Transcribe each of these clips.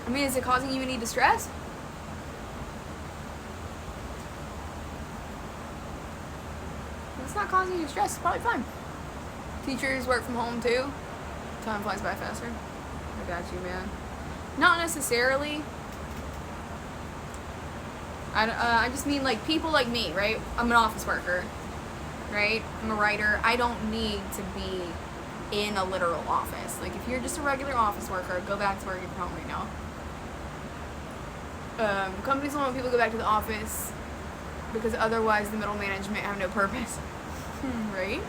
I mean, is it causing you any distress? If it's not causing you stress, it's probably fine. Teachers work from home too. Time flies by faster. I got you, man. Not necessarily. I just mean like people like me, right? I'm an office worker, right? I'm a writer. I don't need to be in a literal office. Like if you're just a regular office worker, go back to working from home right now. Companies don't want people to go back to the office because otherwise the middle management have no purpose, right?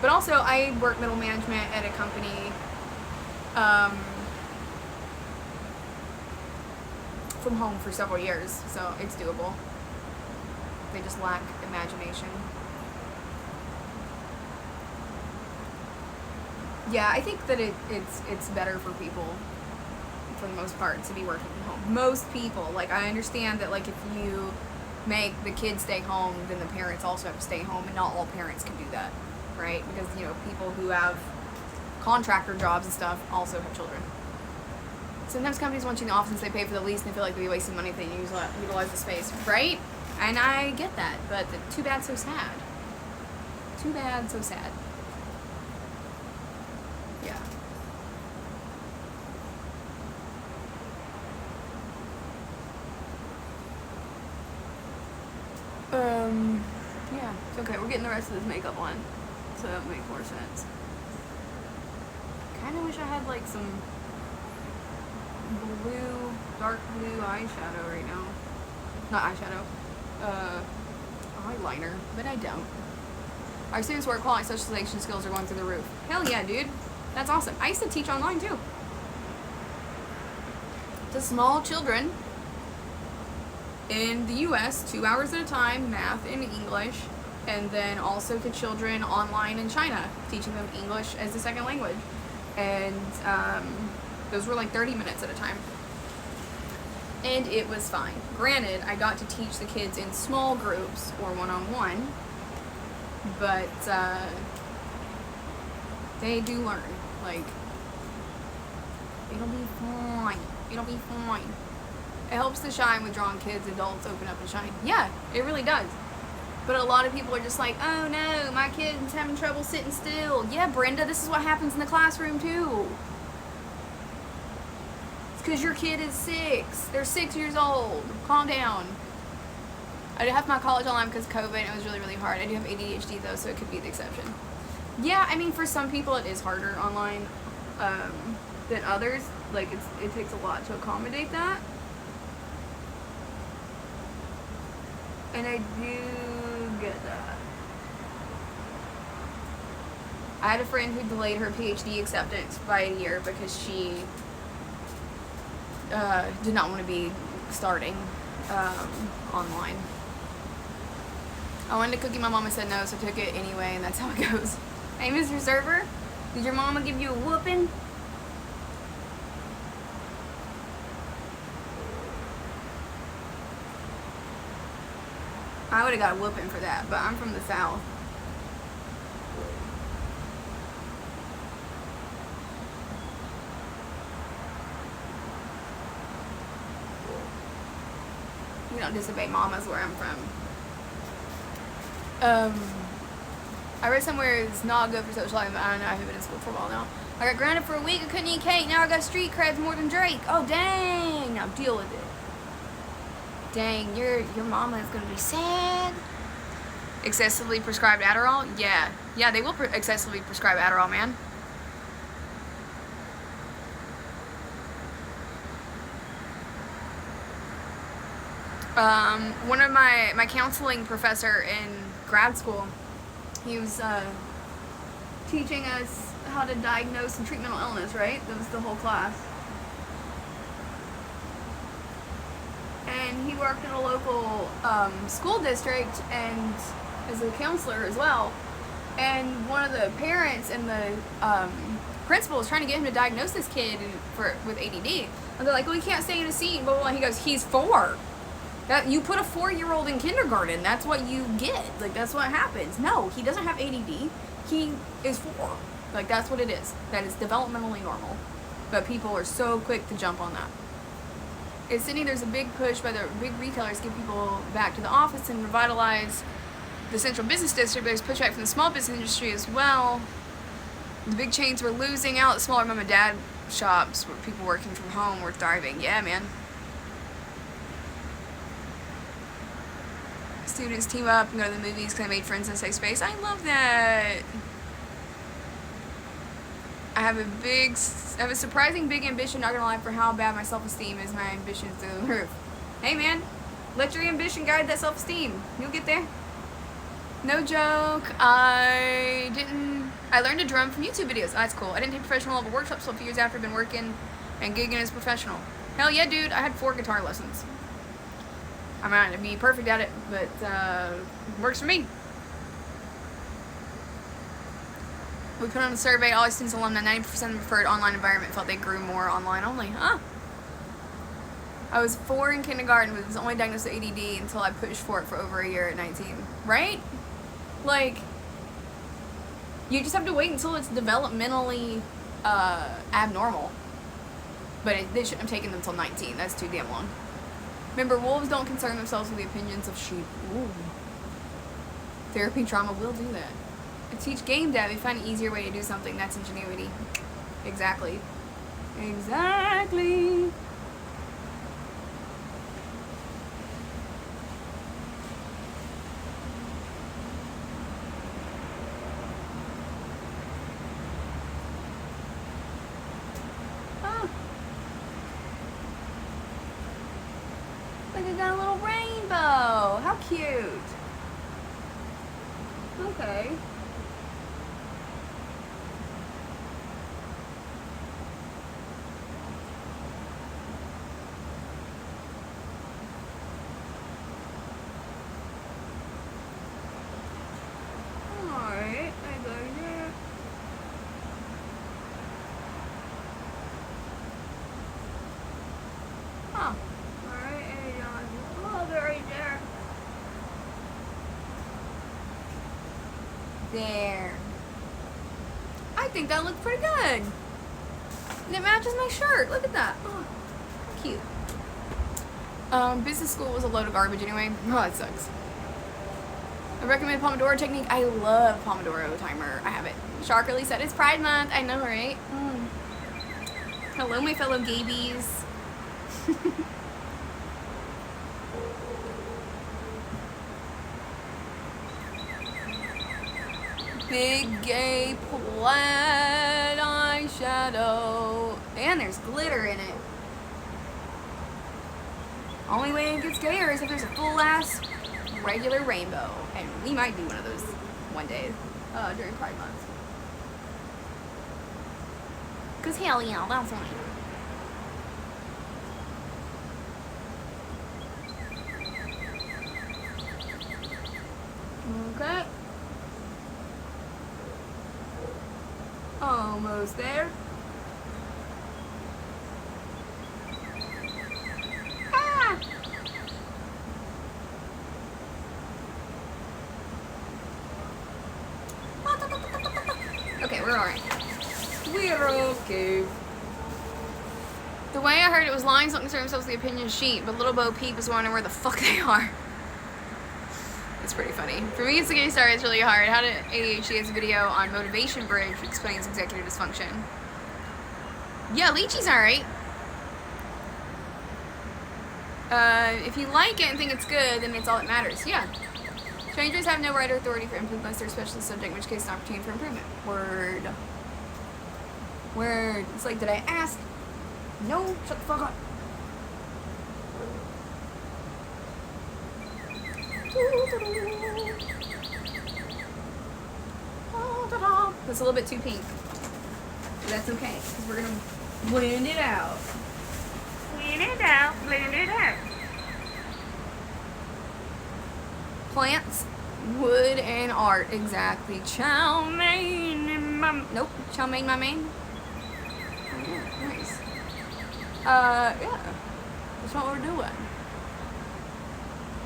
But also, I work middle management at a company from home for several years, so it's doable. They just lack imagination. Yeah, I think that it's better for people, for the most part, to be working from home. Most people, like, I understand that, like, if you make the kids stay home, then the parents also have to stay home, and not all parents can do that, right? Because, you know, people who have contractor jobs and stuff also have children. Sometimes companies want you in the office and they pay for the lease and they feel like they'll be wasting money if they utilize the space, right? And I get that, but too bad, so sad. Too bad, so sad. Yeah. Yeah, it's okay. We're getting the rest of this makeup on, so that would make more sense. Kinda wish I had like some blue, dark blue eyeshadow right now. Not eyeshadow, eyeliner, but I don't. Our students' work quality socialization skills are going through the roof. Hell yeah, dude. That's awesome. I used to teach online too. To small children in the US, 2 hours at a time, math and English, and then also to children online in China, teaching them English as a second language. And those were like 30 minutes at a time. And it was fine. Granted, I got to teach the kids in small groups or one-on-one, but they do learn. Like, it'll be fine. It'll be fine. It helps to shine with drawing kids, adults open up and shine. Yeah, it really does. But a lot of people are just like, oh no, my kid's having trouble sitting still. Yeah, Brenda, this is what happens in the classroom too. It's because your kid is 6. They're 6 years old. Calm down. I did have my college online because of COVID and it was really, really hard. I do have ADHD though, so it could be the exception. Yeah, I mean, for some people it is harder online than others. Like, it takes a lot to accommodate that. And I do get that. I had a friend who delayed her PhD acceptance by a year because she did not want to be starting online. I wanted a cookie, my mama said no, so I took it anyway, and that's how it goes. Hey, Mr. Server, did your mama give you a whooping? I would have got a whooping for that, but I'm from the South. We don't disobey mamas where I'm from. I read somewhere it's not good for social life. I don't know, I haven't been in school for a while now. I got grounded for a week, I couldn't eat cake, now I got street creds more than Drake. Oh dang, now deal with it. Dang, your mama is gonna be sad. Excessively prescribed Adderall? Yeah. Yeah, they will excessively prescribe Adderall, man. One of my counseling professor in grad school, he was teaching us how to diagnose and treat mental illness, right? That was the whole class. And he worked in a local school district and as a counselor as well. And one of the parents and the principal was trying to get him to diagnose this kid with ADD. And they're like, well, he can't stay in a seat, blah, blah, blah. He goes, he's 4. That you put a 4-year-old in kindergarten, that's what you get. Like, that's what happens. No, he doesn't have ADD. He is 4. Like, that's what it is. That is developmentally normal. but people are so quick to jump on that. In Sydney, there's a big push by the big retailers to get people back to the office and revitalize the central business district. There's pushback from the small business industry as well. The big chains were losing out. The smaller mom and dad shops where people working from home were thriving. Yeah, man. Students team up and go to the movies because I made friends in a safe space. I love that. I have a surprising big ambition, not gonna lie, for how bad my self-esteem is. My ambition is through the roof. Hey man, let your ambition guide that self-esteem. You'll get there. No joke. I learned to drum from YouTube videos. That's cool. I didn't take professional level workshops until a few years after I've been working and gigging as a professional. Hell yeah, dude. I had 4 guitar lessons. I might not be perfect at it, but works for me. We put on a survey, all students and alumni, 90% of them preferred online environment, felt they grew more online only. Huh? I was 4 in kindergarten, but was only diagnosed with ADD until I pushed for it for over a year at 19. Right? Like, you just have to wait until it's developmentally abnormal. But they shouldn't have taken them until 19. That's too damn long. Remember, wolves don't concern themselves with the opinions of sheep. Ooh. Therapy trauma will do that. I teach game dev. You find an easier way to do something. That's ingenuity. Exactly. Exactly. Oh. Look, I got a little rainbow. How cute. Okay. There. I think that looks pretty good. And it matches my shirt. Look at that. Oh, cute. Business school was a load of garbage anyway. Oh, that sucks. I recommend Pomodoro technique. I love Pomodoro timer. I have it. Sharkerly said it's Pride Month. I know, right? Hello, my fellow gabies. Big gay plaid eyeshadow. And there's glitter in it. Only way it gets gayer is if there's a full ass regular rainbow. And we might do one of those one day during Pride Month. Cause hell yeah, that's funny. Okay. Almost there. Ah! Okay, we're alright. We're okay. The way I heard it was lying don't concern themselves with the opinion sheet, but Little Bo Peep is wondering where the fuck they are. It's pretty funny. For me, it's to get started, it's really hard. How to ADHD has a video on Motivation Bridge which explains executive dysfunction. Yeah, lychee's alright. If you like it and think it's good, then it's all that matters. Yeah. Strangers have no right or authority for input unless they're a specialist subject, in which case it's an opportunity for improvement. Word. Word. It's like, did I ask? No, shut the fuck up. That's a little bit too pink. But that's okay, because we're gonna blend it out. Blend it out, blend it out. Plants, wood, and art. Exactly. Chow mein, nope. Chow mein, my main. Oh, yeah, nice. Yeah. That's what we're doing.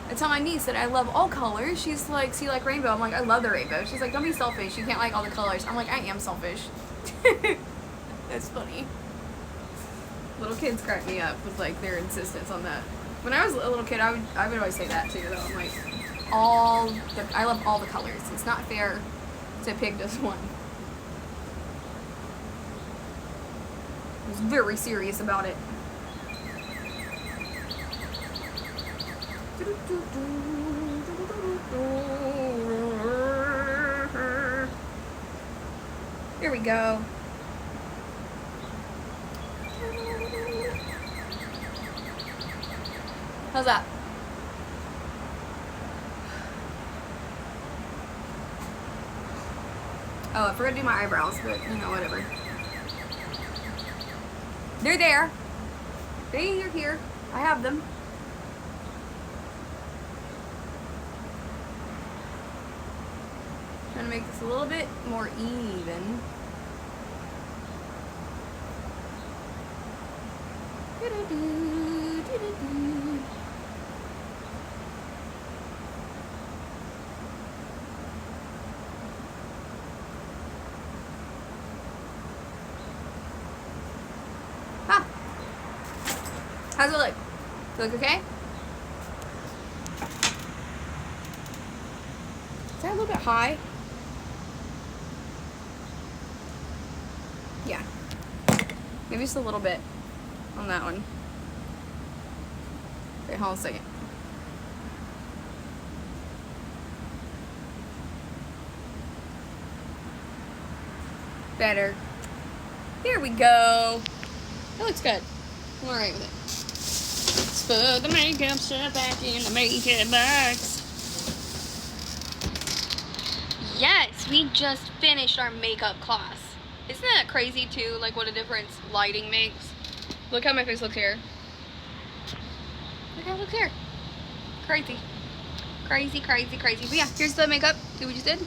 I tell my niece that I love all colors. She's like, see, like rainbow. I'm like, I love the rainbow. She's like, don't be selfish. You can't like all the colors. I'm like, I am selfish. That's funny. Little kids crack me up with like their insistence on that. When I was a little kid, I would always say that too. Though I'm like, I love all the colors. It's not fair to pick just one. I was very serious about it. Here we go. How's that? Oh, I forgot to do my eyebrows, but you know, whatever. They're there. They're here. I have them. Trying to make this a little bit more even. Huh. How's it look? Look okay? Is that a little bit high? Yeah. Maybe just a little bit on that one. Okay, hold on a second. Better. There we go. That looks good. I'm alright with it. Let's put the makeup stuff back in the makeup box. Yes, we just finished our makeup class. Isn't that crazy too? Like what a difference lighting makes. Look how my face looks here. Look how it looks here. Crazy. Crazy, crazy, crazy. But yeah, here's the makeup. See what we just did?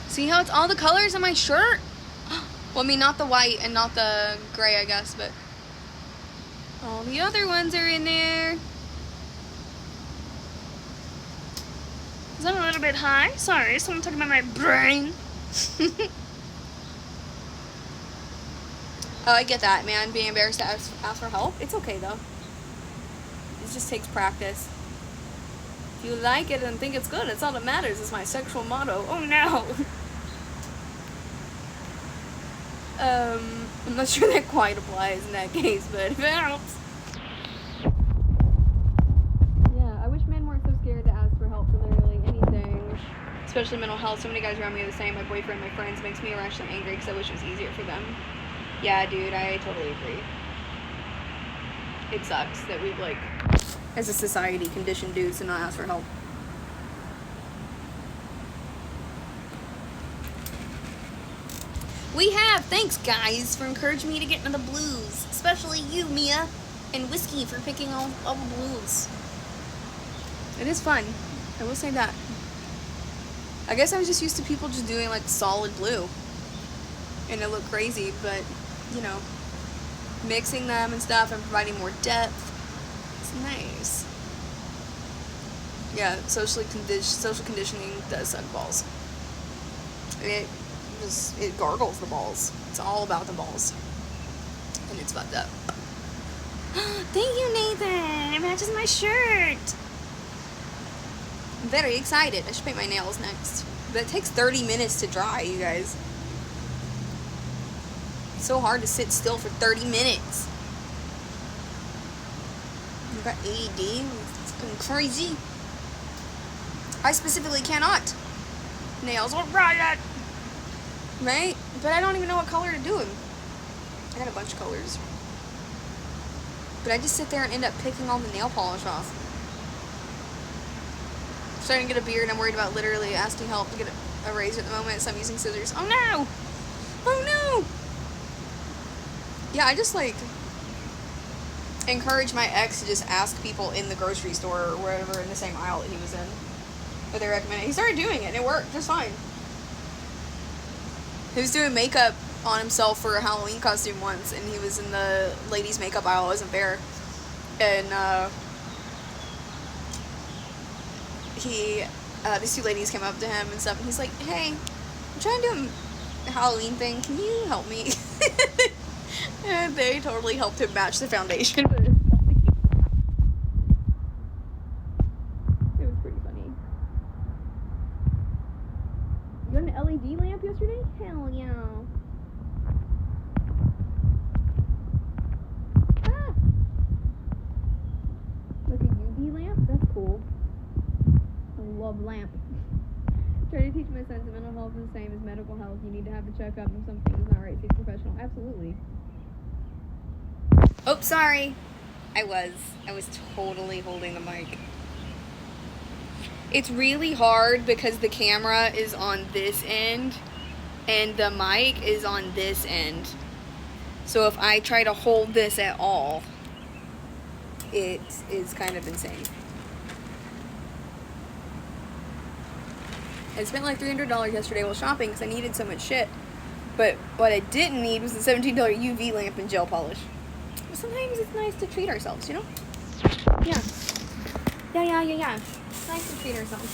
See how it's all the colors on my shirt? Well, I mean, not the white and not the gray, I guess, but all the other ones are in there. Is that a little bit high? Sorry, someone talking about my brain. Oh, I get that, man. Being embarrassed to ask for help. It's okay, though. It just takes practice. If you like it and think it's good, it's all that matters. It's my sexual motto. Oh, no. I'm not sure that quite applies in that case, but if it helps. Yeah, I wish men weren't so scared to ask for help for literally anything. Especially mental health. So many guys around me are the same. My boyfriend, my friends, makes me irrationally angry because I wish it was easier for them. Yeah, dude, I totally agree. It sucks that we've, like, as a society, conditioned dudes to not ask for help. We have. Thanks, guys, for encouraging me to get into the blues. Especially you, Mia, and Whiskey for picking all the blues. It is fun. I will say that. I guess I was just used to people just doing, like, solid blue. And it looked crazy, but, you know, mixing them and stuff and providing more depth. It's nice. Yeah, social conditioning does suck balls. It gargles the balls. It's all about the balls. And it's fucked up. Thank you, Nathan. It matches my shirt. I'm very excited. I should paint my nails next. But it takes 30 minutes to dry, you guys. It's so hard to sit still for 30 minutes. You got AED. It's going crazy. I specifically cannot. Nails will riot. Right? But I don't even know what color to do them. I got a bunch of colors. But I just sit there and end up picking all the nail polish off. I'm starting to get a beard and I'm worried about literally asking help to get a razor at the moment, so I'm using scissors. Oh no! Oh no! Yeah, I just like encourage my ex to just ask people in the grocery store or wherever in the same aisle that he was in what they recommended. He started doing it and it worked just fine. He was doing makeup on himself for a Halloween costume once, and he was in the ladies' makeup aisle. I wasn't there. And these two ladies came up to him and stuff, and he's like, hey, I'm trying to do Halloween thing. Can you help me? And they totally helped him match the foundation. But it was pretty funny. You got an LED lamp yesterday? Hell yeah. Ah! Like a UV lamp? That's cool. I love lamp. Try to teach my son that mental health is the same as medical health. You need to have a checkup if something is not right. Seek a professional. Absolutely. Oh, sorry. I was totally holding the mic. It's really hard because the camera is on this end and the mic is on this end. So if I try to hold this at all, it is kind of insane. I spent like $300 yesterday while shopping because I needed so much shit. But what I didn't need was the $17 UV lamp and gel polish. But sometimes it's nice to treat ourselves, you know? Yeah. Yeah. It's nice to treat ourselves.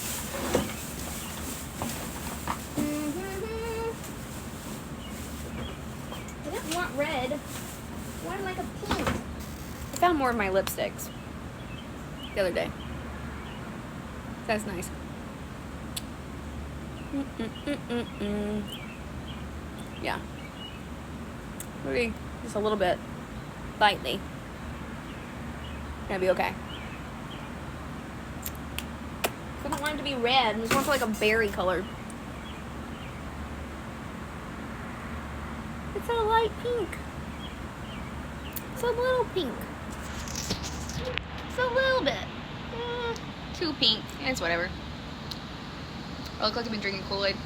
I don't want red. I want like a pink. I found more of my lipsticks the other day. That's nice. Yeah. Maybe just a little bit. Lightly. Gonna be okay. I don't want it to be red. I just want it like a berry color. It's a light pink. It's a little pink. It's a little bit. Too pink. It's whatever. I look like I've been drinking Kool-Aid.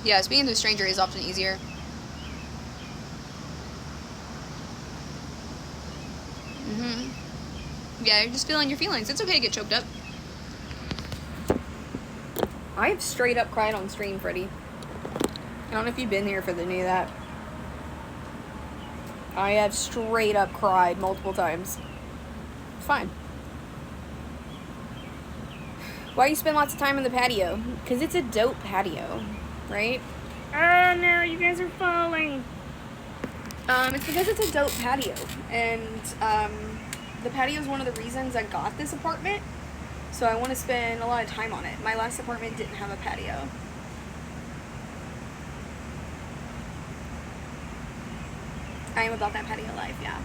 Yeah, speaking to a stranger is often easier. Yeah, you're just feeling your feelings. It's okay to get choked up. I have straight up cried on stream, Freddie. I don't know if you've been here for any of that. I have straight up cried multiple times. It's fine. Why do you spend lots of time in the patio? Because it's a dope patio, right? Oh no, you guys are falling. It's because it's a dope patio. And, the patio is one of the reasons I got this apartment. So I want to spend a lot of time on it. My last apartment didn't have a patio. I am about that patio life, yeah.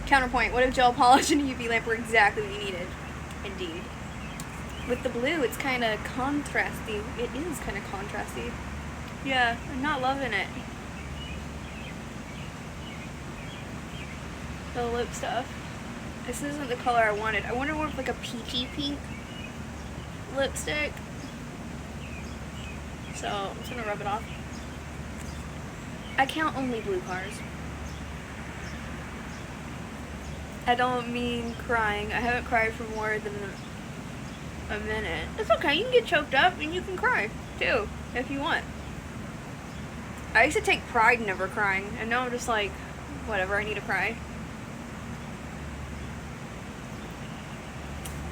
Counterpoint, what if gel polish and a UV lamp were exactly what you needed? Indeed. With the blue, it's kind of contrasty. It is kind of contrasty. Yeah, I'm not loving it. The lip stuff. This isn't the color I wanted. I wanted more of like a peachy pink lipstick. So, I'm just gonna rub it off. I count only blue cars. I don't mean crying. I haven't cried for more than a minute. It's okay. You can get choked up and you can cry too if you want. I used to take pride in never crying, and now I'm just like, whatever, I need to cry.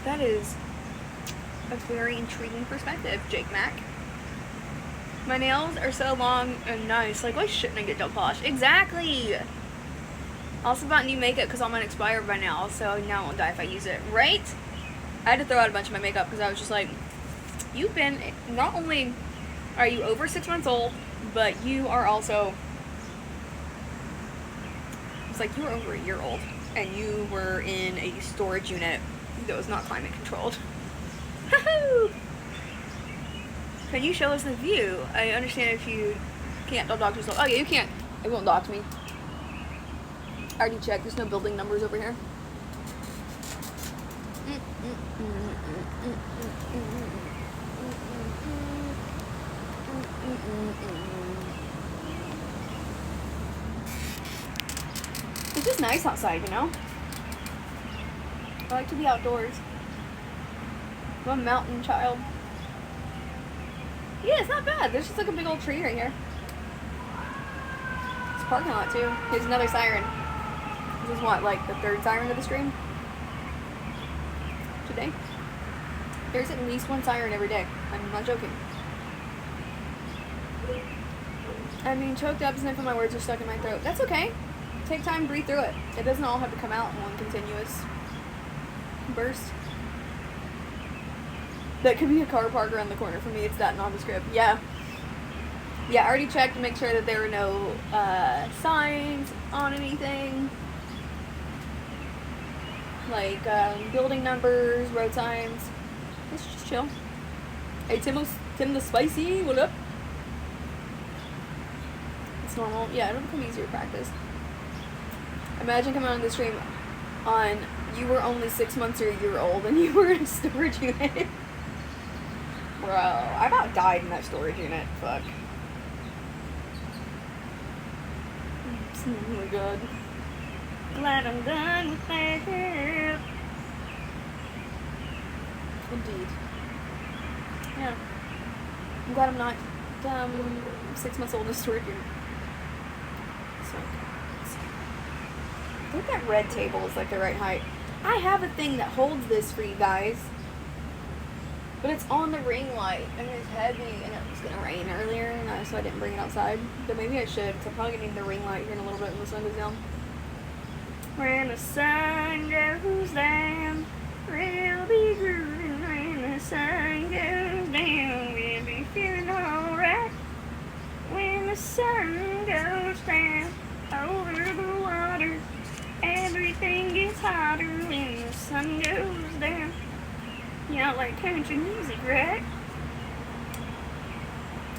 That is a very intriguing perspective, Jake Mack. My nails are so long and nice. Like, why shouldn't I get gel polish? Exactly! Also bought new makeup because all mine expired by now, so now I won't die if I use it. Right? I had to throw out a bunch of my makeup because I was just like, you've been, not only are you over 6 months old, but you are also, it's like you were over a year old and you were in a storage unit that was not climate controlled. Can you show us the view? I understand if you can't, don't dox yourself. Oh yeah, you can't. It won't dox me. I already checked. There's no building numbers over here. It's just nice outside, you know? I like to be outdoors. I'm a mountain child. Yeah, it's not bad. There's just like a big old tree right here. It's a parking lot too. Here's another siren. This is what, like the third siren of the stream? Today? There's at least one siren every day. I'm not joking. I'm being choked up, sniffing, my words are stuck in my throat. That's okay. Take time, breathe through it. It doesn't all have to come out in one continuous burst. That could be a car park around the corner for me. It's that nondescript. Yeah. Yeah, I already checked to make sure that there were no signs on anything. Like building numbers, road signs. Let's just chill. Hey, Tim the Spicy, what up? It's normal. Yeah, it'll become easier to practice. Imagine coming on the stream on you were only 6 months or a year old and you were in a storage unit. Bro, I about died in that storage unit. Fuck. Oh my god. Glad I'm done with that. Indeed. Yeah. I'm glad I'm not 6 months old in a storage unit. So, I think that red table is like the right height. I have a thing that holds this for you guys. But it's on the ring light, and it's heavy, and it was gonna rain earlier, and so I didn't bring it outside. But maybe I should, because I'm probably gonna need the ring light here in a little bit when the sun goes down. When the sun goes down, we'll be grooving. When the sun goes down, we'll be feeling alright. When the sun goes down, over the water, everything gets hotter when the sun goes down. Y'all like country music, right?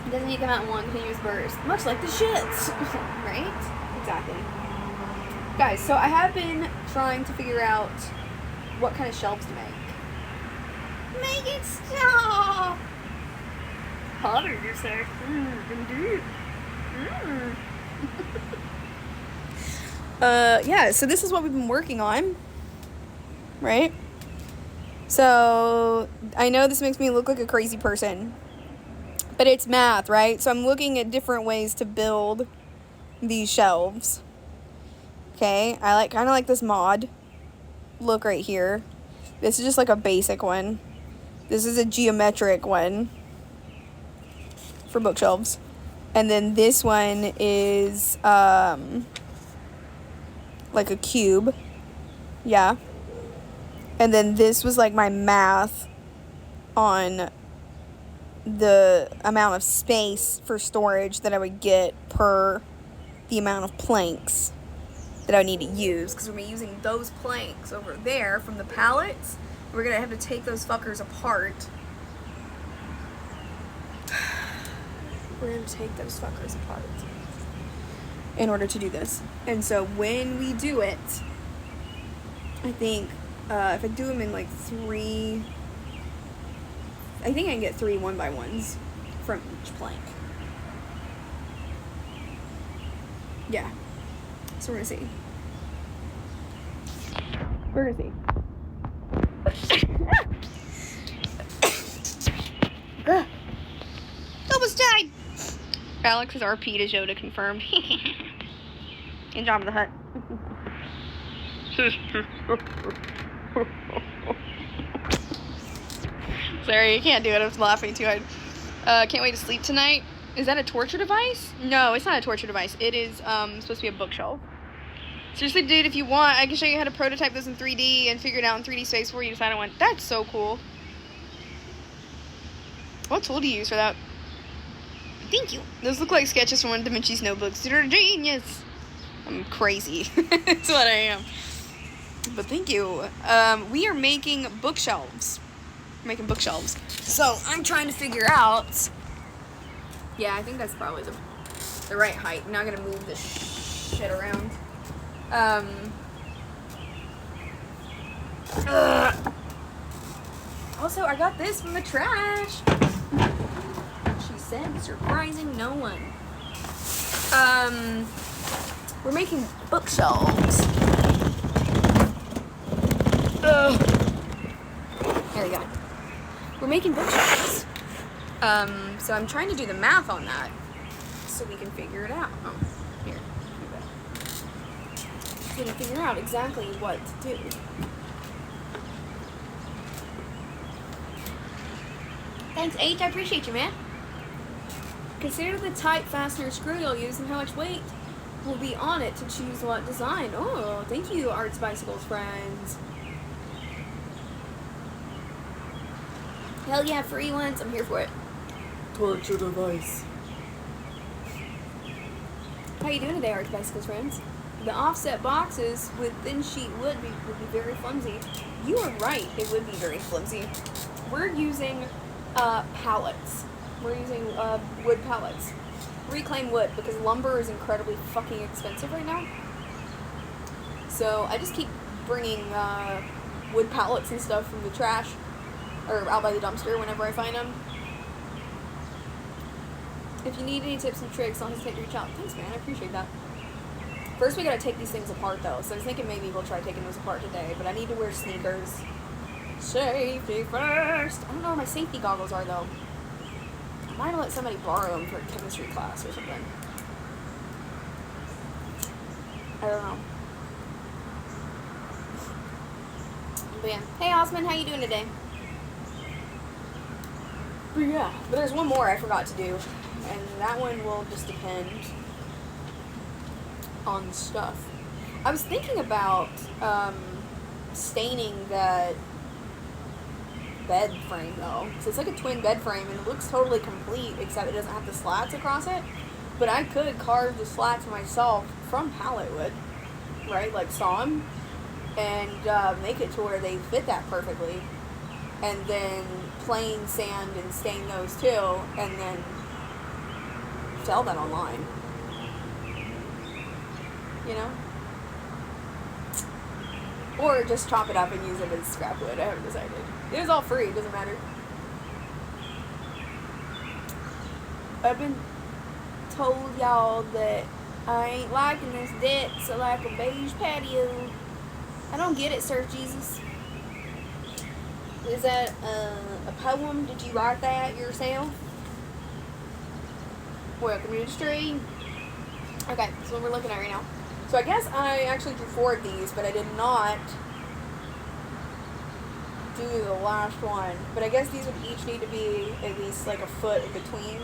It doesn't need to come out in one continuous burst. Much like the shits. Right? Exactly. Guys, so I have been trying to figure out what kind of shelves to make. Make it stop! Hotter, you say? Indeed. Yeah, so this is what we've been working on. Right? So, I know this makes me look like a crazy person, but it's math, right? So I'm looking at different ways to build these shelves. Okay, I kind of like this mod look right here. This is just like a basic one. This is a geometric one for bookshelves. And then this one is like a cube. Yeah. And then this was like my math on the amount of space for storage that I would get per the amount of planks that I need to use. Because we're going to be using those planks over there from the pallets. We're going to have to take those fuckers apart. We're going to take those fuckers apart in order to do this. And so when we do it, I think... if I do them in like 3, I think I can get 3 1x1s from each plank. Yeah. So we're gonna see. We're gonna see. Almost died! Alex is RP to Joe to confirm. In Job of the Hut. Sorry, you can't do it. I was laughing too hard. Can't wait to sleep tonight. Is that a torture device? No, it's not a torture device. It is supposed to be a bookshelf. Seriously, dude, if you want, I can show you how to prototype this in 3D and figure it out in 3D space before you decide on one. That's so cool. What tool do you use for that? Thank you. Those look like sketches from one of Da Vinci's notebooks. You're a genius. I'm crazy. That's what I am. But thank you. We are making bookshelves. We're making bookshelves. So I'm trying to figure out. Yeah, I think that's probably the right height. I'm not gonna move this shit around. Also, I got this from the trash. She said, surprising no one. We're making bookshelves. There we go. We're making bookshelves. So I'm trying to do the math on that so we can figure it out. Oh, here. So we can figure out exactly what to do. Thanks, H. I appreciate you, man. Consider the type fastener screw you'll use and how much weight will be on it to choose what design. Oh, thank you, Arts Bicycles friends. Hell yeah, free ones. I'm here for it. Torture device. How you doing today, Arts Bicycles friends? The offset boxes with thin sheet wood would be very flimsy. You are right, it would be very flimsy. We're using pallets. We're using wood pallets. Reclaimed wood, because lumber is incredibly fucking expensive right now. So I just keep bringing wood pallets and stuff from the trash, or out by the dumpster whenever I find them. If you need any tips and tricks, don't hesitate to reach out. Thanks, man. I appreciate that. First, we gotta take these things apart, though. So I was thinking maybe we'll try taking those apart today, but I need to wear sneakers. Safety first. I don't know where my safety goggles are, though. I might have let somebody borrow them for a chemistry class or something. I don't know. But yeah. Hey, Osmond, how you doing today? But yeah, but there's one more I forgot to do, and that one will just depend on stuff. I was thinking about staining that bed frame though, so it's like a twin bed frame and it looks totally complete except it doesn't have the slats across it. But I could carve the slats myself from pallet wood, right? Like saw them and make it to where they fit that perfectly, and then plain sand and stain those too, and then sell that online. You know? Or just chop it up and use it as scrap wood. I haven't decided. It was all free, it doesn't matter. I've been told y'all that I ain't liking this deck, so like a beige patio. I don't get it, Sir Jesus. Is that a poem? Did you write that yourself? Welcome to the stream. Okay, that's what we're looking at right now. So I guess I actually drew 4 of these, but I did not do the last one. But I guess these would each need to be at least like a foot in between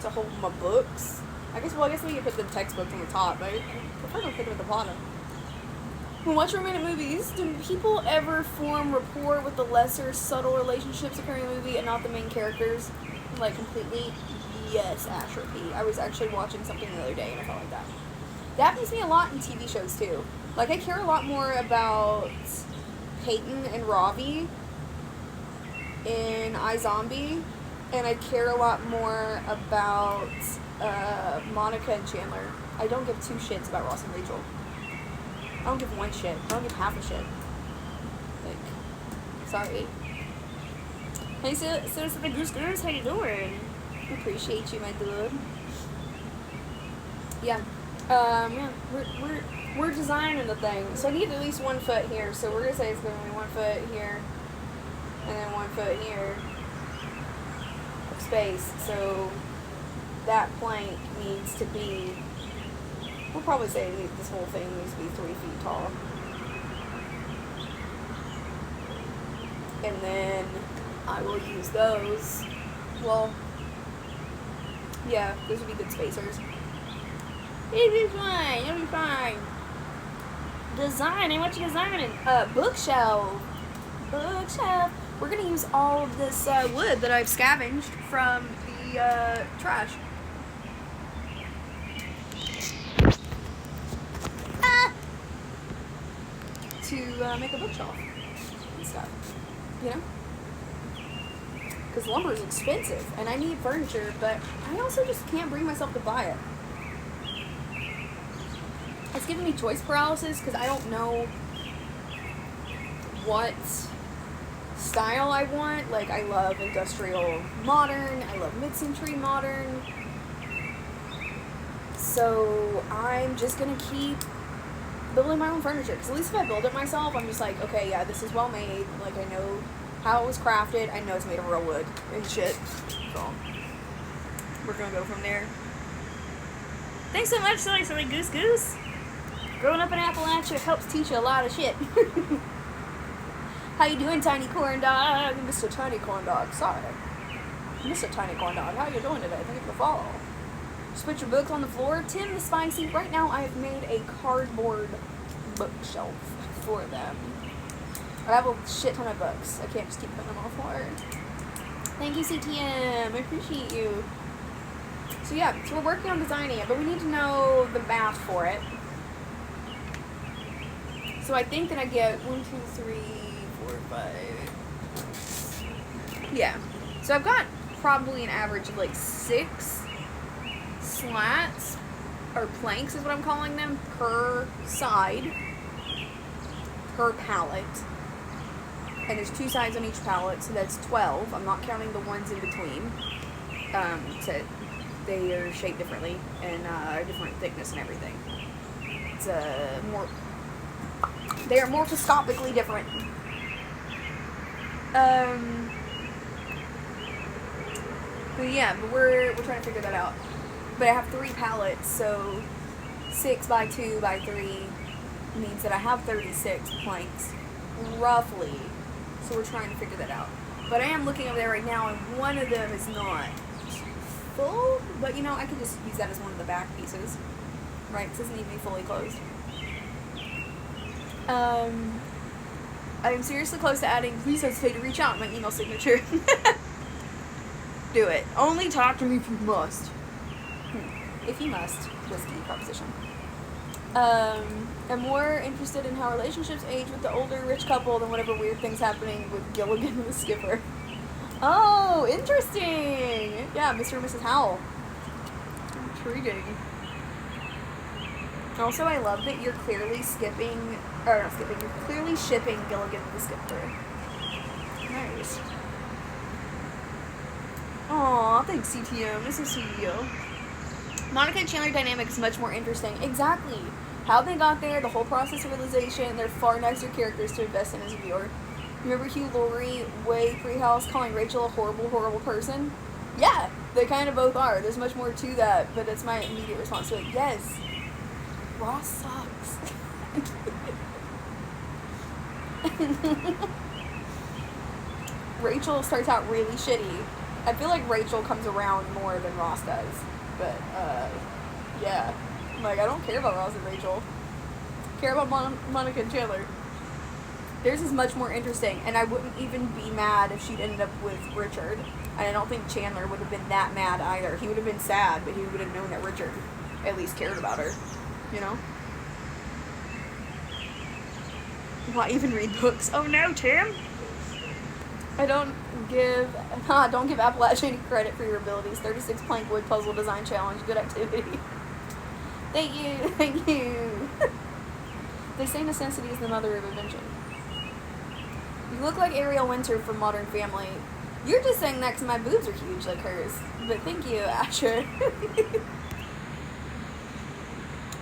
to hold my books. I guess we could put the textbooks on the top, but I prefer to put them at the bottom. When watching romantic movies, do people ever form rapport with the lesser subtle relationships occurring in the movie and not the main characters? Like completely? Yes, Asher P. I was actually watching something the other day and I felt like that. That happens to me a lot in TV shows too. Like I care a lot more about Peyton and Ravi in iZombie, and I care a lot more about Monica and Chandler. I don't give 2 shits about Ross and Rachel. I don't give 1 shit. I don't give half a shit. Like, sorry. Hey, so the Goose Goose, how you doing? Appreciate you, my dude. Yeah. Yeah, we're designing the thing. So I need at least 1 foot here. So we're gonna say it's gonna be 1 foot here, and then 1 foot here of space. So that plank needs to be. We'll probably say this whole thing needs to be 3 feet tall. And then I will use those. Well, yeah, those would be good spacers. It'll be fine. It'll be fine. Designing. What you designing? Bookshelf. Bookshelf. We're gonna use all of this wood that I've scavenged from the trash. To make a bookshelf and stuff, you know? Because lumber is expensive, and I need furniture, but I also just can't bring myself to buy it. It's giving me choice paralysis, because I don't know what style I want. Like, I love industrial modern, I love mid-century modern, so I'm just gonna keep building my own furniture, because at least if I build it myself, I'm just like, okay, yeah, this is well made, like, I know how it was crafted, I know it's made of real wood and shit, so we're gonna go from there. Thanks so much, Silly Goose Goose. Growing up in Appalachia helps teach you a lot of shit. How you doing, Tiny Corn Dog? Mr. Tiny Corn Dog, sorry. This is a tiny corn dog. How are you doing today? Thank you for the fall. Just put your books on the floor. Tim is spicy. Right now I have made a cardboard bookshelf for them. I have a shit ton of books. I can't just keep putting them on the floor. Thank you, CTM. I appreciate you. So yeah, so we're working on designing it, but we need to know the math for it. So I think that I get 1, 2, 3, 4, 5. Yeah. So I've got probably an average of like 6 slats, or planks is what I'm calling them, per side, per pallet. And there's 2 sides on each pallet, so that's 12. I'm not counting the ones in between. So they are shaped differently and different thickness and everything. It's they are morphoscopically different. But yeah, but we're trying to figure that out. But I have 3 pallets, so 6 by 2 by 3 means that I have 36 planks, roughly. So we're trying to figure that out. But I am looking over there right now, and one of them is not full. But you know, I could just use that as one of the back pieces, right? It doesn't need to be fully closed. I am seriously close to adding, please hesitate to reach out, my email signature. Do it. Only talk to me if you must. If you must. Whiskey proposition. I'm more interested in how relationships age with the older rich couple than whatever weird things happening with Gilligan and the skipper. Oh, interesting. Yeah, Mr. and Mrs. Howell. Intriguing. Also, I love that you're clearly you're clearly shipping Gilligan and the skipper. Nice. Aw, thanks, CTM. This is sweet of you. Monica and Chandler dynamic is much more interesting. Exactly. How they got there, the whole process of realization, they're far nicer characters to invest in as a viewer. Remember Hugh Laurie, way pre-house, calling Rachel a horrible, horrible person? Yeah, they kind of both are. There's much more to that, but it's my immediate response to it. Yes. Ross sucks. Rachel starts out really shitty. I feel like Rachel comes around more than Ross does. But, yeah. Like, I don't care about Ross and Rachel. I care about Monica and Chandler. Theirs is much more interesting, and I wouldn't even be mad if she'd ended up with Richard. And I don't think Chandler would have been that mad either. He would have been sad, but he would have known that Richard at least cared about her. You know? Why even read books? Oh no, Tim! Don't give Appalachia any credit for your abilities. 36 plank wood puzzle design challenge. Good activity. Thank you. They say necessity is the mother of invention. You look like Ariel Winter from Modern Family. You're just saying that because my boobs are huge like hers. But thank you, Asher.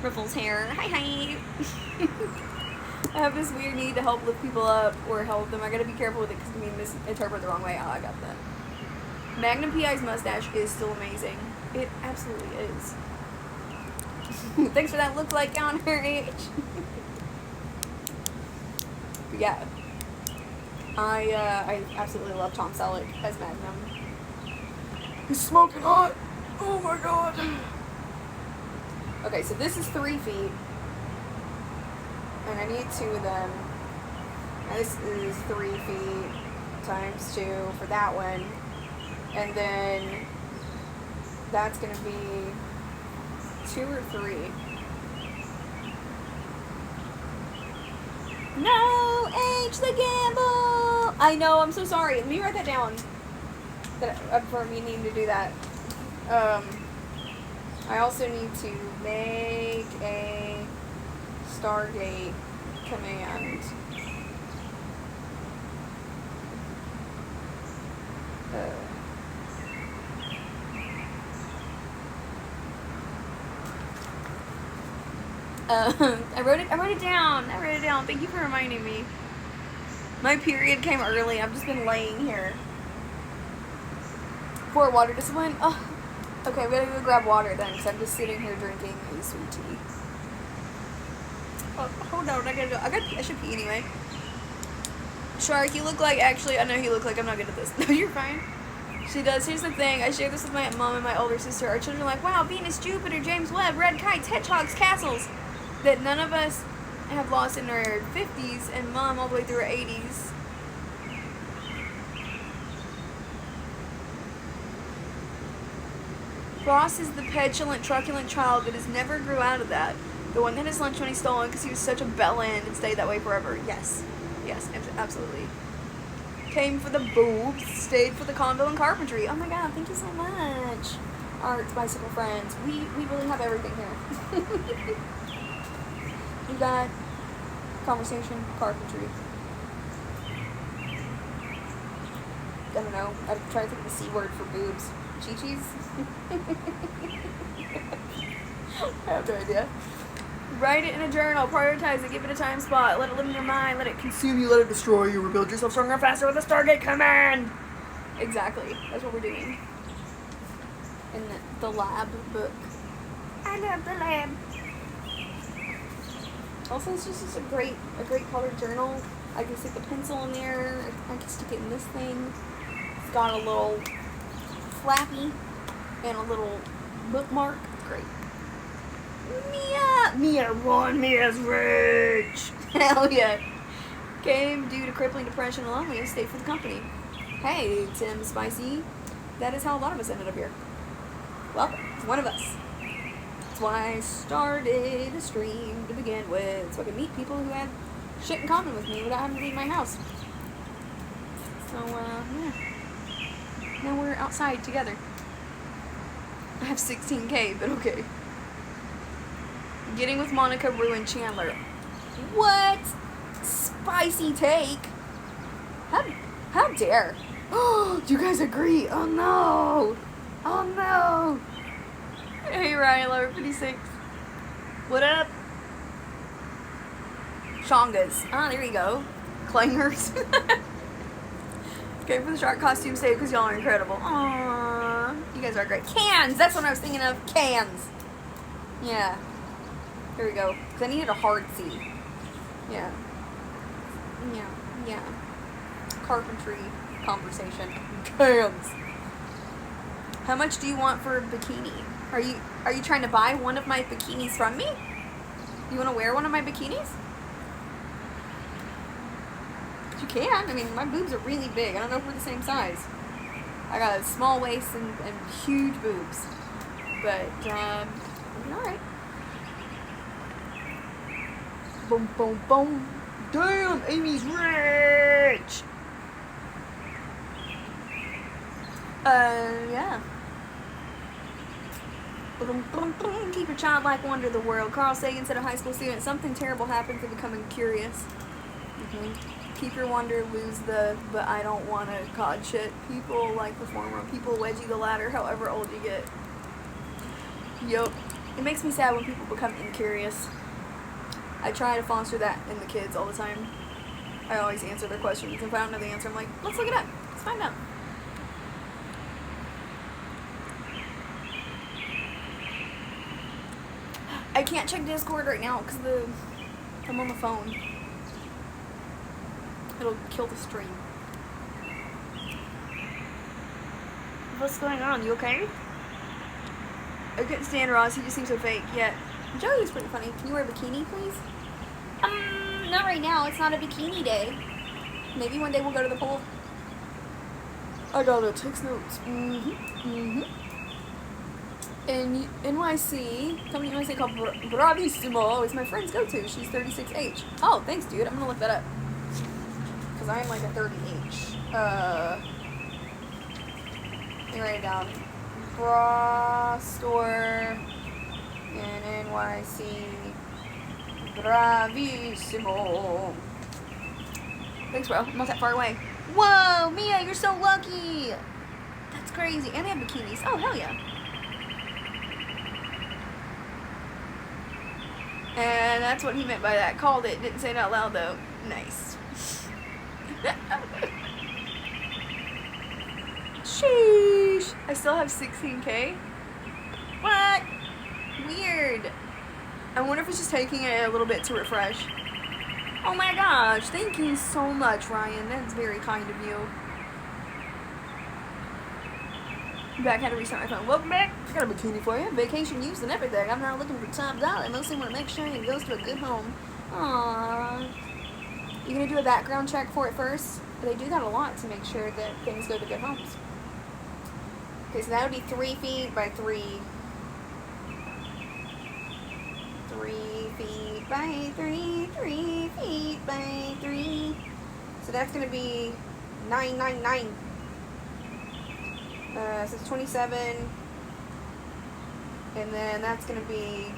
Riffles hair. Hi. I have this weird need to help lift people up or help them. I gotta be careful with it because you misinterpret the wrong way. Oh, I got that. Magnum P.I.'s mustache is still amazing. It absolutely is. Thanks for that look like on her age. But yeah. I absolutely love Tom Selleck as Magnum. He's smoking hot! Oh my god! Okay, so this is 3 feet. And I need 2 of them. And this is 3 feet times 2 for that one. And then that's gonna be 2 or 3. No! H the gamble! I know, I'm so sorry. Let me write that down. For me needing to do that. I also need to make a Stargate command. I wrote it down. Thank you for reminding me. My period came early. I've just been laying here. For water discipline. Oh, okay. We gotta go grab water then, because I'm just sitting here drinking a sweet tea. Oh, hold on. I gotta go. I should pee anyway. Shark, you look like. Actually, I know you look like. I'm not good at this. No, you're fine. She does. Here's the thing. I share this with my mom and my older sister. Our children are like, wow, Venus, Jupiter, James Webb, red kites, hedgehogs, castles. That none of us have lost in our 50s, and Mom all the way through her 80s. Ross is the petulant, truculent child that has never grew out of that. The one that his lunch money stolen because he was such a bellend and stayed that way forever. Yes. Yes, absolutely. Came for the boobs, stayed for the condo and carpentry. Oh my god, thank you so much. Art, bicycle friends. We really have everything here. We got conversation, carpentry. I don't know. I'm trying to think of the C word for boobs. Chi-chis? I have no idea. Write it in a journal, prioritize it, give it a time spot, let it live in your mind, let it consume you, let it destroy you, rebuild yourself stronger and faster with a Stargate command! Exactly. That's what we're doing. In the lab book. I love the lab. Also, it's just a great colored journal. I can stick the pencil in there. I can stick it in this thing. It's got a little flappy and a little bookmark. Great. Mia won. Mia's rich. Hell yeah. Came due to crippling depression and loneliness. Stayed for the company. Hey, Tim Spicy. That is how a lot of us ended up here. Welcome. It's one of us. That's why I started a stream to begin with, so I could meet people who had shit in common with me without having to leave my house. So, yeah. Now we're outside together. I have 16K, but okay. Getting with Monica ruined Chandler. What? Spicy take. How dare? Oh, you guys agree? Oh no. Oh no. Hey Ryan, Lover 56. What up? Shongas. Ah, there you go. Clangers. Came for the shark costume save because y'all are incredible. Aww. You guys are great. Cans! That's what I was thinking of. Cans. Yeah. Here we go. Because I needed a hard C. Yeah. Yeah. Carpentry conversation. Cans. How much do you want for a bikini? Are you trying to buy one of my bikinis from me? You want to wear one of my bikinis? You can. I mean, my boobs are really big. I don't know if we're the same size. I got a small waist and huge boobs. But, alright. Boom, boom, boom. Damn, Amy's rich! Yeah. Keep your childlike wonder of the world. Carl Sagan said a high school student, something terrible happened for becoming curious. Keep your wonder, lose the, but I don't want to cod shit. People like the former. People wedgie the latter, however old you get. Yup. It makes me sad when people become incurious. I try to foster that in the kids all the time. I always answer their questions. If I don't know the answer, I'm like, let's look it up. Let's find out. I can't check Discord right now because I'm on the phone. It'll kill the stream. What's going on? You okay? I couldn't stand Ross. He just seems so fake. Yeah. Joey's pretty funny. Can you wear a bikini, please? Not right now. It's not a bikini day. Maybe one day we'll go to the pool. I gotta take notes. In NYC, company in NYC called Bravissimo. It's my friend's go-to. She's 36H. Oh, thanks, dude. I'm gonna look that up. Because I'm like a 30H. Let me write it down. Bra store in NYC. Bravissimo. Thanks, bro. I'm not that far away. Whoa, Mia, you're so lucky. That's crazy. And they have bikinis. Oh, hell yeah. And that's what he meant by that. Called it. Didn't say it out loud, though. Nice. Sheesh. I still have 16K? What? Weird. I wonder if it's just taking it a little bit to refresh. Oh my gosh. Thank you so much, Ryan. That's very kind of you. Back, had to restart my phone. Welcome back. I got a bikini for you. Vacation use and everything. I'm not looking for top dollar. I mostly want to make sure it goes to a good home. Aww. You gonna do a background check for it first? They do that a lot to make sure that things go to good homes. Okay, so that would be 3 feet by 3. 3 feet by 3. 3 feet by 3. So that's gonna be 999. So it's 27, and then that's going to be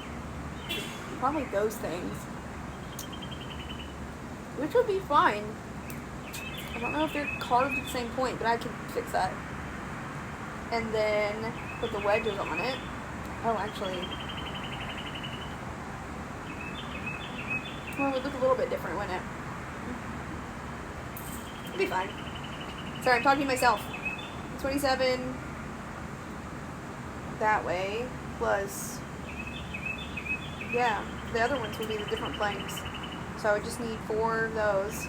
probably those things, which would be fine. I don't know if they're carved at the same point, but I can fix that. And then put the wedges on it. Oh, actually, well, it would look a little bit different, wouldn't it? It'd be fine. Sorry, I'm talking to myself. 27 that way, plus, yeah, the other ones would be the different planks. So I would just need 4 of those,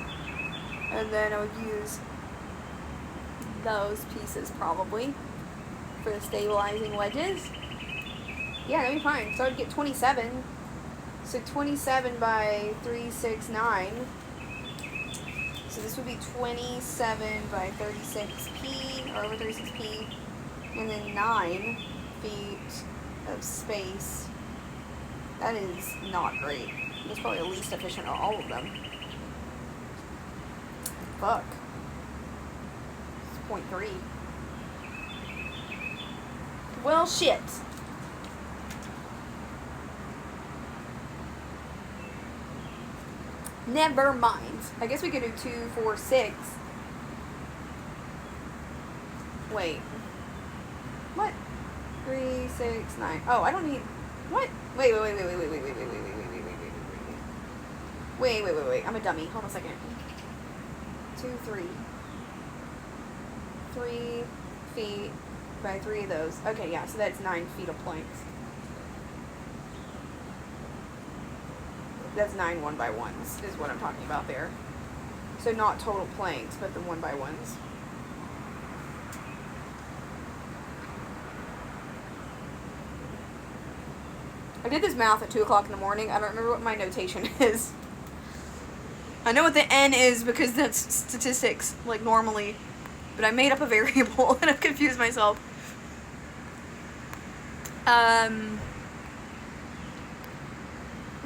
and then I would use those pieces probably for the stabilizing wedges. Yeah, that'd be fine. So I'd get 27. So 27 by 369. So this would be 27 by 36p, or over 36p, and then 9 feet of space. That is not great. That's probably the least efficient of all of them. Fuck. It's 0.3. Well, shit. Never mind. I guess we could do 2, 4, 6. Wait. What? 3, 6, 9. Oh, I don't need. What? Wait. Wait. I'm a dummy. Hold on a second. 2, 3. 3 feet by 3 of those. Okay, yeah, so that's 9 feet of planks. That's 9 1x1s is what I'm talking about there. So not total planks, but the 1x1s. I did this math at 2 o'clock in the morning. I don't remember what my notation is. I know what the N is because that's statistics, like normally. But I made up a variable and I've confused myself.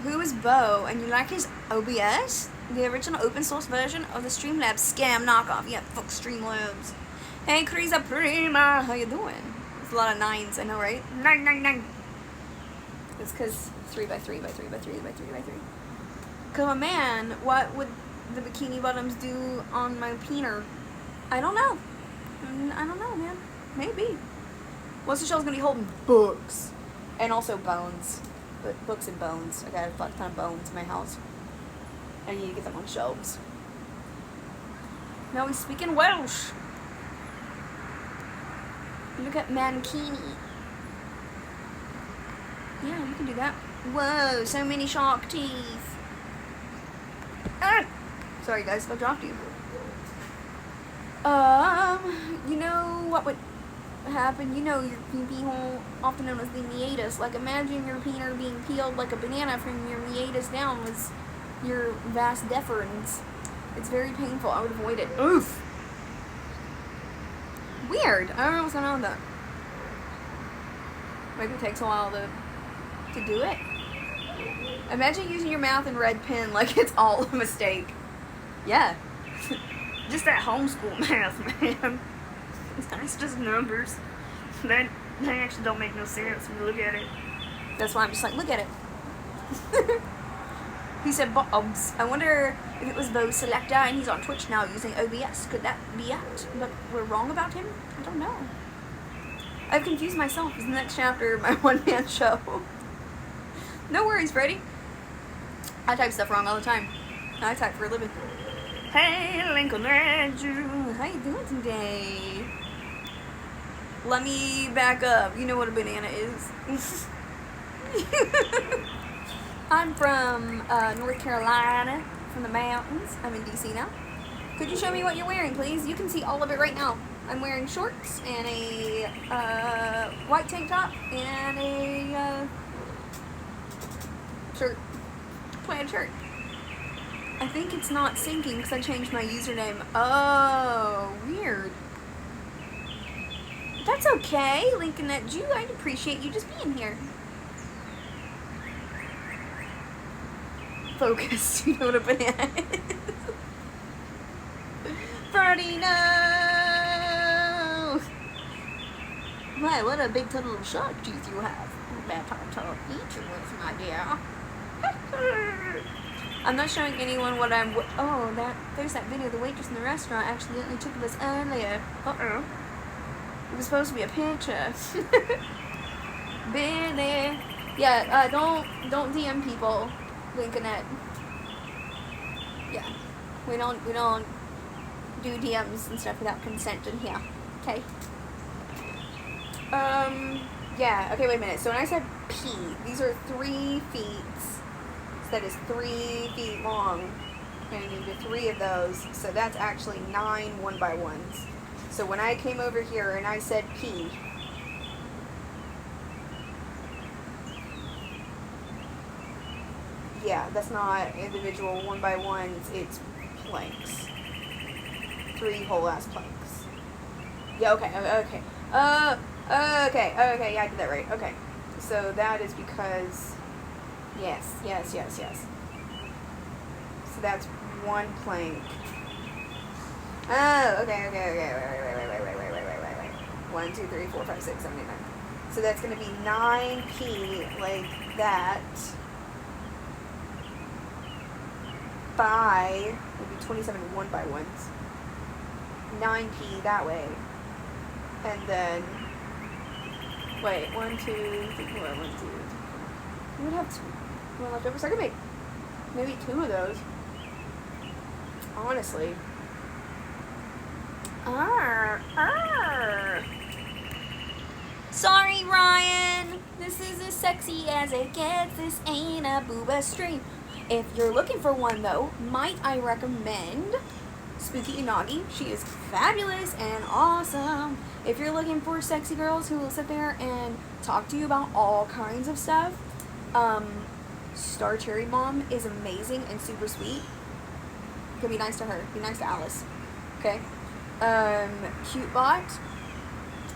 Who is Bo, and you like his OBS? The original open source version of the Streamlabs scam knockoff. Yeah, fuck Streamlabs. Hey, Krisa Prima, how you doing? It's a lot of 9s, I know, right? 9. It's because 3 by 3 by 3 by 3 by 3 by 3. Come on, man, what would the bikini bottoms do on my peener? I don't know. I don't know, man. Maybe. What's the shell's gonna be holding? Books. And also bones. But books and bones. I got a fuck ton of bones in my house. I need to get them on shelves. Now he's speaking Welsh. Look at Mankini. Yeah, you can do that. Whoa, so many shark teeth. Ah! Sorry guys, if I dropped you. You know what would happen? You know your pee hole, often known as the meatus. Like imagine your peener being peeled like a banana from your meatus down was your vas deferens. It's very painful. I would avoid it. Oof. Weird. I don't know what's going on with that. Maybe it takes a while to do it. Imagine using your mouth and red pen like it's all a mistake. Yeah. Just that homeschool math, man. It's just numbers. They actually don't make no sense when you look at it. That's why I'm just like, look at it. He said Bobs. I wonder if it was Bo Selector and he's on Twitch now using OBS. Could that be it? But we're wrong about him? I don't know. I've confused myself. It's the next chapter of my one-man show. No worries, Freddy. I type stuff wrong all the time. I type for a living. Hey, Lincoln Andrew. How you doing today? Let me back up. You know what a banana is. I'm from North Carolina, from the mountains. I'm in DC now. Could you show me what you're wearing, please? You can see all of it right now. I'm wearing shorts and a white tank top and a shirt, plaid shirt. I think it's not syncing because I changed my username. Oh, weird. That's okay, Lincoln at Jew. I'd appreciate you just being here. Focus. You know what a banana is. Birdie, no! My, what a big total of shark teeth you have. Bad time to eat you with, my dear. I'm not showing anyone what I'm. Oh, there's that video of the waitress in the restaurant accidentally took of us earlier. Uh-oh. It was supposed to be a picture. Billy. Yeah, don't DM people, Lincolnette. Yeah. We don't do DMs and stuff without consent in here. Okay. Yeah, okay, wait a minute. So when I said P, these are 3 feet. So that is 3 feet long. And you do 3 of those. So that's actually 9 1x1s. So when I came over here and I said P, yeah, that's not individual 1x1s, it's planks. 3 whole ass planks. Yeah, okay. Okay, yeah, I did that right. Okay. So that is because, yes. So that's 1 plank. Oh, okay. Wait. 1, 2, 3, 4, 5, 6, 7, 8, 9. So that's going to be 9p like that. 5 would be 27 1x1s. 9p that way. And then, wait, 1, 2, 3, 4, 1, 2. We would have 2 left over, so I could make maybe 2 of those. Honestly. Sorry, Ryan. This is as sexy as it gets. This ain't a booba stream. If you're looking for one, though, might I recommend Spooky Unagi. She is fabulous and awesome. If you're looking for sexy girls who will sit there and talk to you about all kinds of stuff, Star Cherry Mom is amazing and super sweet. You can be nice to her. Be nice to Alice. Okay? Cute Bot.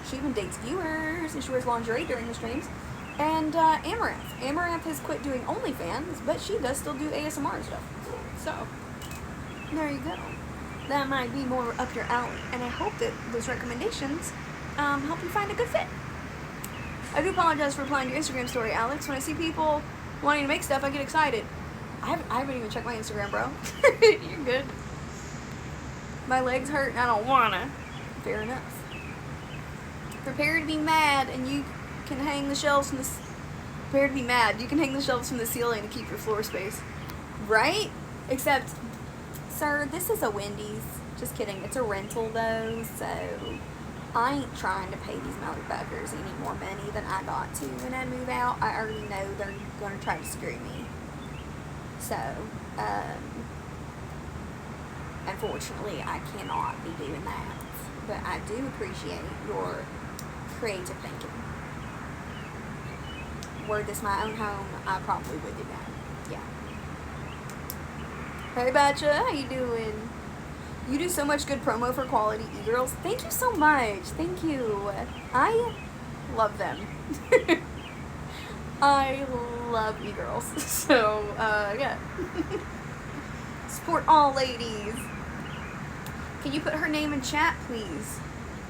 She even dates viewers and she wears lingerie during the streams. And Amaranth. Amaranth has quit doing OnlyFans, but she does still do ASMR and stuff. So, there you go. That might be more up your alley. And I hope that those recommendations help you find a good fit. I do apologize for replying to your Instagram story, Alex. When I see people wanting to make stuff, I get excited. I haven't even checked my Instagram, bro. You're good. My legs hurt and I don't wanna. Fair enough. Prepare to be mad and you can hang the shelves from the... Prepare to be mad. You can hang the shelves from the ceiling to keep your floor space. Right? Except, sir, this is a Wendy's. Just kidding. It's a rental, though, so I ain't trying to pay these motherfuckers any more money than I got to when I move out. I already know they're going to try to screw me. So, unfortunately, I cannot be doing that. But I do appreciate your creative thinking. Were this my own home, I probably would do that. Yeah. Hey, Batcha, how you doing? You do so much good promo for Quality E-Girls. Thank you so much. Thank you. I love them. I love E-Girls. So, yeah. Support all ladies. Can you put her name in chat, please?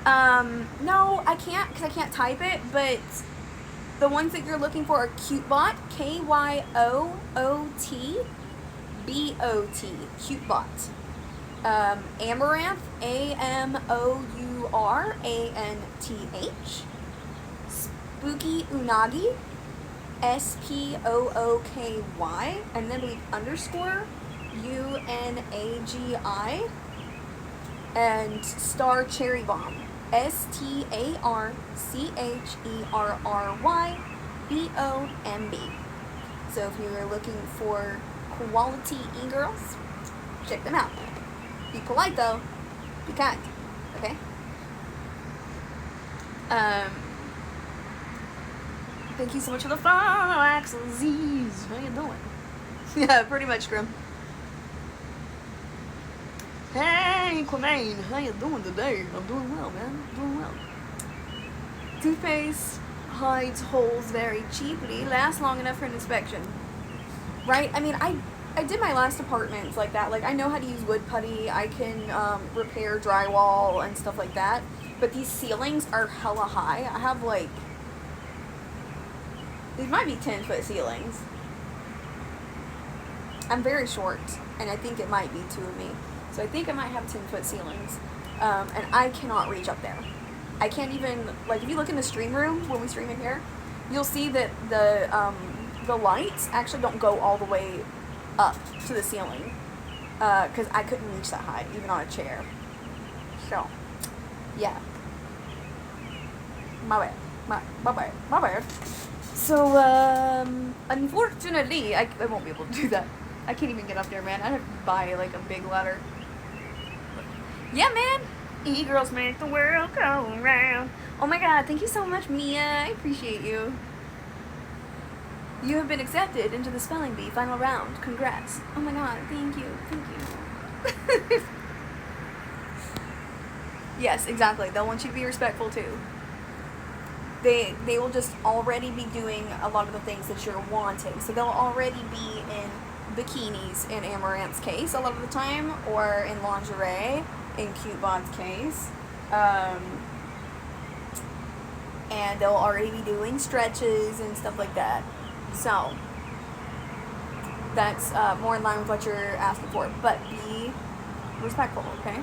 No, I can't because I can't type it, but the ones that you're looking for are CuteBot, KYOTBOT, CuteBot. Amaranth, AMOURANTH. Spooky Unagi, SPOOKY, and then we underscore UNAGI, and Star Cherry Bomb, STARCHERRYBOMB. So if you're looking for quality e-girls, check them out. Be polite though. Be kind. Okay? Um, thank you so much for the follow, Axel Z's. How you doing? Yeah, pretty much, Grim. Hey, Quamaine, how you doing today? I'm doing well, man. I'm doing well. Toothpaste hides holes very cheaply. Lasts long enough for an inspection. Right? I mean, I did my last apartments like that. Like, I know how to use wood putty. I can repair drywall and stuff like that. But these ceilings are hella high. I have, like, these might be 10-foot ceilings. I'm very short, and I think it might be two of me. So I think I might have 10-foot ceilings. And I cannot reach up there. I can't even, like, if you look in the stream room when we stream in here, you'll see that the lights actually don't go all the way up to the ceiling. Because I couldn't reach that high, even on a chair. So, yeah. My bad. So, unfortunately, I won't be able to do that. I can't even get up there, man. I'd have to buy, like, a big ladder. Yeah, man. E-girls make the world go round. Oh my god, thank you so much, Mia. I appreciate you. You have been accepted into the spelling bee final round. Congrats. Oh my god, thank you. Thank you. Yes, exactly. They'll want you to be respectful, too. They will just already be doing a lot of the things that you're wanting. So they'll already be in bikinis in Amaranth's case a lot of the time, or in lingerie in Cute Bond's case. And they'll already be doing stretches and stuff like that. So that's more in line with what you're asking for. But be respectful, okay?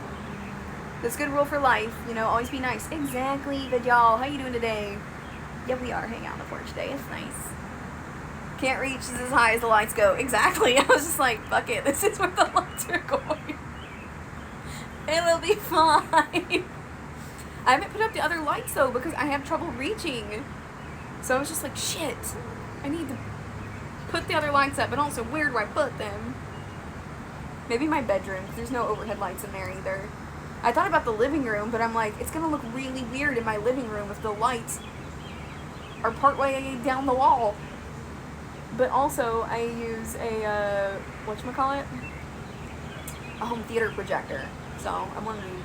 That's a good rule for life, you know, always be nice. Exactly, good y'all. How you doing today? Yeah, we are hanging out on the porch today. It's nice. Can't reach as high as the lights go. Exactly. I was just like, fuck it. This is where the lights are going. It'll be fine. I haven't put up the other lights, though, because I have trouble reaching. So I was just like, shit. I need to put the other lights up, but also, where do I put them? Maybe my bedroom, because there's no overhead lights in there either. I thought about the living room, but I'm like, it's going to look really weird in my living room if the lights are partway down the wall. But also, I use a, whatchamacallit? A home theater projector. So, I'm going to be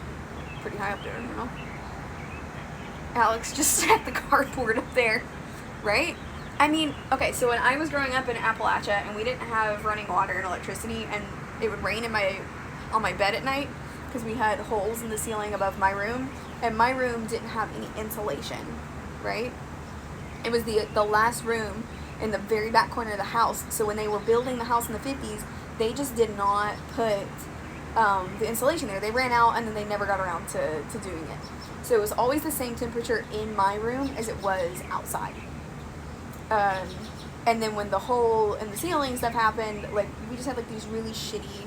pretty high up there, you know? Alex just stacked the cardboard up there, right? I mean, okay, so when I was growing up in Appalachia, and we didn't have running water and electricity, and it would rain on my bed at night, because we had holes in the ceiling above my room, and my room didn't have any insulation, right? It was the last room in the very back corner of the house, so when they were building the house in the 50s, they just did not put the insulation there. They ran out, and then they never got around to doing it. So it was always the same temperature in my room as it was outside. And then when the hole in the ceiling stuff happened, like, we just had, like, these really shitty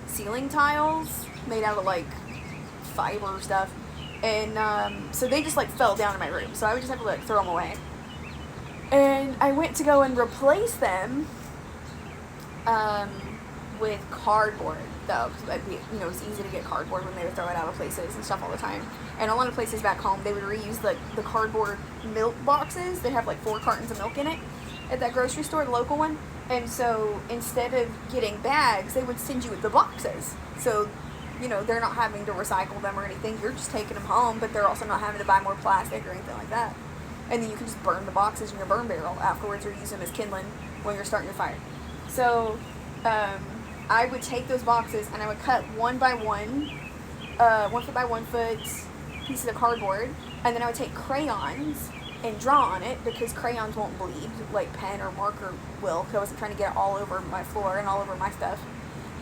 ceiling tiles made out of, like, fiber stuff. And so they just, like, fell down in my room. So I would just have to, like, throw them away. And I went to go and replace them with cardboard, though, because, you know, it was easy to get cardboard when they would throw it out of places and stuff all the time. And a lot of places back home, they would reuse the cardboard milk boxes. They have, like, 4 cartons of milk in it at that grocery store, the local one. And so instead of getting bags, they would send you the boxes. So, you know, they're not having to recycle them or anything. You're just taking them home, but they're also not having to buy more plastic or anything like that. And then you can just burn the boxes in your burn barrel afterwards, or use them as kindling when you're starting your fire. So, I would take those boxes and I would cut 1 by 1, 1 foot by 1 foot pieces of cardboard, and then I would take crayons and draw on it, because crayons won't bleed like pen or marker will, because I wasn't trying to get it all over my floor and all over my stuff.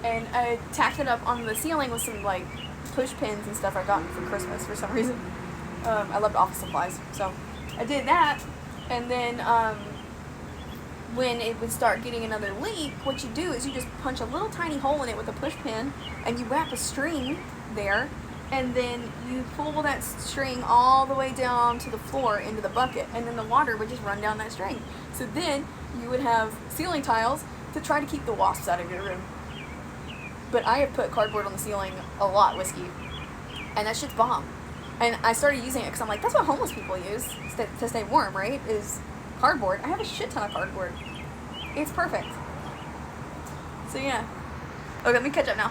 And I tacked it up on the ceiling with some, like, push pins and stuff I got for Christmas for some reason. I loved office supplies, so I did that. And then when it would start getting another leak, what you do is you just punch a little tiny hole in it with a push pin, and you wrap a string there, and then you pull that string all the way down to the floor into the bucket, and then the water would just run down that string. So then you would have ceiling tiles to try to keep the wasps out of your room. But I have put cardboard on the ceiling a lot, Whiskey, and that shit's bomb. And I started using it because I'm like, that's what homeless people use to stay warm, right? Is cardboard. I have a shit ton of cardboard. It's perfect. So yeah. Okay, let me catch up now.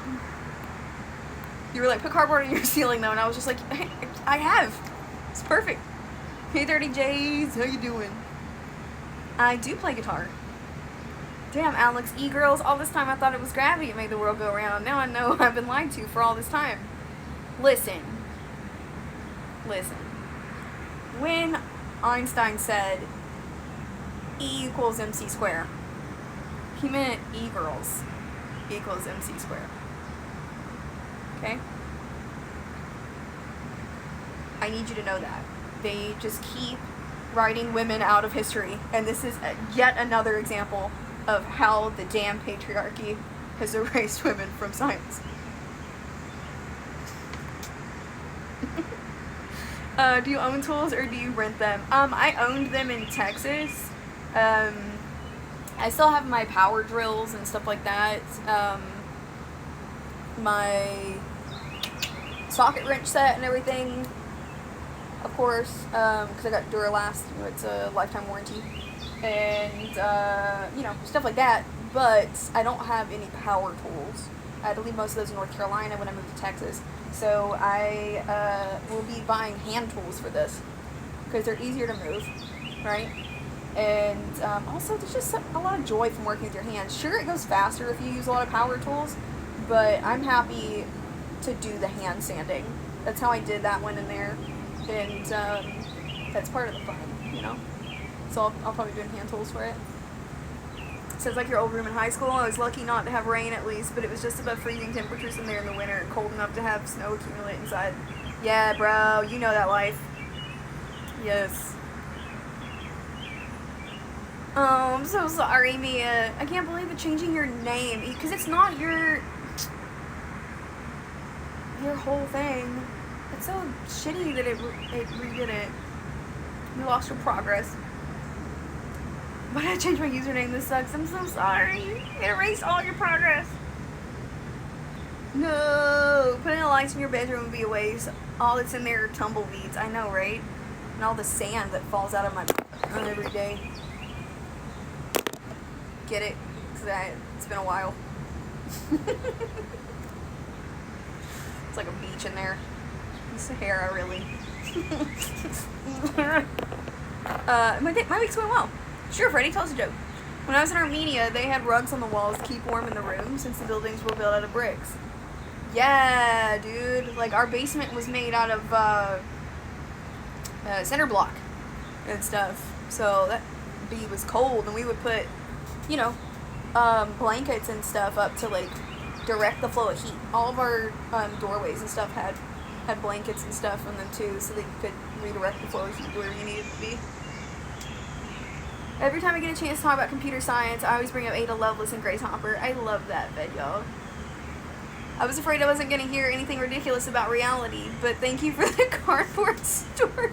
You were like, put cardboard on your ceiling though, and I was just like, hey, I have. It's perfect. Hey, Dirty J's, how you doing? I do play guitar. Damn, Alex, e-girls, all this time I thought it was gravity that made the world go round. Now I know I've been lied to for all this time. Listen. When Einstein said E equals MC squared, he meant e-girls equals MC squared. Okay? I need you to know that. They just keep writing women out of history, and this is yet another example of how the damn patriarchy has erased women from science. Do you own tools or do you rent them? I owned them in Texas. I still have my power drills and stuff like that. My socket wrench set and everything, of course, because I got Duralast, it's a lifetime warranty, and stuff like that. But I don't have any power tools. I had to leave most of those in North Carolina when I moved to Texas, so I will be buying hand tools for this because they're easier to move, right? And also there's just a lot of joy from working with your hands. Sure, it goes faster if you use a lot of power tools, but I'm happy to do the hand sanding. That's how I did that one in there, and that's part of the fun, So I'll probably be doing hand tools for it. Sounds like your old room in high school. I was lucky not to have rain at least, but it was just above freezing temperatures in there in the winter and cold enough to have snow accumulate inside. Yeah, bro, you know that life. Yes. Oh, I'm so sorry, Mia. I can't believe it changing your name, because it's not your whole thing. It's so shitty that it redid it. You lost your progress. Why did I change my username? This sucks. I'm so sorry. It erased all your progress. No. Putting the lights in your bedroom would be a waste. All that's in there are tumbleweeds. I know, right? And all the sand that falls out of my room every day. Get it? It's been a while. It's like a beach in there. Sahara, really. My week's going well. Sure, Freddie, tell us a joke. When I was in Armenia, they had rugs on the walls to keep warm in the room since the buildings were built out of bricks. Yeah, dude. Like, our basement was made out of cinder block and stuff. So that bee was cold, and we would put, blankets and stuff up to, like, direct the flow of heat. All of our doorways and stuff had blankets and stuff on them, too, so they could redirect the flow of heat where you needed to be. Every time I get a chance to talk about computer science, I always bring up Ada Lovelace and Grace Hopper. I love that vid, y'all. I was afraid I wasn't going to hear anything ridiculous about reality, but thank you for the cardboard story.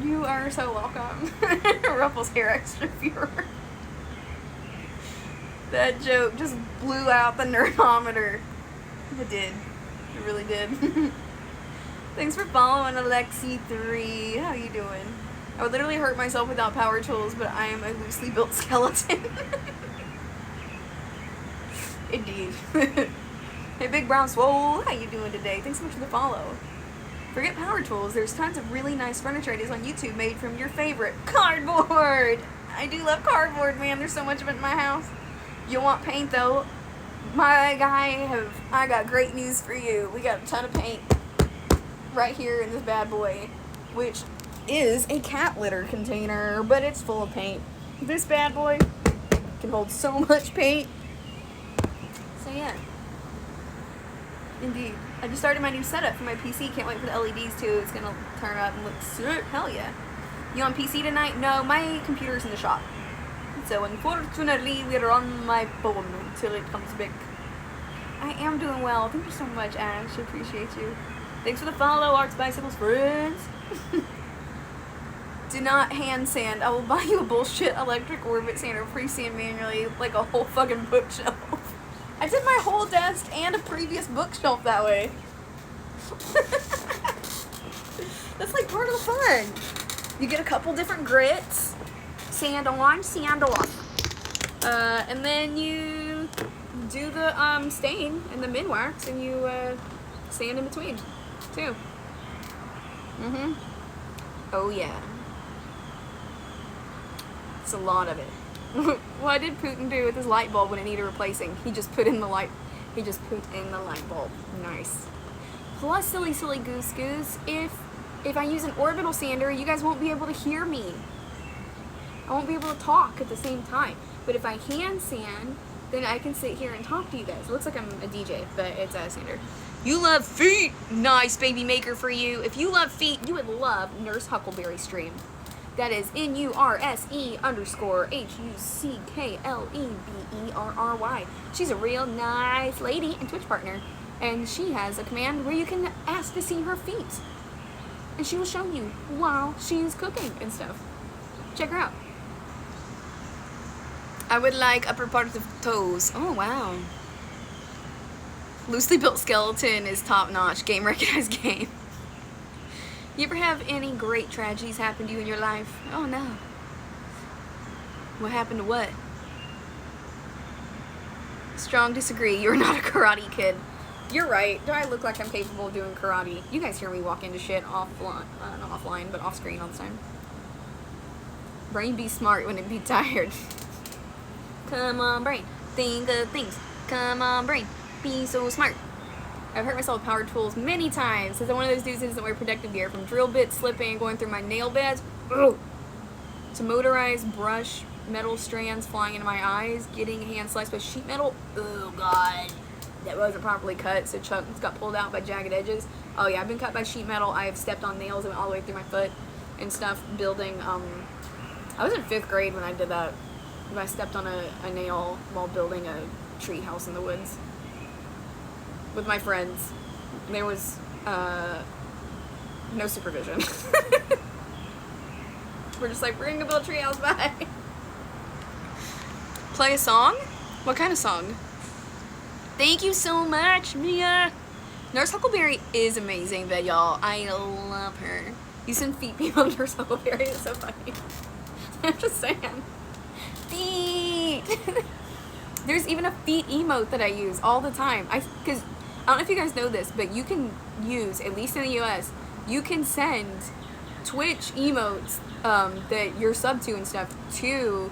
You are so welcome. Ruffles hair extra pure. That joke just blew out the nerdometer. It did. It really did. Thanks for following, Alexi3. How you doing? I would literally hurt myself without power tools, but I am a loosely built skeleton. Indeed. Hey, Big Brown Swole, how you doing today? Thanks so much for the follow. Forget power tools. There's tons of really nice furniture ideas on YouTube made from your favorite cardboard. I do love cardboard, man. There's so much of it in my house. You want paint, though? My guy, I got great news for you. We got a ton of paint right here in this bad boy, which is a cat litter container, but it's full of paint. This bad boy can hold so much paint. So yeah, indeed. I just started my new setup for my PC. Can't wait for the LEDs too. It's gonna turn up and look sick. Hell yeah. You on PC tonight? No, my computer's in the shop. So unfortunately, we're on my phone until it comes back. I am doing well. Thank you so much, Ash. I appreciate you. Thanks for the follow, Arts Bicycles friends. Do not hand sand. I will buy you a bullshit electric orbit sander pre-sand manually, like a whole fucking bookshelf. I did my whole desk and a previous bookshelf that way. That's like part of the fun. You get a couple different grits, sand on, sand off, and then you do the stain and the min wax, and you sand in between too. Oh yeah, it's a lot of it. What did Putin do with his light bulb when it needed replacing? He just put in the light. He just put in the light bulb. Nice. Plus, silly goose goose, if I use an orbital sander, you guys won't be able to hear me. I won't be able to talk at the same time. But if I hand sand, then I can sit here and talk to you guys. It looks like I'm a DJ, but it's a sander. You love feet. Nice baby maker for you. If you love feet, you would love Nurse Huckleberry stream. That is NURSE_HUCKLEBERRY. She's a real nice lady and Twitch partner. And she has a command where you can ask to see her feet. And she will show you while she's cooking and stuff. Check her out. I would like upper parts of toes. Oh, wow. Loosely built skeleton is top notch. Game recognized game. You ever have any great tragedies happen to you in your life? Oh no. What happened to what? Strong disagree. You're not a karate kid. You're right. Do I look like I'm capable of doing karate? You guys hear me walk into shit offline, not offline, but off screen all the time. Brain be smart when it be tired. Come on, brain. Think of things. Come on, brain. Be so smart. I've hurt myself with power tools many times since I'm one of those dudes that doesn't wear protective gear. From drill bits slipping and going through my nail beds, to motorized brush, metal strands flying into my eyes, getting hand sliced by sheet metal. Oh god, that wasn't properly cut, so chunks got pulled out by jagged edges. Oh yeah, I've been cut by sheet metal. I have stepped on nails that went all the way through my foot and stuff. Building. I was in 5th grade when I did that. When I stepped on a nail while building a tree house in the woods with my friends. There was no supervision. We're just like, we're gonna build a treehouse, bye. Play a song? What kind of song? Thank you so much, Mia. Nurse Huckleberry is amazing, but y'all, I love her. You send feet people to Nurse Huckleberry, it's so funny. I'm just saying. Feet. There's even a feet emote that I use all the time. Because I don't know if you guys know this, but you can use, at least in the US, you can send Twitch emotes that you're sub to and stuff to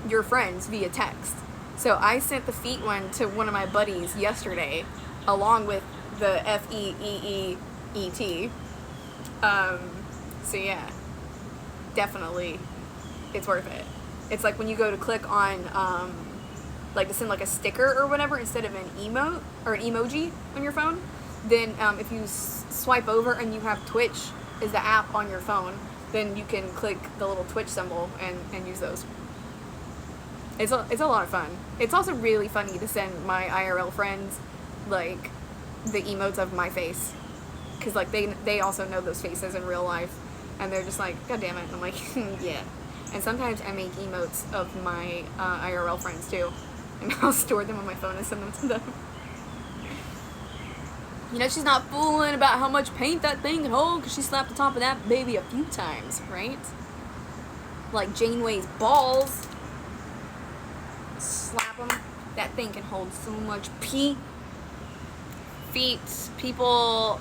your friends via text. So I sent the feet one to one of my buddies yesterday, along with the FEEEET. So yeah, definitely, it's worth it. It's like when you go to click on, like to send like a sticker or whatever instead of an emote or an emoji on your phone, then if you swipe over and you have Twitch as the app on your phone, then you can click the little Twitch symbol and use those. It's a lot of fun. It's also really funny to send my IRL friends like the emotes of my face, because like they also know those faces in real life, and they're just like, God damn it. And I'm like, yeah. And sometimes I make emotes of my IRL friends too, and I'll store them on my phone and send them to them. You know, she's not fooling about how much paint that thing can hold, because she slapped the top of that baby a few times, right? Like Janeway's balls. Slap them. That thing can hold so much pee. Feet. People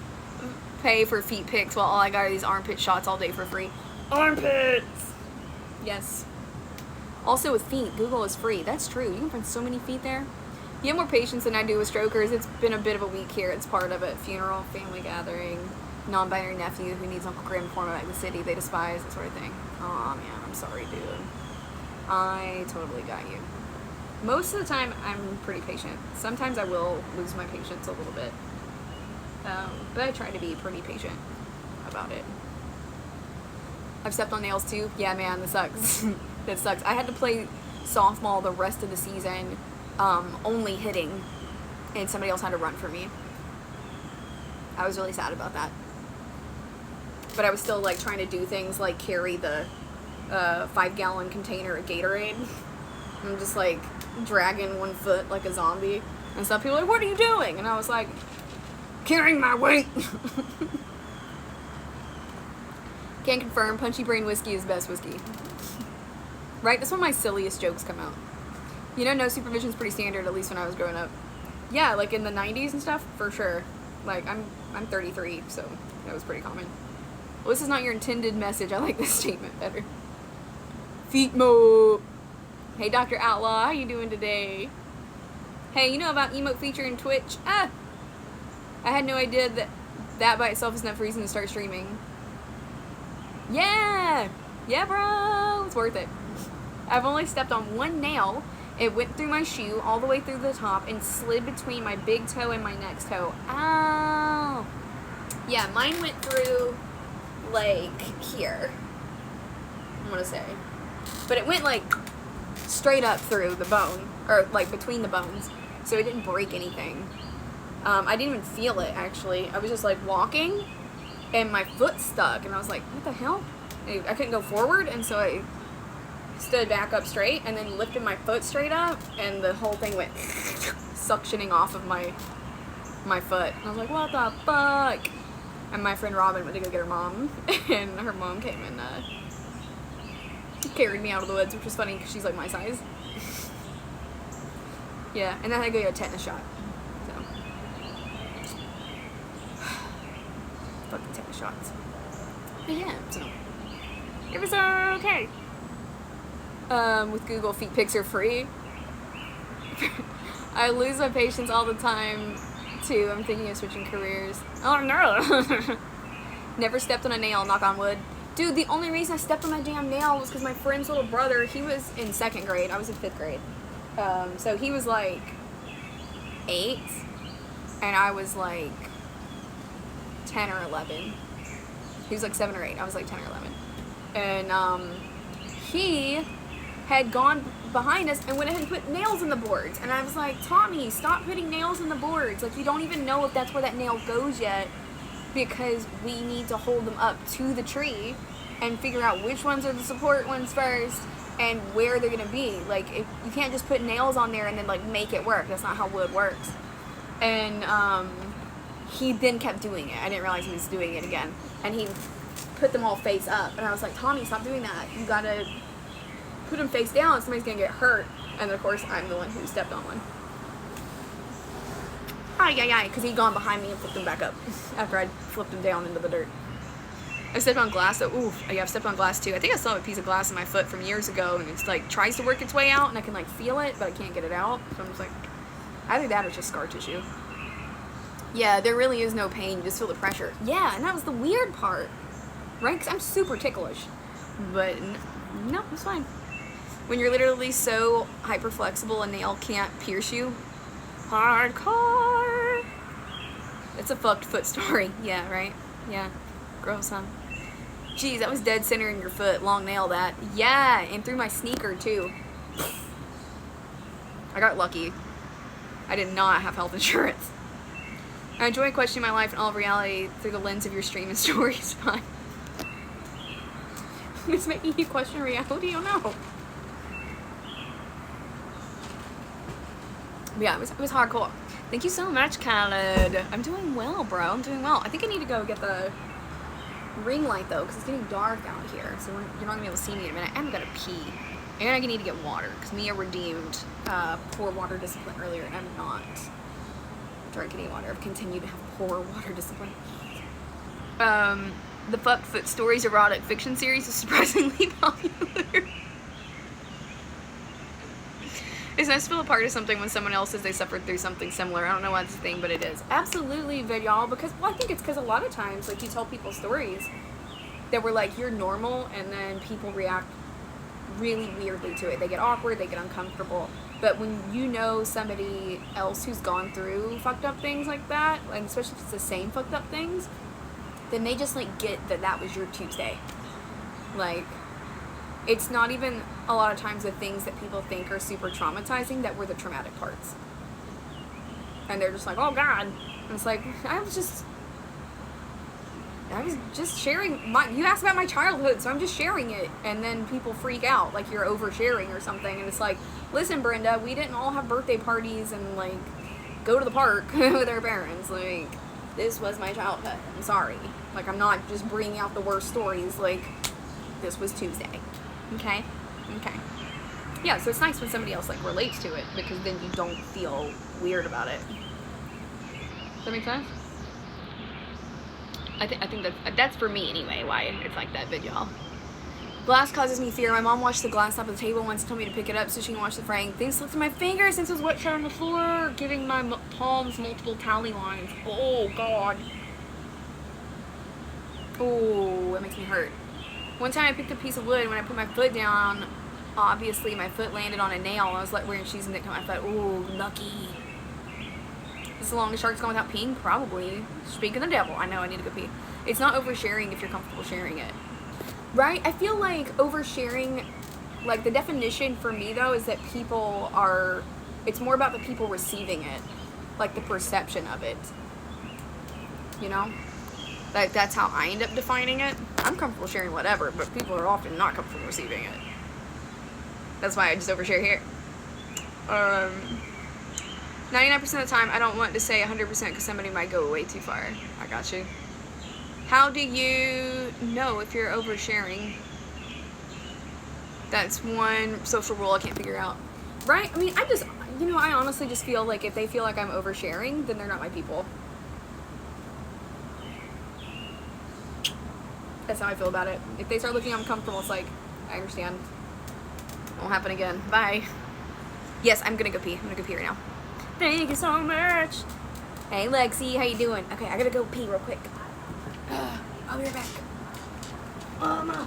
pay for feet pics while all I got are these armpit shots all day for free. Armpits! Yes. Also with feet, Google is free. That's true. You can find so many feet there. You have more patience than I do with strokers. It's been a bit of a week here. It's part of it. Funeral, family gathering, non-binary nephew who needs Uncle Grim for him back in the city. They despise, that sort of thing. Aw, man, I'm sorry, dude. I totally got you. Most of the time, I'm pretty patient. Sometimes I will lose my patience a little bit. But I try to be pretty patient about it. I've stepped on nails too. Yeah, man, that sucks. That sucks. I had to play softball the rest of the season, only hitting, and somebody else had to run for me. I was really sad about that. But I was still like trying to do things like carry the 5-gallon container of Gatorade. I'm just like dragging one foot like a zombie and stuff. People are like, what are you doing? And I was like, Carrying my weight. Can confirm, Punchy Brain whiskey is best whiskey. Right? That's when my silliest jokes come out. You know, no supervision is pretty standard, at least when I was growing up. Yeah, like in the 90s and stuff, for sure. Like, I'm 33, so that was pretty common. Well, this is not your intended message. I like this statement better. Feet mo. Hey, Dr. Outlaw, how you doing today? Hey, you know about emote feature in Twitch? I had no idea that by itself is enough reason to start streaming. Yeah! Yeah, bro! It's worth it. I've only stepped on one nail. It went through my shoe all the way through the top and slid between my big toe and my next toe. Ow! Yeah, mine went through, like, here. I'm gonna say. But it went, like, straight up through the bone. Or, like, between the bones. So it didn't break anything. I didn't even feel it, actually. I was just, like, walking, and my foot stuck. And I was like, what the hell? And I couldn't go forward, and so I stood back up straight, and then lifted my foot straight up, and the whole thing went suctioning off of my foot. And I was like, what the fuck? And my friend Robin went to go get her mom, and her mom came and carried me out of the woods, which was funny because she's like my size. Yeah, and then I had to go get a tetanus shot. So, fucking tetanus shots. But yeah, so it was okay. With Google, feet pics are free. I lose my patience all the time too. I'm thinking of switching careers. Oh no! Never stepped on a nail, knock on wood. Dude, the only reason I stepped on that damn nail was because my friend's little brother, he was in 2nd grade. I was in 5th grade. So he was like 8, and I was like 10 or 11. He was like 7 or 8. I was like 10 or 11. And he had gone behind us and went ahead and put nails in the boards. And I was like, Tommy, stop putting nails in the boards. Like, you don't even know if that's where that nail goes yet, because we need to hold them up to the tree and figure out which ones are the support ones first and where they're gonna be. Like, if you can't just put nails on there and then like make it work. That's not how wood works. And he then kept doing it. I didn't realize he was doing it again. And he put them all face up, and I was like, Tommy, stop doing that. You gotta put them face down. Somebody's gonna get hurt. And of course, I'm the one who stepped on one. Because he'd gone behind me and flipped them back up after I'd flipped them down into the dirt. I've stepped on glass, though. Ooh, yeah, I've stepped on glass, too. I think I still have a piece of glass in my foot from years ago, and it's, like, tries to work its way out, and I can, like, feel it, but I can't get it out. So I'm just like, either that or just scar tissue. Yeah, there really is no pain. You just feel the pressure. Yeah, and that was the weird part, right? Because I'm super ticklish. But, no, it's fine. When you're literally so hyper-flexible, a nail can't pierce you. Hardcore. It's a fucked foot story. Yeah, right? Yeah. Gross, huh? Jeez, that was dead center in your foot. Long nail, that. Yeah, and through my sneaker, too. I got lucky. I did not have health insurance. I enjoy questioning my life and all of reality through the lens of your stream and stories. Fine. It's making you question reality? Oh, no. But yeah, it was hardcore. Thank you so much, Khaled. I'm doing well, bro. I'm doing well. I think I need to go get the ring light, though, because it's getting dark out here. So you're not going to be able to see me in a minute. I'm going to pee. And I need to get water, because Mia redeemed poor water discipline earlier, and I'm not drinking any water. I've continued to have poor water discipline. The Fuck Foot Stories erotic fiction series is surprisingly popular. It's nice to feel a part of something when someone else says they suffered through something similar. I don't know why it's a thing, but it is. Absolutely, but y'all, because, well, I think it's because a lot of times, like, you tell people stories that were like, you're normal, and then people react really weirdly to it. They get awkward, they get uncomfortable. But when you know somebody else who's gone through fucked up things like that, and especially if it's the same fucked up things, then they just, like, get that that was your Tuesday. Like, it's not even a lot of times the things that people think are super traumatizing that were the traumatic parts. And they're just like, oh God. And it's like, I was just sharing you asked about my childhood, so I'm just sharing it. And then people freak out like you're oversharing or something. And it's like, listen, Brenda, we didn't all have birthday parties and like go to the park with our parents. Like, this was my childhood. I'm sorry. Like, I'm not just bringing out the worst stories. Like, this was Tuesday. Okay? Okay. Yeah, so it's nice when somebody else, like, relates to it, because then you don't feel weird about it. Does that make sense? I think that's for me anyway, why it's like that video. Glass causes me fear. My mom washed the glass off of the table once and told me to pick it up so she can wash the fraying. Things slipped through my fingers since it was wet shut on the floor, giving my palms multiple tally lines. Oh, God. Oh, that makes me hurt. One time I picked a piece of wood. When I put my foot down, obviously my foot landed on a nail. I was like wearing shoes and it cut my foot. Oh, lucky. Is the longest shark's gone without peeing? Probably. Speak of the devil. I know I need to go pee. It's not oversharing if you're comfortable sharing it. Right? I feel like oversharing, like the definition for me though is that people are, it's more about the people receiving it. Like the perception of it. You know? Like that's how I end up defining it. I'm comfortable sharing whatever, but people are often not comfortable receiving it. That's why I just overshare here. 99% of the time, I don't want to say 100% because somebody might go way too far. I got you. How do you know if you're oversharing? That's one social rule I can't figure out. Right? I mean, I honestly just feel like if they feel like I'm oversharing, then they're not my people. That's how I feel about it. If they start looking uncomfortable, it's like, I understand. Won't happen again. Bye. Yes, I'm gonna go pee. I'm gonna go pee right now. Thank you so much. Hey, Lexi, how you doing? Okay, I gotta go pee real quick. I'll be right back. No.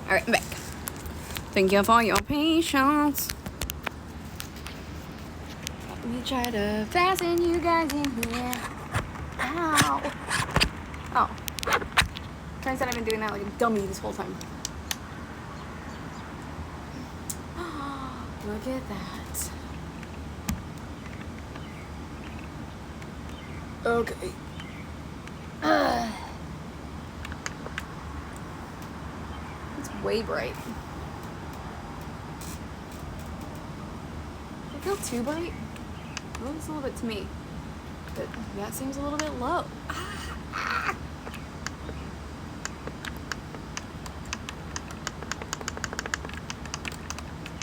Alright, I'm back. Thank you for your patience. Let me try to fasten you guys in here. Ow. Oh. Turns out I've been doing that like a dummy this whole time. Look at that. Okay. It's way bright. Does it feel too bright? It looks a little bit to me. But that seems a little bit low.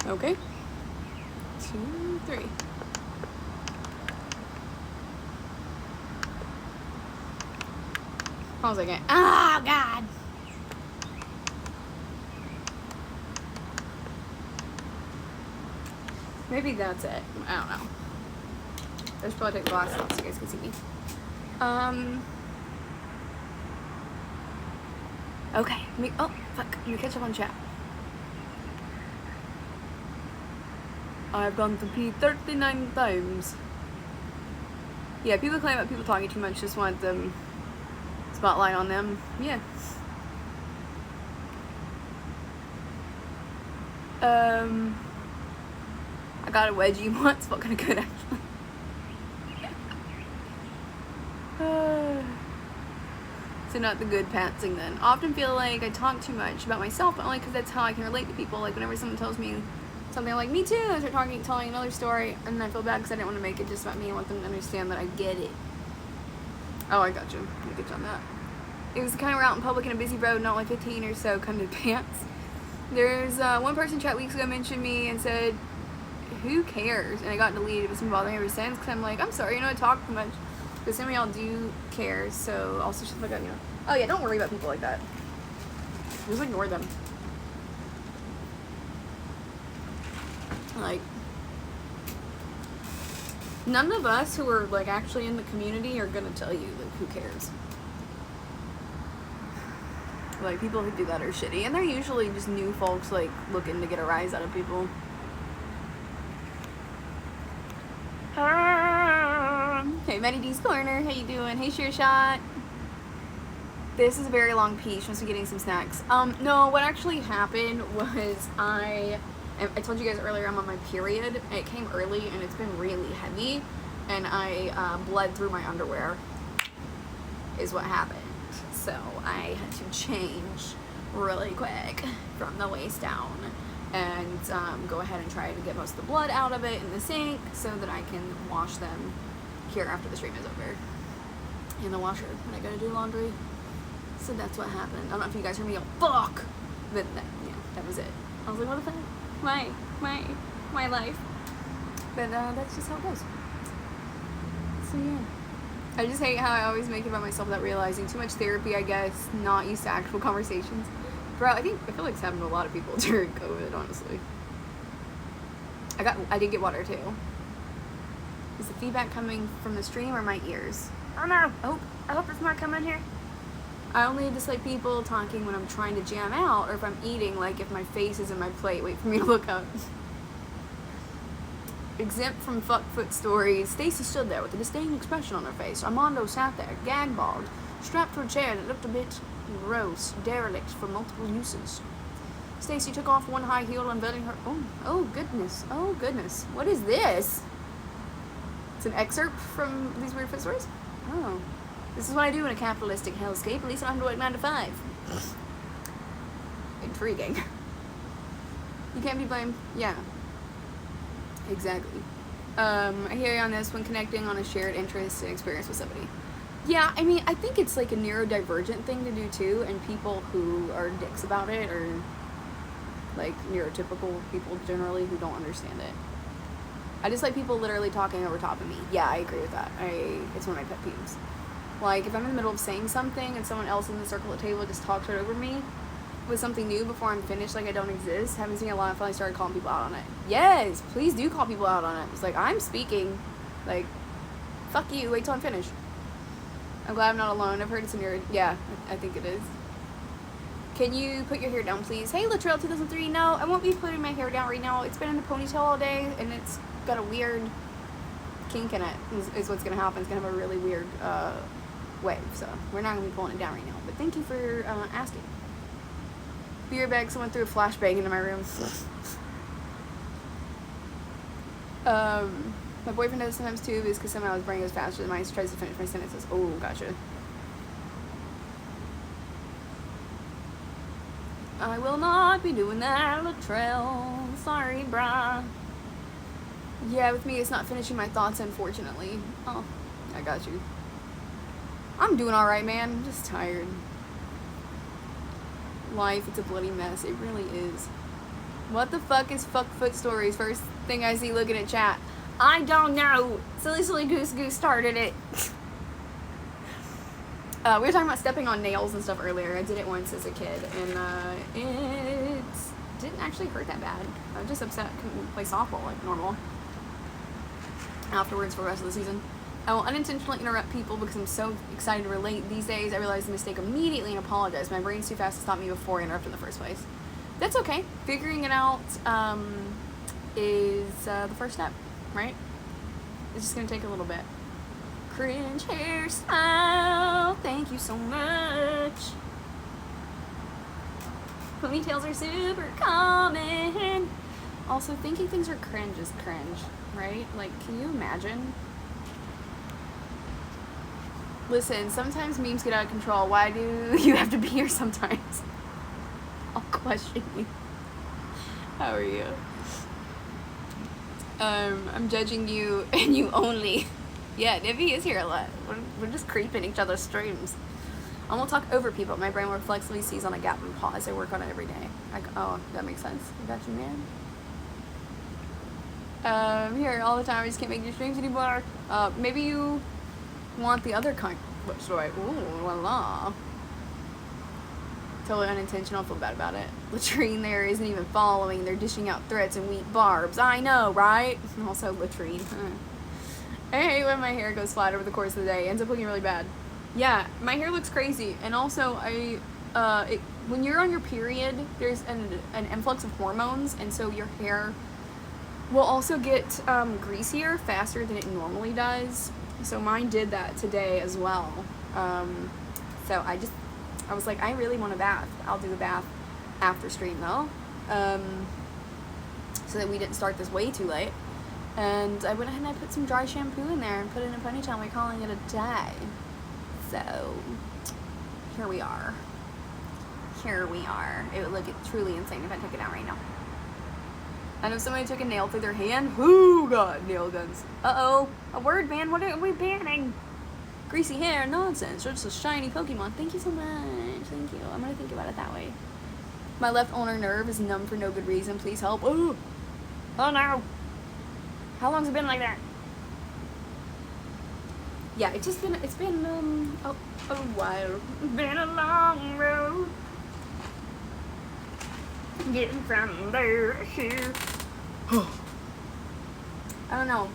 Okay. 2, 3. Hold on a second. Oh, God. Maybe that's it. I don't know. I should probably take the glasses off so you guys can see me. Okay. Oh, fuck. Let me catch up on chat. I've gone to pee 39 times. Yeah, people claim that people talking too much just want the spotlight on them. Yeah. I got a wedgie once, felt kind of good actually. So not the good pantsing then. Often feel like I talk too much about myself, but only because that's how I can relate to people. Like whenever someone tells me something like me too, I start telling another story, and I feel bad because I didn't want to make it just about me. I want them to understand that I get it. Oh, I got you. I get you on that. It was kind of we're out in public in a busy road, not like 15 or so kind of pants. There's one person chat weeks ago mentioned me and said, "Who cares?" And I got deleted. It's been bothering me ever since because I'm like, I'm sorry, I talk too much. But some of y'all do care, so also just like, oh yeah, don't worry about people like that. Just ignore them. Like, none of us who are like actually in the community are gonna tell you like who cares. Like people who do that are shitty, and they're usually just new folks like looking to get a rise out of people. Hey, Maddie D's Corner, how you doing? Hey, Sure Shot. This is a very long pee. She must be getting some snacks. No, what actually happened was I told you guys earlier I'm on my period. It came early and it's been really heavy, and I bled through my underwear is what happened. So I had to change really quick from the waist down and go ahead and try to get most of the blood out of it in the sink so that I can wash them here after the stream is over in the washer when I go to do laundry. So that's what happened. I don't know if you guys heard me yell fuck, but yeah, that was it. I was like, what the fuck? My life. But that's just how it goes. So yeah, I just hate how I always make it about myself without realizing. Too much therapy, I guess, not used to actual conversations. Bro, I feel like it's happened to a lot of people during COVID, honestly. I did get water too. Is the feedback coming from the stream or my ears? Oh no, I hope it's not coming here. I only dislike people talking when I'm trying to jam out, or if I'm eating, like if my face is in my plate, wait for me to look up. Exempt from fuckfoot stories, Stacy stood there with a disdain expression on her face. Armando sat there, gag-balled, strapped to a chair that looked a bit gross, derelict for multiple uses. Stacy took off one high heel, unveiling her... Oh goodness. What is this? It's an excerpt from these weird foot stories? Oh. This is what I do in a capitalistic hellscape. At least I don't have to work 9 to 5. Intriguing. You can't be blamed. Yeah. Exactly. I hear you on this when connecting on a shared interest and experience with somebody. Yeah, I mean, I think it's like a neurodivergent thing to do too, and people who are dicks about it are like neurotypical people generally who don't understand it. I just like people literally talking over top of me. Yeah, I agree with that. It's one of my pet peeves. Like, if I'm in the middle of saying something and someone else in the circle of the table just talks right over me with something new before I'm finished, like I don't exist, haven't seen a lot, I finally started calling people out on it. Yes, please do call people out on it. It's like, I'm speaking. Like, fuck you, wait till I'm finished. I'm glad I'm not alone. I've heard it's a nerd. Yeah, I think it is. Can you put your hair down, please? Hey, Latrell 2003. No, I won't be putting my hair down right now. It's been in a ponytail all day, and it's got a weird kink in it, is what's going to happen. It's going to have a really weird wave, so we're not going to be pulling it down right now. But thank you for asking. Be right back. Someone threw a flashbang into my room. My boyfriend does sometimes too, is because somehow his brain goes faster than mine. He tries to finish my sentences. Oh, gotcha. I will not be doing that, Latrell. Sorry, brah. Yeah, with me, it's not finishing my thoughts, unfortunately. Oh, I got you. I'm doing alright, man. I'm just tired. Life, it's a bloody mess. It really is. What the fuck is fuck foot stories? First thing I see looking at chat. I don't know. Silly Goose started it. We were talking about stepping on nails and stuff earlier. I did it once as a kid, and it didn't actually hurt that bad. I was just upset I couldn't play softball like normal afterwards for the rest of the season. I will unintentionally interrupt people because I'm so excited to relate. These days, I realize the mistake immediately and apologize. My brain's too fast to stop me before I interrupt in the first place. That's okay. Figuring it out is the first step, right? It's just going to take a little bit. Cringe hairstyle. Thank you so much. Ponytails are super common. Also, thinking things are cringe is cringe, right? Like, can you imagine? Listen, sometimes memes get out of control. Why do you have to be here sometimes? I'll question you. How are you? I'm judging you and you only. Yeah, Nivy is here a lot. We're just creeping each other's streams. I won't talk over people. My brain reflexively sees on a gap and pause. I work on it every day. Like, oh, that makes sense. I got you, man. Here all the time. I just can't make your streams anymore. Maybe you want the other kind. What story? Ooh, voila. Totally unintentional. I feel bad about it. Latrine there isn't even following. They're dishing out threats and weak barbs. I know, right? And also latrine. I hate when my hair goes flat over the course of the day. It ends up looking really bad. Yeah, my hair looks crazy. And also, when you're on your period, there's an influx of hormones, and so your hair will also get greasier faster than it normally does. So mine did that today as well. So I was like, I really want a bath. I'll do the bath after stream though. So that we didn't start this way too late. And I went ahead and I put some dry shampoo in there and put it in a ponytail. We're calling it a day. So here we are. Here we are. It would look truly insane if I took it out right now. And if somebody took a nail through their hand, who got nail guns? Uh-oh. A word ban? What are we banning? Greasy hair, nonsense. Just a shiny Pokemon. Thank you so much. Thank you. I'm going to think about it that way. My left ulnar nerve is numb for no good reason. Please help. Oh, oh no. How long's it been like that? Yeah, it's been a while. It's been a long road. Getting from there to here. I don't know.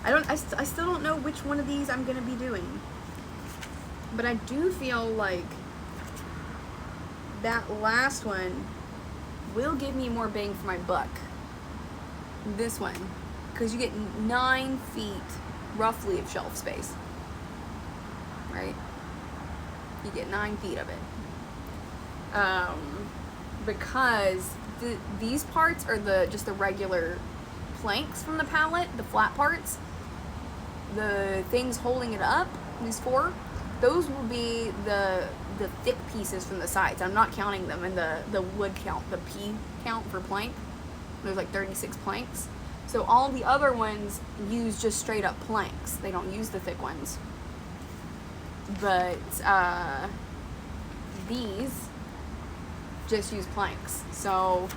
I still don't know which one of these I'm gonna be doing. But I do feel like that last one will give me more bang for my buck. This one. Because you get 9 feet roughly of shelf space. Right? You get 9 feet of it. Because these parts are just the regular planks from the palette, the flat parts. The things holding it up, these 4, those will be the thick pieces from the sides. I'm not counting them in the wood count, the P count for plank. There's like 36 planks. So all the other ones use just straight up planks. They don't use the thick ones. But these just use planks. So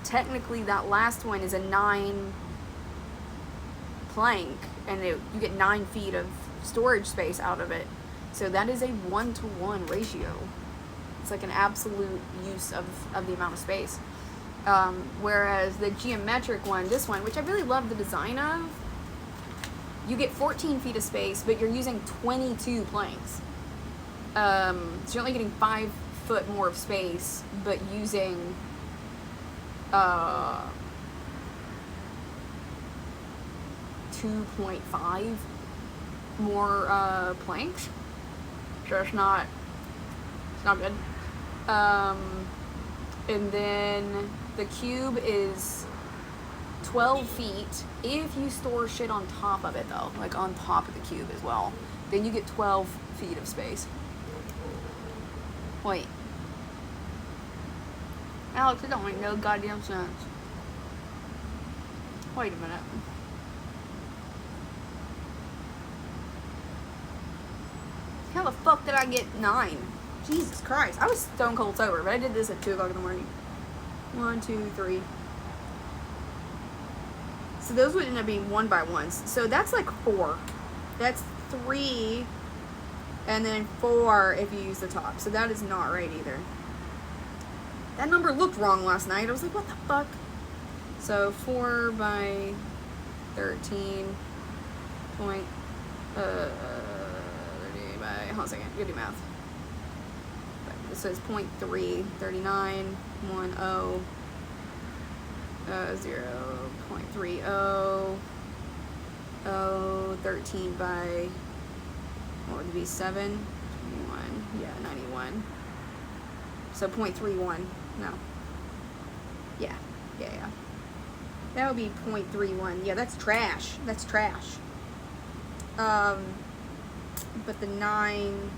technically that last one is a 9 plank, and you get 9 feet of storage space out of it. So that is a 1-to-1 ratio. It's like an absolute use of the amount of space. Whereas the geometric one, this one, which I really love the design of, you get 14 feet of space, but you're using 22 planks. So you're only getting 5 foot more of space, but using 2.5 more planks. So it's not good. And then the cube is 12 feet if you store shit on top of it, though, like on top of the cube as well. Then you get 12 feet of space. Wait. Alex, it don't make no goddamn sense. Wait a minute. How the fuck did I get 9? Jesus Christ. I was stone cold sober, but I did this at 2 o'clock in the morning. 1, 2, 3. So those would end up being 1 by 1s. So that's like 4. That's 3. And then 4 if you use the top. So that is not right either. That number looked wrong last night. I was like, what the fuck? So 4 by 13 point, 30 by, hold on a second, good do math. It says 0.3, 39, 10, 0.30, 13 by, what would it be, 7? 21, yeah, 91. So 0.31, no. Yeah. That would be 0.31. Yeah, that's trash. That's trash. But the 9,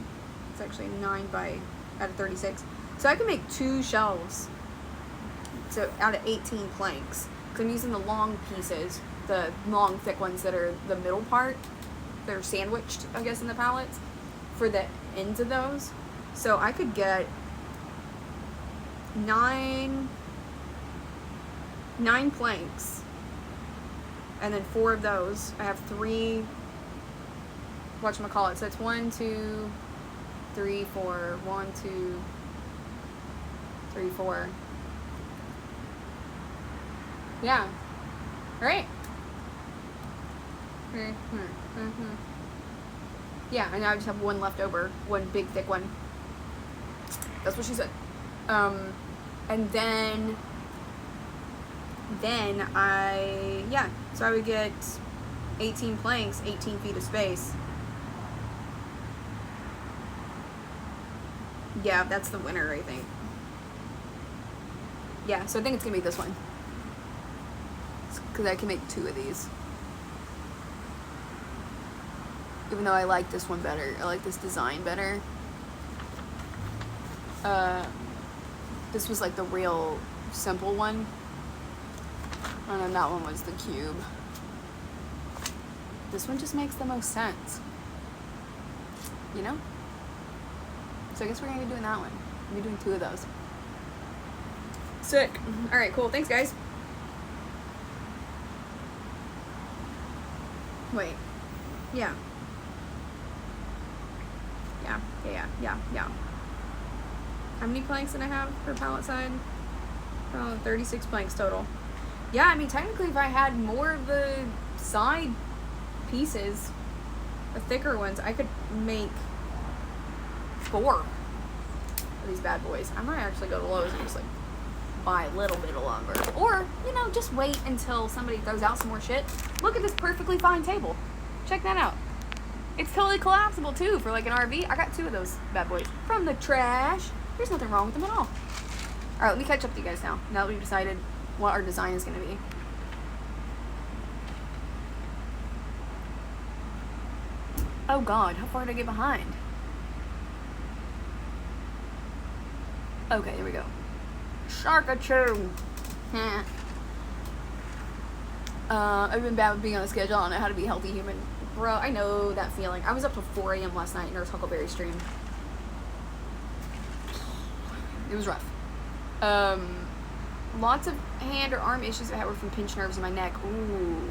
it's actually 9 by, out of 36. So I can make 2 shelves. So out of 18 planks. Because I'm using the long pieces, the long thick ones that are the middle part. They're sandwiched, I guess, in the pallets for the ends of those. So I could get 9 planks, and then 4 of those. I have 3, whatchamacallit, so it's 1, 2, 3, 4, 1, 2, 3, 4. Yeah. Right? Yeah, and now I just have 1 left over, 1 big thick one. That's what she said. And then so I would get 18 planks, 18 feet of space. Yeah, that's the winner, I think. Yeah, so I think it's gonna be this one. Because I can make 2 of these. Even though I like this one better. I like this design better. This was like the real simple one. And then that one was the cube. This one just makes the most sense. You know? So I guess we're gonna be doing that one. We're doing 2 of those. Sick. Alright, cool. Thanks, guys. Wait. Yeah. Yeah. How many planks did I have per pallet side? 36 planks total. Yeah, I mean, technically if I had more of the side pieces, the thicker ones, I could make 4 of these bad boys. I might actually go to Lowe's and just like buy a little bit of lumber. Or, you know, just wait until somebody throws out some more shit. Look at this perfectly fine table. Check that out. It's totally collapsible too for like an RV. I got 2 of those bad boys from the trash. There's nothing wrong with them at all. Alright, let me catch up to you guys now. Now that we've decided what our design is going to be. Oh god, how far did I get behind? Okay, here we go. Sharkachoo! I've been bad with being on a schedule. I don't know how to be a healthy human. Bro, I know that feeling. I was up till 4 a.m. last night in our Huckleberry stream. It was rough. Lots of hand or arm issues I had were from pinched nerves in my neck. Ooh.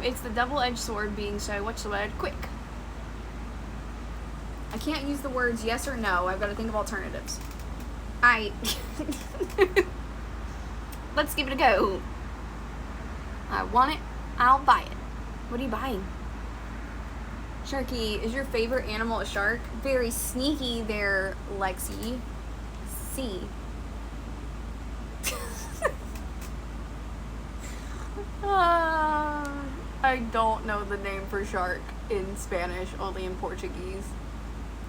It's the double-edged sword being so, what's the word? Quick. I can't use the words yes or no. I've got to think of alternatives. Let's give it a go. I want it. I'll buy it. What are you buying? Sharky, is your favorite animal a shark? Very sneaky there, Lexi. C. I don't know the name for shark in Spanish, only in Portuguese.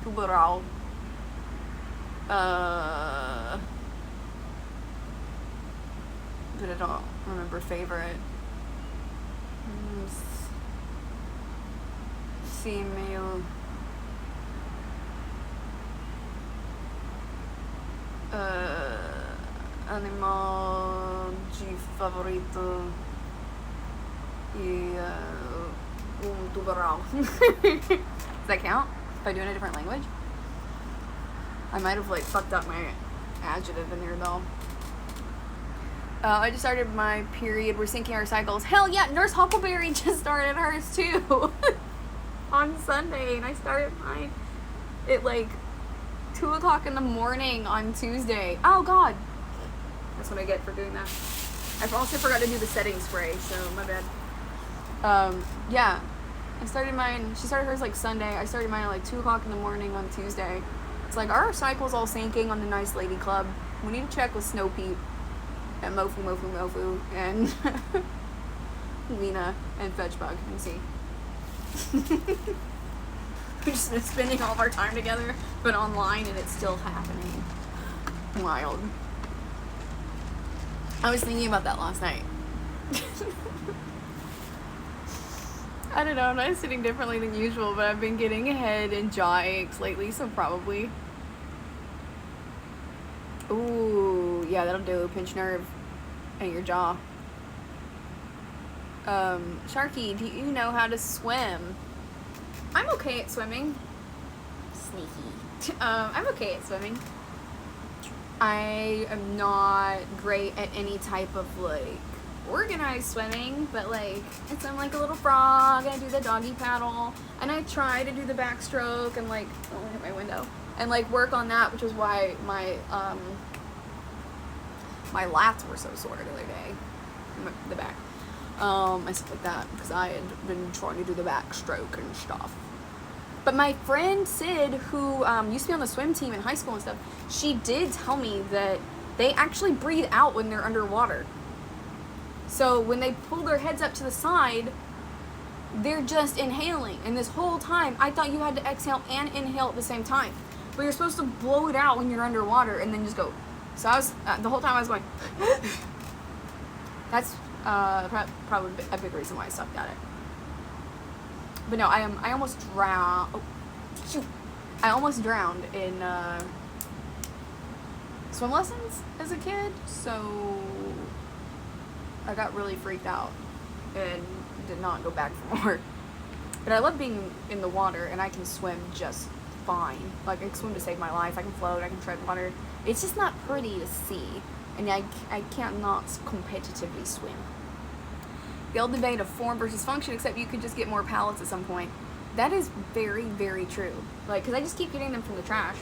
Tubarão. But I don't remember favorite. Female. Animal de favorito e tubarão. Does that count? If I do it in a different language? I might have like fucked up my adjective in there though. I just started my period. We're syncing our cycles. Hell yeah, Nurse Huckleberry just started hers too. On Sunday, and I started mine at like 2 o'clock in the morning on Tuesday. Oh god, that's what I get for doing that. I also forgot to do the setting spray, so my bad. Yeah, I started mine. She started hers like Sunday. I started mine at like 2 o'clock in the morning on Tuesday. It's like our cycle's all syncing on the Nice Lady Club. We need to check with Snow Pete and Mofu and Lena and Fetchbug and see. We've just been spending all of our time together, but online, and it's still happening. Wild. I was thinking about that last night. I don't know, I'm not sitting differently than usual, but I've been getting head and jaw aches lately, so probably. Ooh, yeah, that'll do. Pinch nerve in your jaw. Sharky, do you know how to swim? I'm okay at swimming. Sneaky. I'm okay at swimming. I am not great at any type of like organized swimming, but like I swim like a little frog, and I do the doggy paddle, and I try to do the backstroke and like hit my window and like work on that, which is why my my lats were so sore the other day. The back. And stuff like that, because I had been trying to do the backstroke and stuff. But my friend Sid, who used to be on the swim team in high school and stuff, she did tell me that they actually breathe out when they're underwater. So when they pull their heads up to the side, they're just inhaling. And this whole time, I thought you had to exhale and inhale at the same time. But you're supposed to blow it out when you're underwater and then just go. So I was, the whole time I was going, that's probably a big reason why I sucked at it. But no, I almost drowned. Oh, shoot. I almost drowned in swim lessons as a kid, so I got really freaked out and did not go back for more. But I love being in the water, and I can swim just fine. Like, I can swim to save my life. I can float. I can tread water. It's just not pretty to see, and I can't not competitively swim. The old debate of form versus function, except you could just get more pallets at some point. That is very, very true. Like, because I just keep getting them from the trash.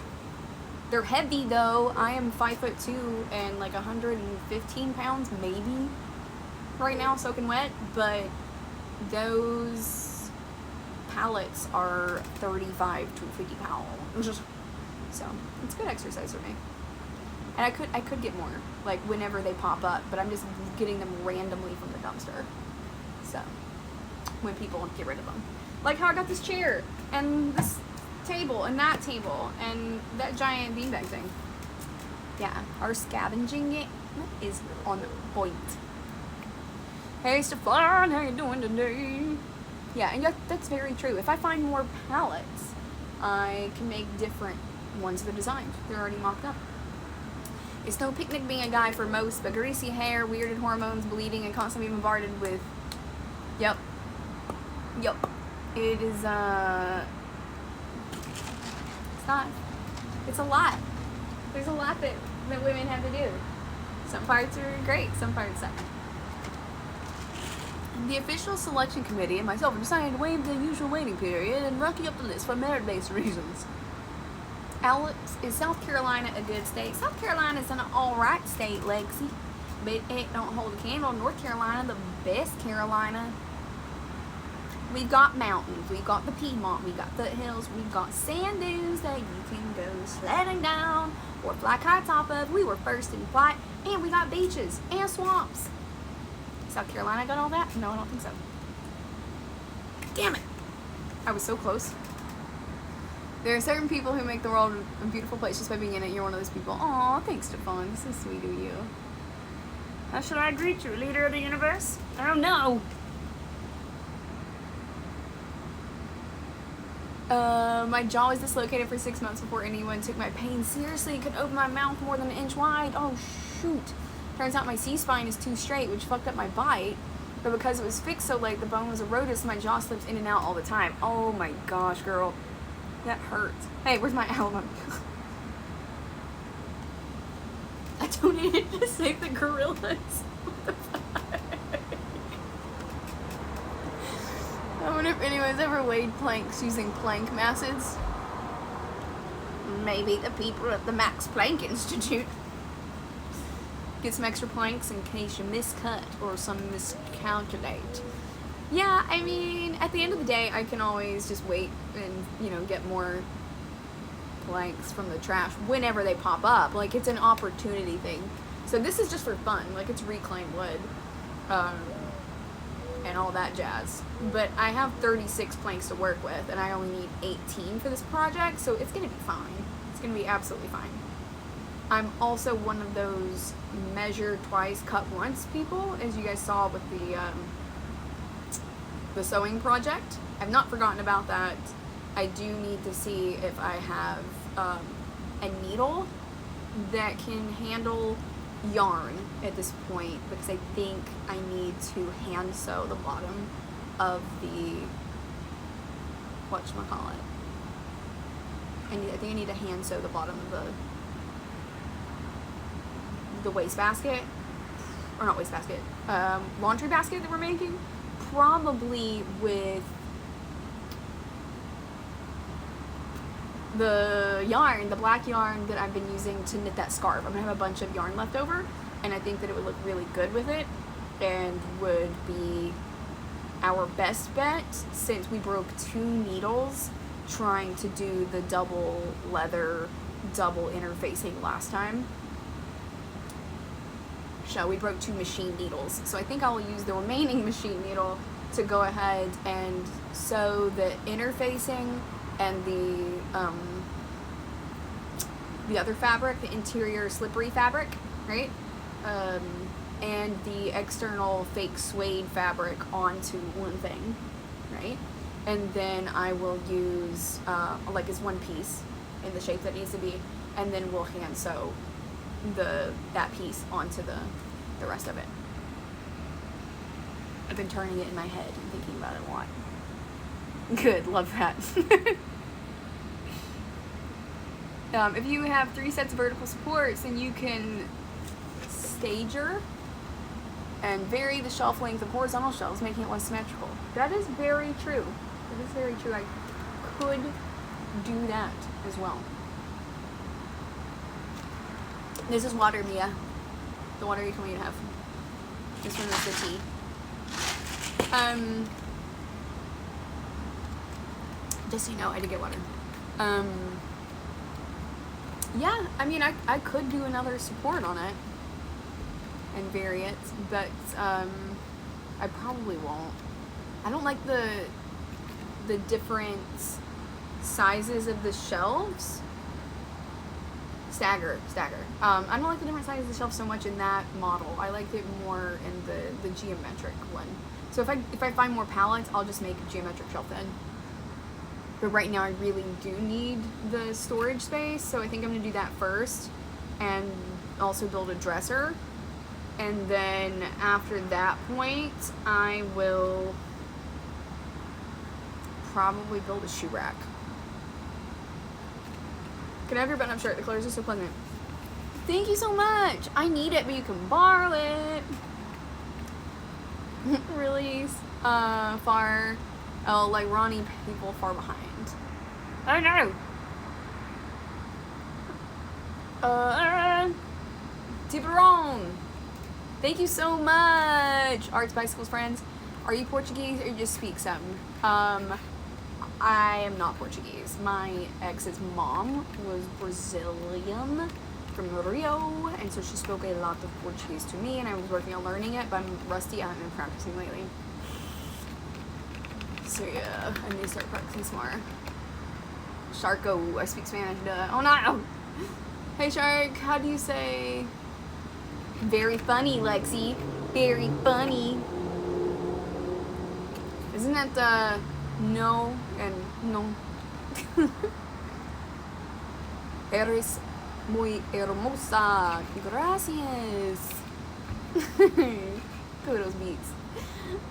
They're heavy, though. I am 5'2" and like 115 pounds, maybe, right now, soaking wet. But those pallets are 35 to 50 pounds. So, it's good exercise for me. And I could get more, like, whenever they pop up, but I'm just getting them randomly from the dumpster. So, when people get rid of them. Like how I got this chair, and this table, and that giant beanbag thing. Yeah, our scavenging it is on point. Hey Stefan, how you doing today? Yeah, and that's very true. If I find more pallets, I can make different ones that are designed. They're already mocked up. It's no picnic being a guy for most, but greasy hair, weirded hormones, bleeding, and constantly bombarded with... Yep. It is, it's not... It's a lot. There's a lot that women have to do. Some parts are great, some parts suck. The official selection committee and myself have decided to waive the usual waiting period and rocky up the list for merit-based reasons. Alex, is South Carolina a good state? South Carolina is an alright state, Lexi, but it don't hold a candle. North Carolina, the best Carolina. We've got mountains, we've got the Piedmont, we've got foothills, we've got sand dunes that you can go sledding down or fly kites off of. We were first in flight, and we got beaches and swamps. South Carolina got all that? No, I don't think so. Damn it. I was so close. There are certain people who make the world a beautiful place just by being in it. You're one of those people. Aw, thanks, Stefan. This is sweet of you. How should I greet you, leader of the universe? I don't know. My jaw was dislocated for 6 months before anyone took my pain seriously. Could open my mouth more than an inch wide. Oh, shoot. Turns out my C-spine is too straight, which fucked up my bite. But because it was fixed so late, the bone was eroded, so my jaw slips in and out all the time. Oh my gosh, girl. That hurts. Hey, where's my album? I donated to save the gorillas. What the fuck? I wonder if anyone's ever weighed planks using plank masses. Maybe the people at the Max Planck Institute. Get some extra planks in case you miscut or some miscalculate. Yeah, I mean, at the end of the day, I can always just wait and, you know, get more planks from the trash whenever they pop up. Like, it's an opportunity thing. So this is just for fun. Like, it's reclaimed wood. And all that jazz. But I have 36 planks to work with, and I only need 18 for this project, so it's gonna be fine. It's gonna be absolutely fine. I'm also one of those measure twice, cut once people, as you guys saw with the sewing project. I've not forgotten about that. I do need to see if I have a needle that can handle yarn at this point, because I think I need to hand sew the bottom of the whatchamacallit. I think I need to hand sew the bottom of the wastebasket, or not wastebasket, laundry basket that we're making, probably with the yarn, the black yarn that I've been using to knit that scarf. I'm gonna have a bunch of yarn left over, and I think that it would look really good with it, and would be our best bet, since we broke 2 needles trying to do the double leather, double interfacing last time. So we broke 2 machine needles. So I think I will use the remaining machine needle to go ahead and sew the interfacing and the other fabric, the interior slippery fabric, right? And the external fake suede fabric onto one thing, right? And then I will use, like, it's one piece in the shape that needs to be, and then we'll hand sew that piece onto the rest of it. I've been turning it in my head and thinking about it a lot. Good, love that. If you have 3 sets of vertical supports, then you can stager and vary the shelf length of horizontal shelves, making it less symmetrical. That is very true. That is very true. I could do that as well. This is water, Mia. The water you told me to have. This one is the tea. Just so you know, I did get water. Yeah, I mean, I could do another support on it and vary it, but I probably won't. I don't like the different sizes of the shelves. Stagger. I don't like the different sizes of the shelf so much in that model. I like it more in the geometric one. So if I find more pallets, I'll just make a geometric shelf then. But right now I really do need the storage space, so I think I'm gonna do that first, and also build a dresser. And then after that point, I will probably build a shoe rack. Can I have your button-up shirt? The colors are so pleasant. Thank you so much. I need it, but you can borrow it. Release far. Oh, like Ronnie, people far behind. I know. Tiburon. Thank you so much, Arts Bicycles friends. Are you Portuguese or you just speak some? I am not Portuguese. My ex's mom was Brazilian from Rio, and so she spoke a lot of Portuguese to me, and I was working on learning it, but I'm rusty. I haven't been practicing lately. So yeah, I need to start practicing some more. Sharko, I speak Spanish, duh. Oh no! Hey Shark, how do you say very funny, Lexi? Very funny. Isn't that no and no? Eres muy hermosa. Gracias. Look at those beats.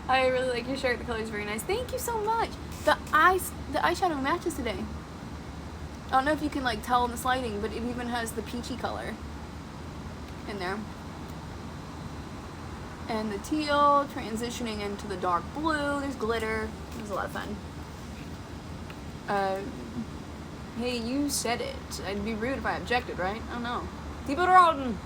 I really like your shirt. The color is very nice. Thank you so much. The eyeshadow matches today. I don't know if you can like tell in the sliding, but it even has the peachy color in there. And the teal transitioning into the dark blue. There's glitter. It was a lot of fun. Hey, you said it. I'd be rude if I objected, right? I don't know. Tiburon!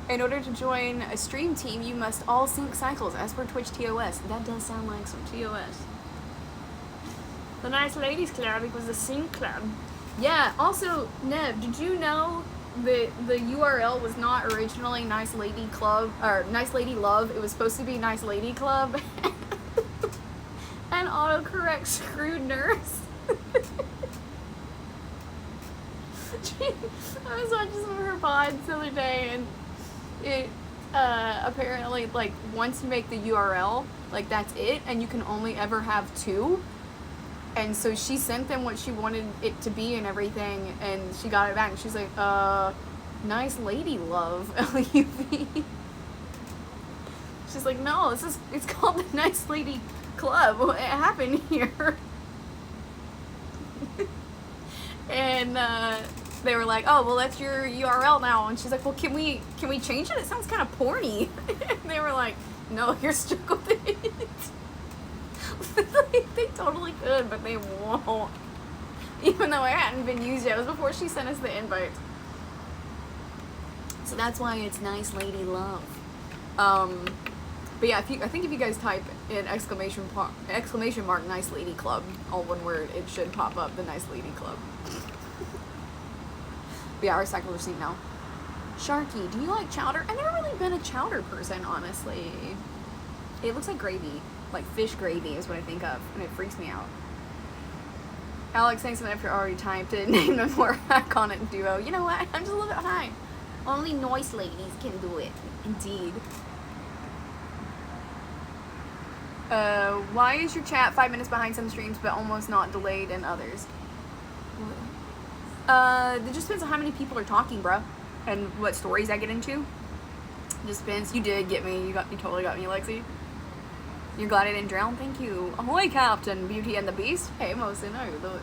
In order to join a stream team, you must all sync cycles as per Twitch TOS. That does sound like some TOS. The Nice Ladies Club equals the Sync Club. Yeah, also, Nev, did you know that the URL was not originally Nice Lady Club, or Nice Lady Love? It was supposed to be Nice Lady Club. And autocorrect screwed nurse. I was watching some of her pods the other day, and it apparently, like, once you make the URL, like, that's it, and you can only ever have two. And so she sent them what she wanted it to be and everything, and she got it back, and she's like, Nice Lady Love, L-U-V. She's like, no, it's called the Nice Lady Club. What happened here? And they were like, oh, well, that's your URL now. And she's like, well, can we change it? It sounds kind of porny. And they were like, no, you're stuck with it. They totally could, but they won't. Even though it hadn't been used yet. It was before she sent us the invite. So that's why it's Nice Lady Love. But yeah, I think if you guys type in exclamation mark Nice Lady Club, all one word, it should pop up the Nice Lady Club. But yeah, our cycle receipt now. Sharky, do you like chowder? I've never really been a chowder person, honestly. It looks like gravy. Like fish gravy is what I think of, and it freaks me out. Alex, thanks so much for already typed it. Name the more iconic duo. You know what? I'm just a little bit high. Only nice ladies can do it. Indeed. Why is your chat 5 minutes behind some streams but almost not delayed in others? It just depends on how many people are talking, bro, and what stories I get into. Just depends. You did get me. You totally got me, Lexi. You're glad I didn't drown? Thank you. Ahoy, Captain Beauty and the Beast. Hey, Mosin, how you doing?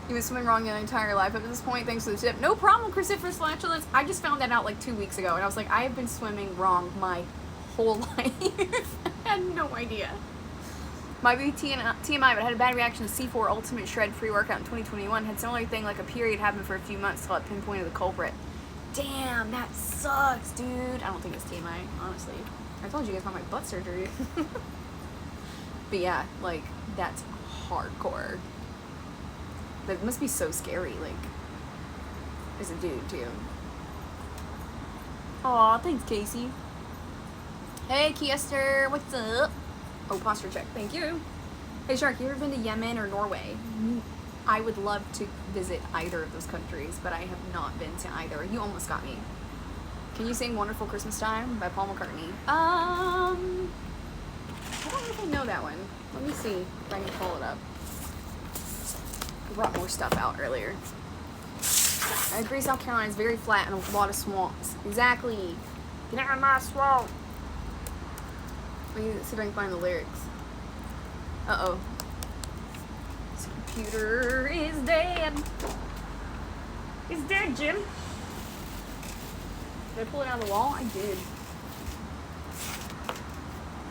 You been swimming wrong your entire life up to this point. Thanks for the tip. No problem, cruciferous flatulence. I just found that out like 2 weeks ago, and I was like, I have been swimming wrong my whole life. I had no idea. My TMI, but I had a bad reaction to C4 Ultimate Shred pre-workout in 2021. Had similar thing, like a period happened for a few months till I pinpointed the culprit. Damn, that sucks, dude. I don't think it's TMI, honestly. I told you guys about my butt surgery. But yeah, like, that's hardcore. That must be so scary, like, as a dude, too. Aw, thanks, Casey. Hey, Kiester, what's up? Oh, posture check, thank you. Hey, Shark, you ever been to Yemen or Norway? I would love to visit either of those countries, but I have not been to either. You almost got me. Can you sing Wonderful Christmas Time by Paul McCartney? I don't know if I know that one. Let me see if I can pull it up. I brought more stuff out earlier. I agree, South Carolina is very flat and a lot of swamps. Exactly. Get out of my swamp. Let me see if I can find the lyrics. Uh-oh. This computer is dead. It's dead, Jim. Did I pull it out of the wall? I did.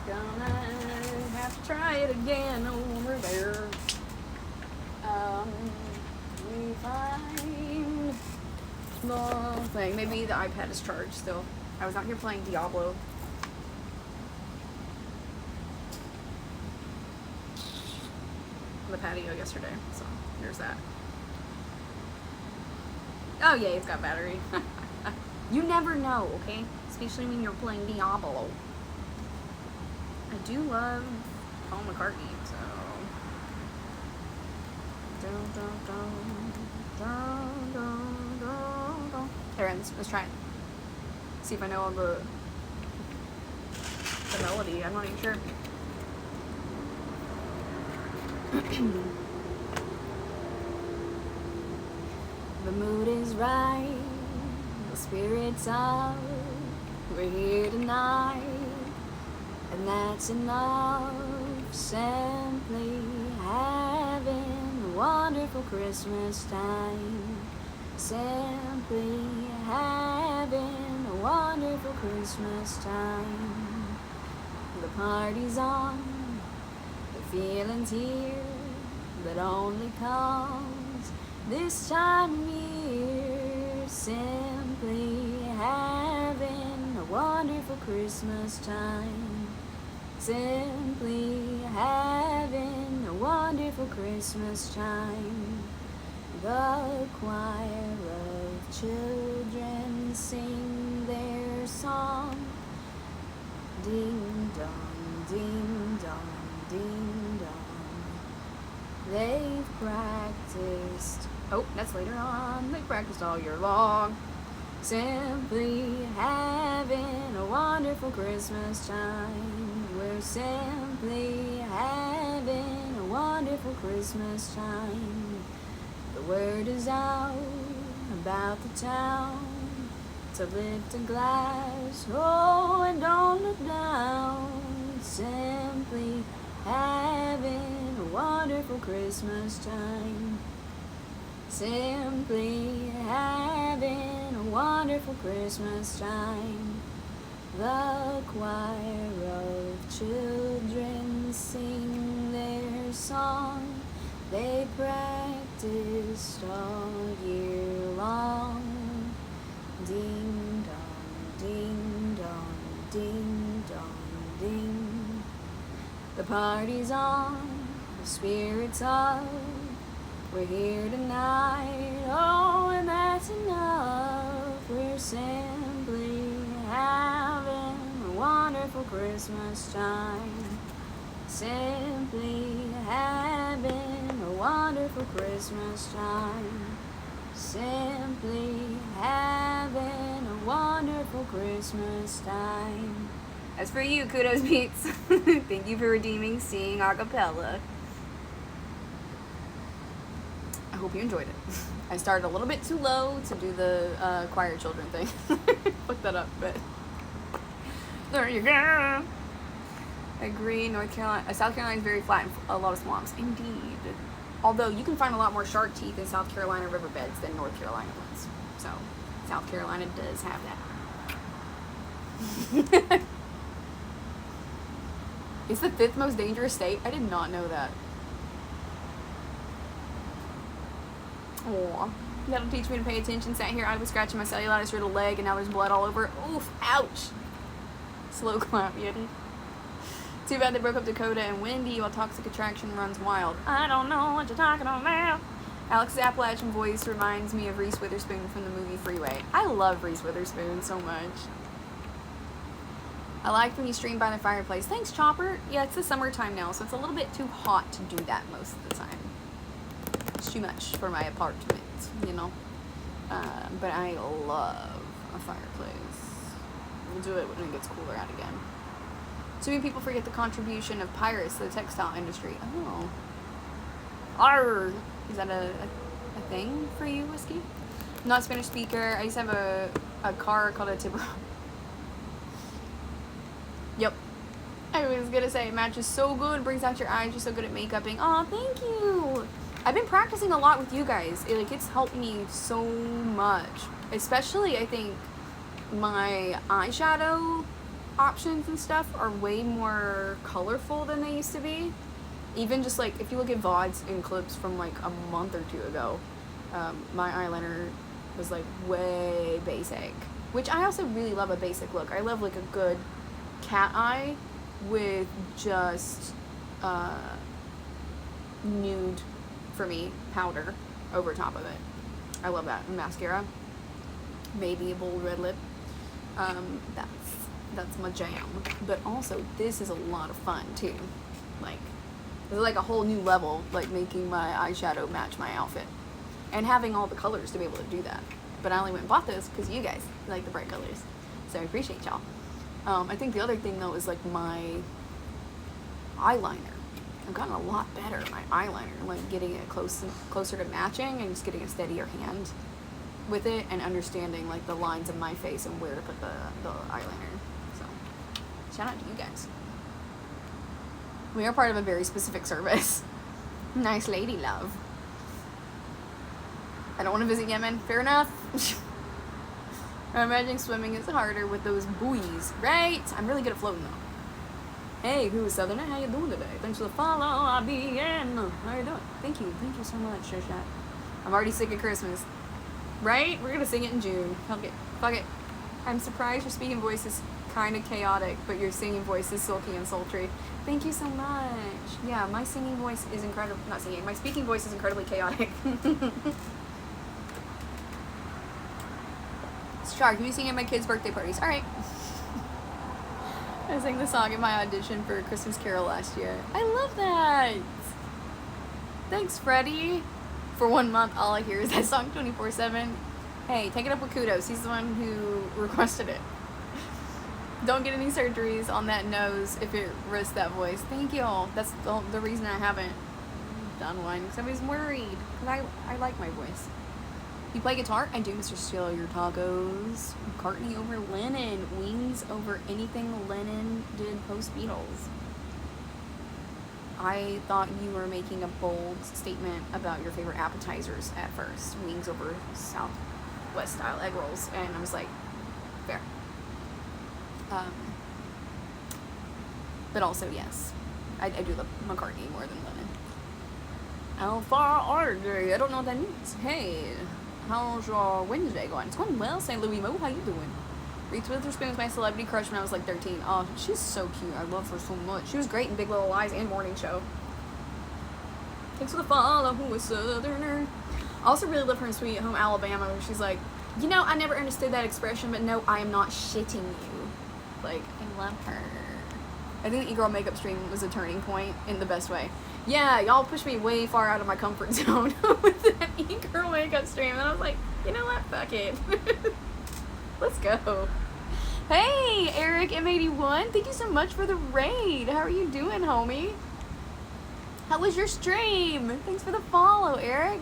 Gonna have to try it again over there. Let me find the thing. Maybe the iPad is charged still. I was out here playing Diablo. the patio yesterday, so there's that. Oh yeah, it's got battery. You never know, okay? Especially when you're playing Diablo. I do love Paul McCartney, so. Here, let's try it. See if I know all the melody. I'm not even sure. The mood is right, the spirits up, we're here tonight, and that's enough. Simply having a wonderful Christmas time. Simply having a wonderful Christmas time. The party's on, the feeling's here, that only comes this time of year. Simply having a wonderful Christmas time. Simply having a wonderful Christmas time. The choir of children sing their song. Ding dong, ding dong, ding dong. They've practiced. Oh, that's later on. They practiced all year long. Simply having a wonderful Christmas time. We're simply having a wonderful Christmas time. The word is out about the town to lift a glass, oh, and don't look down. Simply having a wonderful Christmas time. Simply having a wonderful Christmas time. The choir of children sing their song. They practiced all year long. Ding dong, ding dong, ding dong, ding. The party's on, the spirit's up. We're here tonight, oh, and that's enough. We're simply having a wonderful Christmas time. Simply having a wonderful Christmas time. Simply having a wonderful Christmas time. As for you, Kudos Beats, thank you for redeeming Sing a cappella. I hope you enjoyed it. I started a little bit too low to do the choir children thing. Fucked that up, but there you go. I agree. South Carolina is very flat and a lot of swamps. Indeed. Although you can find a lot more shark teeth in South Carolina riverbeds than North Carolina ones. So South Carolina does have that. It's the 5th most dangerous state. I did not know that. Aw, that'll teach me to pay attention. Sat here, I was scratching my cellulitis riddle leg, and now there's blood all over. Oof, ouch. Slow clap, Yeti. Too bad they broke up Dakota and Wendy while Toxic Attraction runs wild. I don't know what you're talking about. Alex's Appalachian voice reminds me of Reese Witherspoon from the movie Freeway. I love Reese Witherspoon so much. I like when you stream by the fireplace. Thanks, Chopper. Yeah, it's the summertime now, so it's a little bit too hot to do that most of the time. It's too much for my apartment, you know. But I love a fireplace. We'll do it when it gets cooler out again. Too many people forget the contribution of pirates to the textile industry. Oh. Arr! Is that a thing for you, Whiskey? I'm not a Spanish speaker. I used to have a car called a Tiburon. Yep. I was gonna say, it matches so good, brings out your eyes, you're so good at makeupping. Aw, thank you! I've been practicing a lot with you guys. It's helped me so much. Especially, I think, my eyeshadow options and stuff are way more colorful than they used to be. Even just, like, if you look at VODs and clips from, like, a month or two ago, my eyeliner was, like, way basic. Which I also really love a basic look. I love, like, a good cat eye with just nude, for me, powder over top of it. I love that. Mascara. Maybe a bold red lip. That's my jam. But also, this is a lot of fun, too. Like, this is like a whole new level, like making my eyeshadow match my outfit. And having all the colors to be able to do that. But I only went and bought this because you guys like the bright colors. So I appreciate y'all. I think the other thing, though, is like my eyeliner. I've gotten a lot better at my eyeliner, like getting it closer to matching and just getting a steadier hand with it and understanding like the lines of my face and where to put the eyeliner. So shout out to you guys. We are part of a very specific service. Nice lady, love. I don't want to visit Yemen. Fair enough. I'm imagining swimming is harder with those buoys, right? I'm really good at floating though. Hey, who's Southerner? How you doing today? Thanks for the follow. I'll be in. How you doing? Thank you so much, Shoshat. I'm already sick of Christmas. Right? We're gonna sing it in June. Fuck it. I'm surprised your speaking voice is kind of chaotic, but your singing voice is silky and sultry. Thank you so much. Yeah, my singing voice is incredible. Not singing. My speaking voice is incredibly chaotic. Shark, you sing at my kids' birthday parties. All right. I sang the song at my audition for Christmas Carol last year. I love that. Thanks, Freddie. For 1 month, all I hear is that song 24/7. Hey, take it up with Kudos. He's the one who requested it. Don't get any surgeries on that nose if it risks that voice. Thank you all. That's the reason I haven't done one. Because I was worried. Because I like my voice. You play guitar? I do, Mr. Steal Your Tacos. McCartney over Lennon. Wings over anything Lennon did post-Beatles. I thought you were making a bold statement about your favorite appetizers at first. Wings over Southwest style egg rolls. And I was like, fair. But also, yes. I do love McCartney more than Lennon. How far are they? I don't know what that means. Hey. How's your Wednesday going? It's going well, St. Louis Mo. How you doing? Reese Witherspoon was my celebrity crush when I was like 13. Oh, she's so cute. I love her so much. She was great in Big Little Lies and Morning Show. Thanks for the follow, who is Southerner. I also really love her in Sweet Home Alabama, where she's like, you know, I never understood that expression, but no, I am not shitting you. Like, I love her. I think the E-Girl makeup stream was a turning point in the best way. Yeah, y'all pushed me way far out of my comfort zone with that E-Girl makeup stream. And I was like, you know what? Fuck it. Let's go. Hey, Eric M81. Thank you so much for the raid. How are you doing, homie? How was your stream? Thanks for the follow, Eric.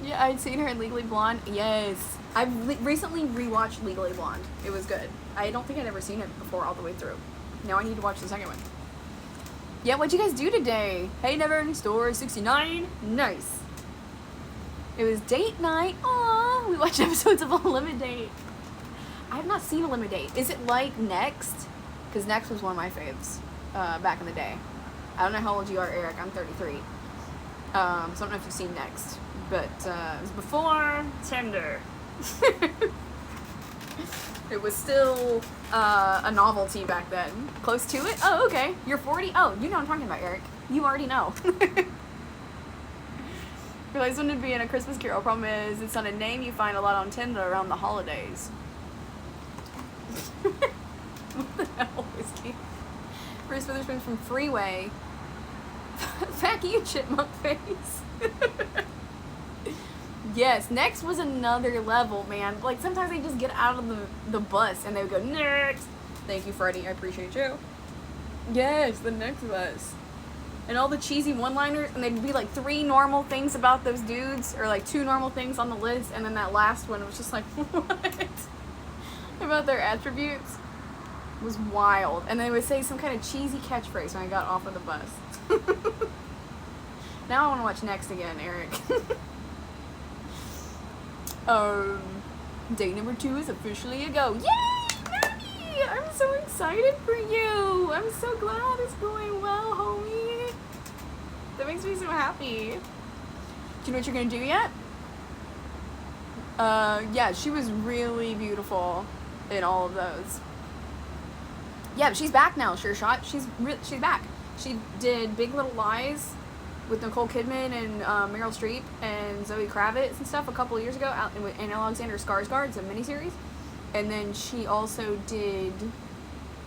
Yeah, I'd seen her in Legally Blonde. Yes. I've recently rewatched Legally Blonde. It was good. I don't think I'd ever seen it before all the way through. Now I need to watch the second one. Yeah, what'd you guys do today? Hey, Never Ending Story 69. Nice. It was date night. Aww. We watched episodes of Eliminate. I have not seen Eliminate. Is it like Next? Because Next was one of my faves back in the day. I don't know how old you are, Eric. I'm 33. So I don't know if you've seen Next. But it was before Tinder. It was still a novelty back then. Close to it? Oh, okay. You're 40? Oh, you know what I'm talking about, Eric. You already know. Realize when it'd be in a Christmas Carol. Problem is, it's not a name you find a lot on Tinder around the holidays. What the hell, Whiskey? Bruce Witherspoon from Freeway. Fuck you, chipmunk face. Yes, Next was another level, man. Like, sometimes they just get out of the bus and they would go, Next! Thank you, Freddie. I appreciate you. Yes, the Next bus. And all the cheesy one-liners, and they'd be like 3 normal things about those dudes, or like 2 normal things on the list, and then that last one was just like, what? About their attributes. It was wild. And they would say some kind of cheesy catchphrase when I got off of the bus. Now I want to watch Next again, Eric. Date number 2 is officially a go. Yay, Maddie! I'm so excited for you. I'm so glad it's going well, homie. That makes me so happy. Do you know what you're gonna do yet? Yeah, she was really beautiful in all of those. Yeah, but she's back now, Sure Shot. She's back. She did Big Little Lies with Nicole Kidman and Meryl Streep and Zoe Kravitz and stuff a couple of years ago, out in Anna Alexander Skarsgård. It's a miniseries. And then she also did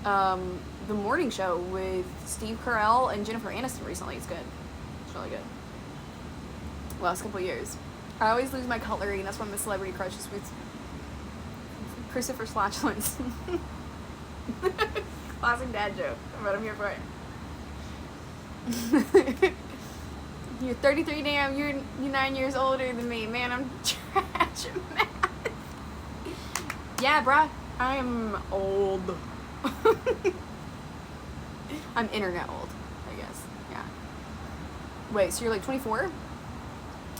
The Morning Show with Steve Carell and Jennifer Aniston recently. It's good. It's really good. Last couple of years. I always lose my cutlery, and that's why my celebrity crush is with Christopher Flatulence. Classic dad joke, but I'm here for it. You're 33, damn, you're 9 years older than me. Man, I'm trash at math. Yeah, bruh, I'm old. I'm internet old, I guess, yeah. Wait, so you're like 24?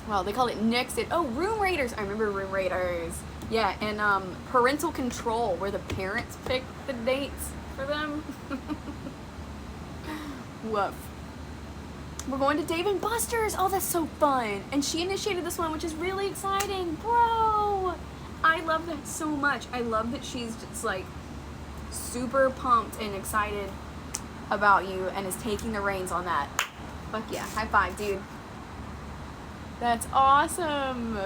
Well, they call it Nixit. Oh, Room Raiders. I remember Room Raiders. Yeah, and Parental Control, where the parents pick the dates for them. Woof. We're going to Dave & Buster's. Oh, that's so fun. And she initiated this one, which is really exciting. Bro, I love that so much. I love that she's just like super pumped and excited about you and is taking the reins on that. Fuck yeah. High five, dude. That's awesome.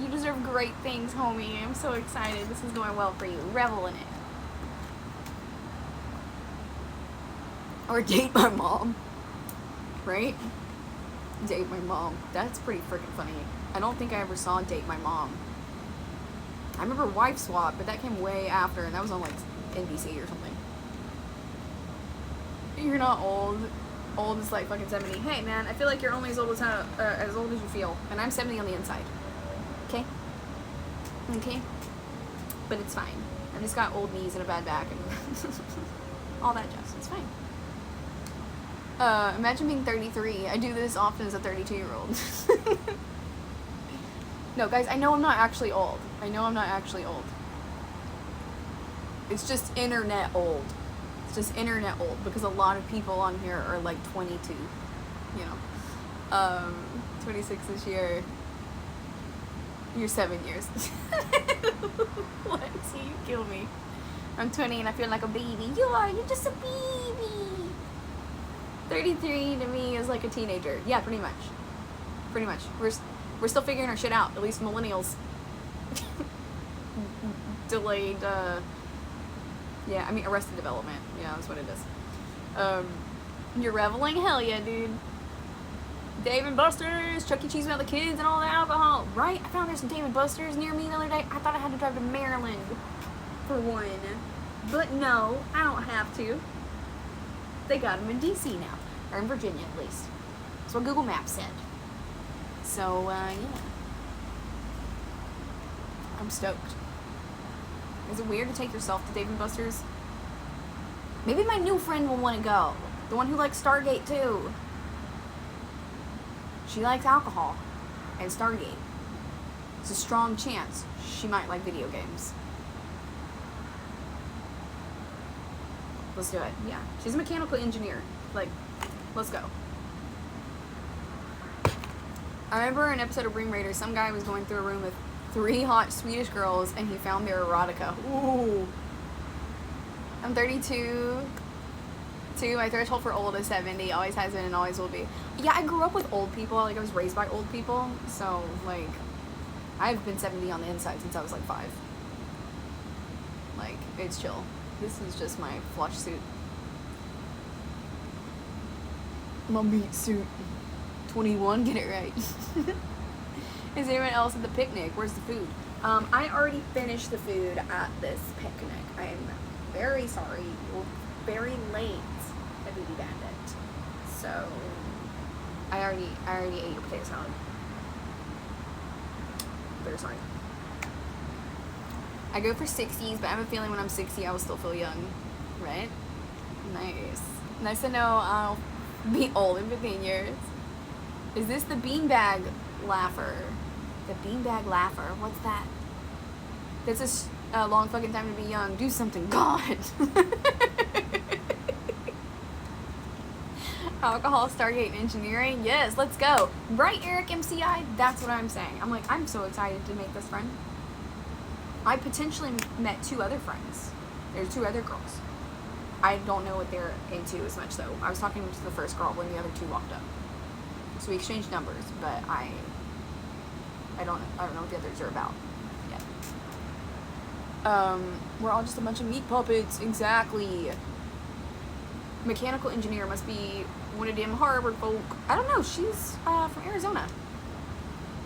You deserve great things, homie. I'm so excited. This is going well for you. Revel in it. Or date my mom. Right? Date my mom. That's pretty freaking funny. I don't think I ever saw Date My Mom. I remember Wife Swap, but that came way after, and that was on like NBC or something. You're not old. Old is like fucking 70. Hey man, I feel like you're only as old as you feel, and I'm 70 on the inside. Okay? Okay? But it's fine. I just got old knees and a bad back and all that jazz. It's fine. Imagine being 33. I do this often as a 32-year-old. No, guys, I know I'm not actually old. I know I'm not actually old. It's just internet old. It's just internet old because a lot of people on here are like 22, you know. 26 this year. You're 7 years. What? See, you kill me. I'm 20 and I feel like a baby. You're just a baby. 33 to me is like a teenager. Yeah, pretty much. Pretty much. We're still figuring our shit out. At least millennials. Delayed, yeah, I mean Arrested Development. Yeah, that's what it is. You're reveling? Hell yeah, dude. Dave & Buster's, Chuck E. Cheese without the kids and all the alcohol. Right? I found there's some Dave & Buster's near me the other day. I thought I had to drive to Maryland for one. But no, I don't have to. They got them in D.C. now. Or in Virginia, at least. That's what Google Maps said. So, yeah. I'm stoked. Is it weird to take yourself to Dave & Buster's? Maybe my new friend will want to go. The one who likes Stargate, too. She likes alcohol and Stargate. It's a strong chance she might like video games. Let's do it. Yeah. She's a mechanical engineer. Like, let's go. I remember an episode of Room Raiders, some guy was going through a room with 3 hot Swedish girls and he found their erotica. Ooh. I'm 32. My threshold for old is 70. Always has been and always will be. Yeah, I grew up with old people. Like, I was raised by old people. So, like, I've been 70 on the inside since I was, like, 5. Like, it's chill. This is just my flush suit. My meat suit. 21, get it right. Is anyone else at the picnic? Where's the food? I already finished the food at this picnic. I am very sorry. You're very late, Baby Bandit. So, I already ate your potato salad. Very sorry. I go for 60s, but I have a feeling when I'm 60, I will still feel young. Right? Nice. Nice to know I'll be old in 15 years. Is this the beanbag laugher? The beanbag laugher? What's that? That's a long fucking time to be young. Do something, God. Alcohol, Stargate, and engineering. Yes, let's go. Right, Eric MCI? That's what I'm saying. I'm like, I'm so excited to make this friend. I potentially met 2 other friends. There's 2 other girls. I don't know what they're into as much though. I was talking to the first girl when the other two walked up, so we exchanged numbers, but I don't know what the others are about yet. We're all just a bunch of meat puppets. Exactly. Mechanical engineer must be one of them Harvard folk. I don't know. She's from Arizona.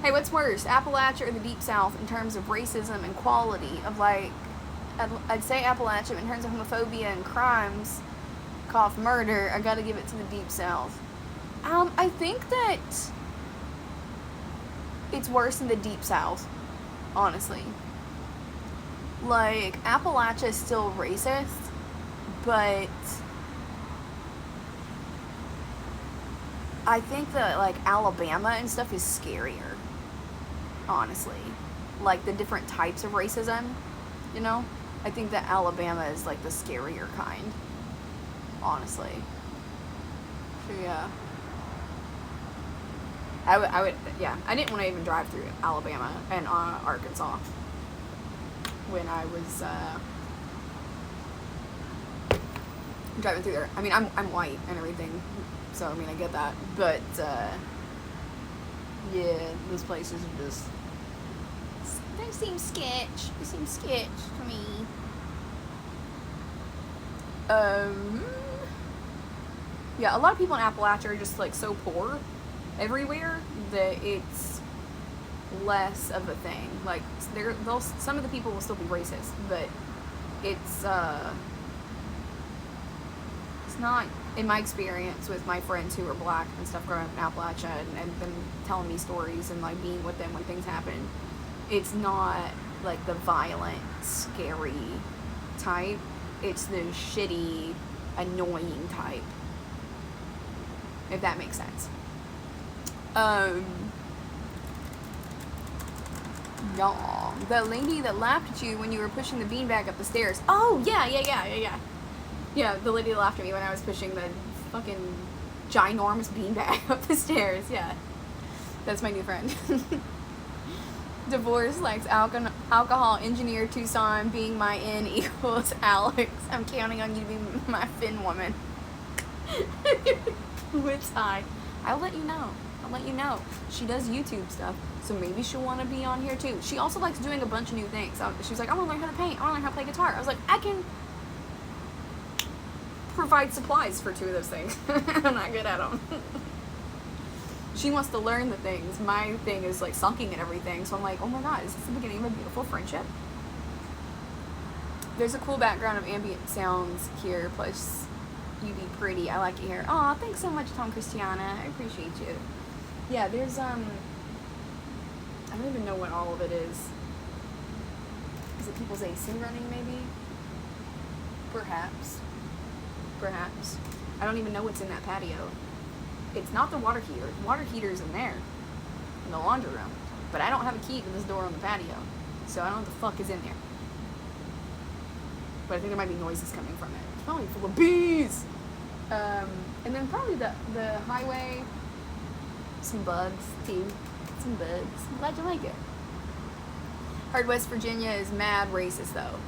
Hey, what's worse, Appalachia or the Deep South in terms of racism and quality of like? I'd say Appalachia in terms of homophobia and crimes. Cough, murder. I gotta give it to the Deep South. I think that it's worse in the Deep South, honestly. Like, Appalachia is still racist, but I think that, like, Alabama and stuff is scarier, honestly. Like, the different types of racism, you know? I think that Alabama is, like, the scarier kind, honestly. So, yeah. I would, yeah. I didn't want to even drive through Alabama and Arkansas when I was driving through there. I mean, I'm white and everything, so I mean I get that, but yeah, those places are just, they seem sketch. They seem sketch to me. Yeah, a lot of people in Appalachia are just like so poor everywhere that it's less of a thing. Like, some of the people will still be racist, but it's not, in my experience with my friends who are black and stuff growing up in Appalachia and them telling me stories and like being with them when things happen, it's not like the violent, scary type. It's the shitty, annoying type, if that makes sense. Y'all, the lady that laughed at you when you were pushing the beanbag up the stairs. Oh, yeah. Yeah, the lady that laughed at me when I was pushing the fucking ginormous beanbag up the stairs. Yeah, that's my new friend. Divorce likes alcohol. Engineer Tucson being my N equals Alex. I'm counting on you to be my Finn woman. Which I'll let you know. She does YouTube stuff, so maybe she'll want to be on here too. She also likes doing a bunch of new things. She was like, I want to learn how to paint. I want to learn how to play guitar. I was like, I can provide supplies for two of those things. I'm not good at them. She wants to learn the things. My thing is like sulking at everything. So I'm like, oh my god, is this the beginning of a beautiful friendship? There's a cool background of ambient sounds here. Plus, you be pretty. I like it here. Aw, thanks so much, Tom Christiana. I appreciate you. Yeah, there's I don't even know what all of it is. Is it people's AC running, maybe? Perhaps. I don't even know what's in that patio. It's not the water heater. The water heater's in there, in the laundry room. But I don't have a key to this door on the patio, so I don't know what the fuck is in there. But I think there might be noises coming from it. It's probably full of bees! And then probably the highway, some bugs, too. Some bugs. I'm glad you like it. Heard West Virginia is mad racist, though.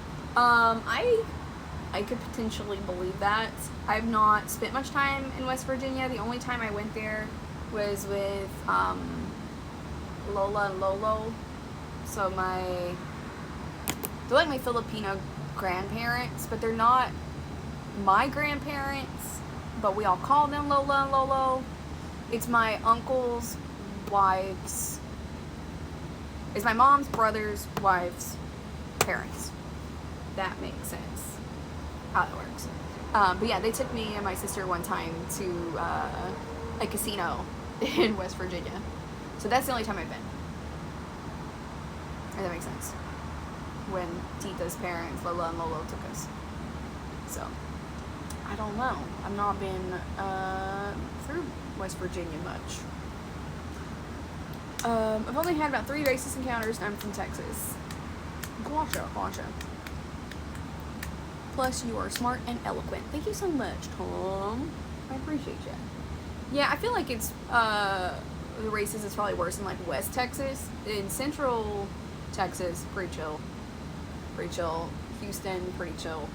I could potentially believe that. I've not spent much time in West Virginia. The only time I went there was with Lola and Lolo. So they're like my Filipino grandparents, but they're not my grandparents, but we all call them Lola and Lolo. It's my uncle's wives. It's my mom's brother's wives' parents. That makes sense. How that works. But yeah, they took me and my sister one time to a casino in West Virginia. So that's the only time I've been. If that makes sense. When Tita's parents, Lola and Lolo, took us. So, I don't know. I've not been through West Virginia much. I've only had about 3 racist encounters, and I'm from Texas. Gotcha. Plus, you are smart and eloquent. Thank you so much, Tom. I appreciate you. Yeah, I feel like it's, the racist is probably worse in, like, West Texas. In Central Texas, pretty chill. Houston, pretty chill.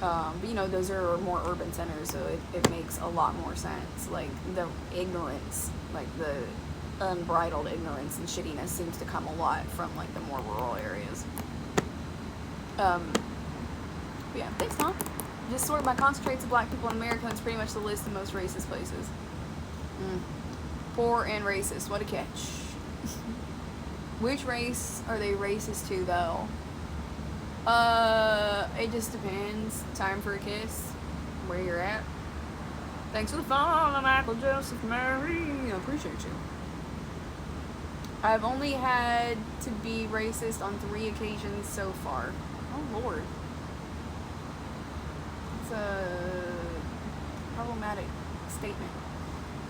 But you know, those are more urban centers, so it makes a lot more sense. Like the ignorance, like the unbridled ignorance and shittiness seems to come a lot from like the more rural areas. But yeah, thanks, Tom. Just sorted by concentrates of black people in America. That's pretty much the list of most racist places. Poor and racist. What a catch. Which race are they racist to, though? It just depends. Time for a kiss. Where you're at. Thanks for the follow, Michael Joseph Murray. I appreciate you. I've only had to be racist on 3 occasions so far. Oh, Lord. It's a problematic statement.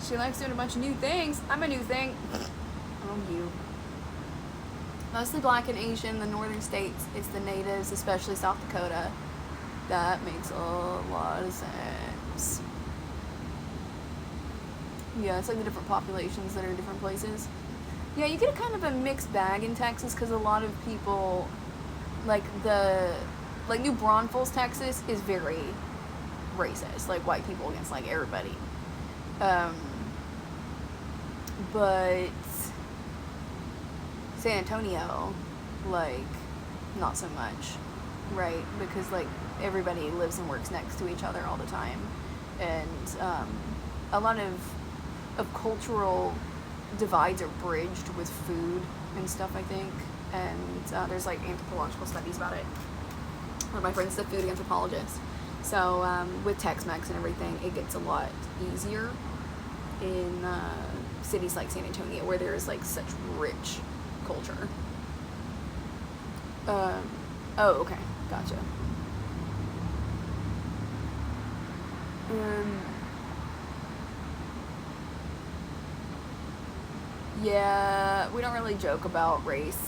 She likes doing a bunch of new things. I'm a new thing. Oh, you. Mostly black and Asian, the northern states. It's the natives, especially South Dakota. That makes a lot of sense. Yeah, it's like the different populations that are in different places. Yeah, you get kind of a mixed bag in Texas because a lot of people, like New Braunfels, Texas is very racist, like white people against like everybody. But San Antonio, like, not so much, right? Because like everybody lives and works next to each other all the time, and a lot of cultural divides are bridged with food and stuff, I think, and there's like anthropological studies about it. One of my friends is a food anthropologist, so with Tex-Mex and everything, it gets a lot easier in cities like San Antonio, where there is like such rich culture. Oh, okay, gotcha. Yeah, we don't really joke about racism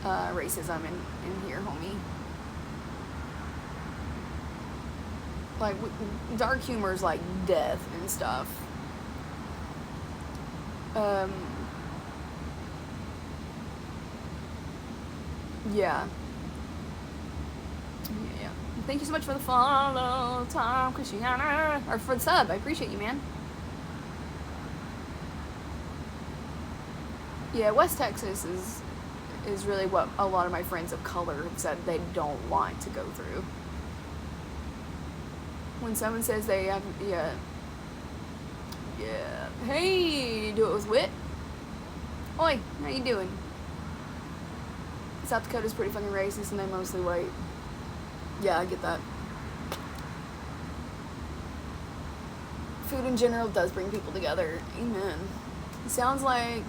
in here, homie. Like, dark humor's like death and stuff. Yeah. Yeah. Thank you so much for the follow, Tom Christiana. Or for the sub. I appreciate you, man. Yeah, West Texas is really what a lot of my friends of color have said they don't want to go through. When someone says they have, yeah. Hey, do it with wit. Oi, how you doing? South Dakota's pretty fucking racist and they're mostly white. Yeah, I get that. Food in general does bring people together. Amen. It sounds like...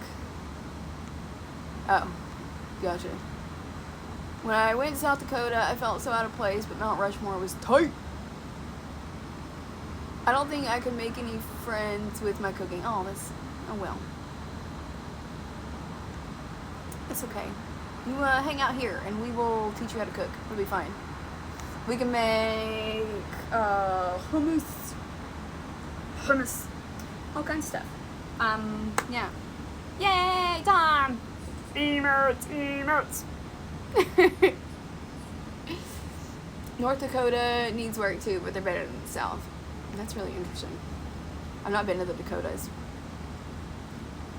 Oh, gotcha. When I went to South Dakota, I felt so out of place, but Mount Rushmore was tight. I don't think I could make any friends with my cooking. Oh well. It's okay. You hang out here, and we will teach you how to cook. It'll be fine. We can make hummus, all kinds of stuff. Yeah. Yay, Tom! Emotes. North Dakota needs work too, but they're better than the South. That's really interesting. I've not been to the Dakotas.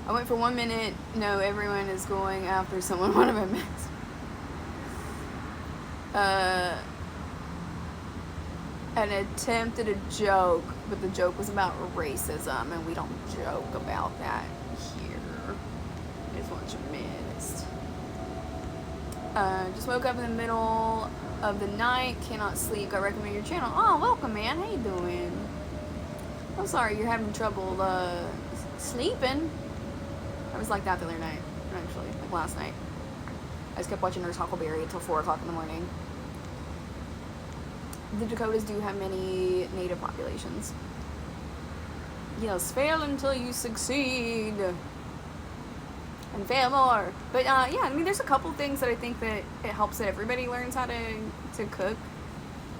I went for 1 minute. No, everyone is going after someone one of my mates. An attempt at a joke, but the joke was about racism, and we don't joke about that here. Is what you missed. Just woke up in the middle of the night, cannot sleep. I recommend your channel. Oh, welcome, man. How you doing? I'm sorry you're having trouble sleeping. I was like that the other night, actually, like last night. I just kept watching Nurse Huckleberry until 4 o'clock in the morning. The Dakotas do have many native populations. Yes, fail until you succeed. And fail more. But yeah, I mean, there's a couple things that I think that it helps that everybody learns how to cook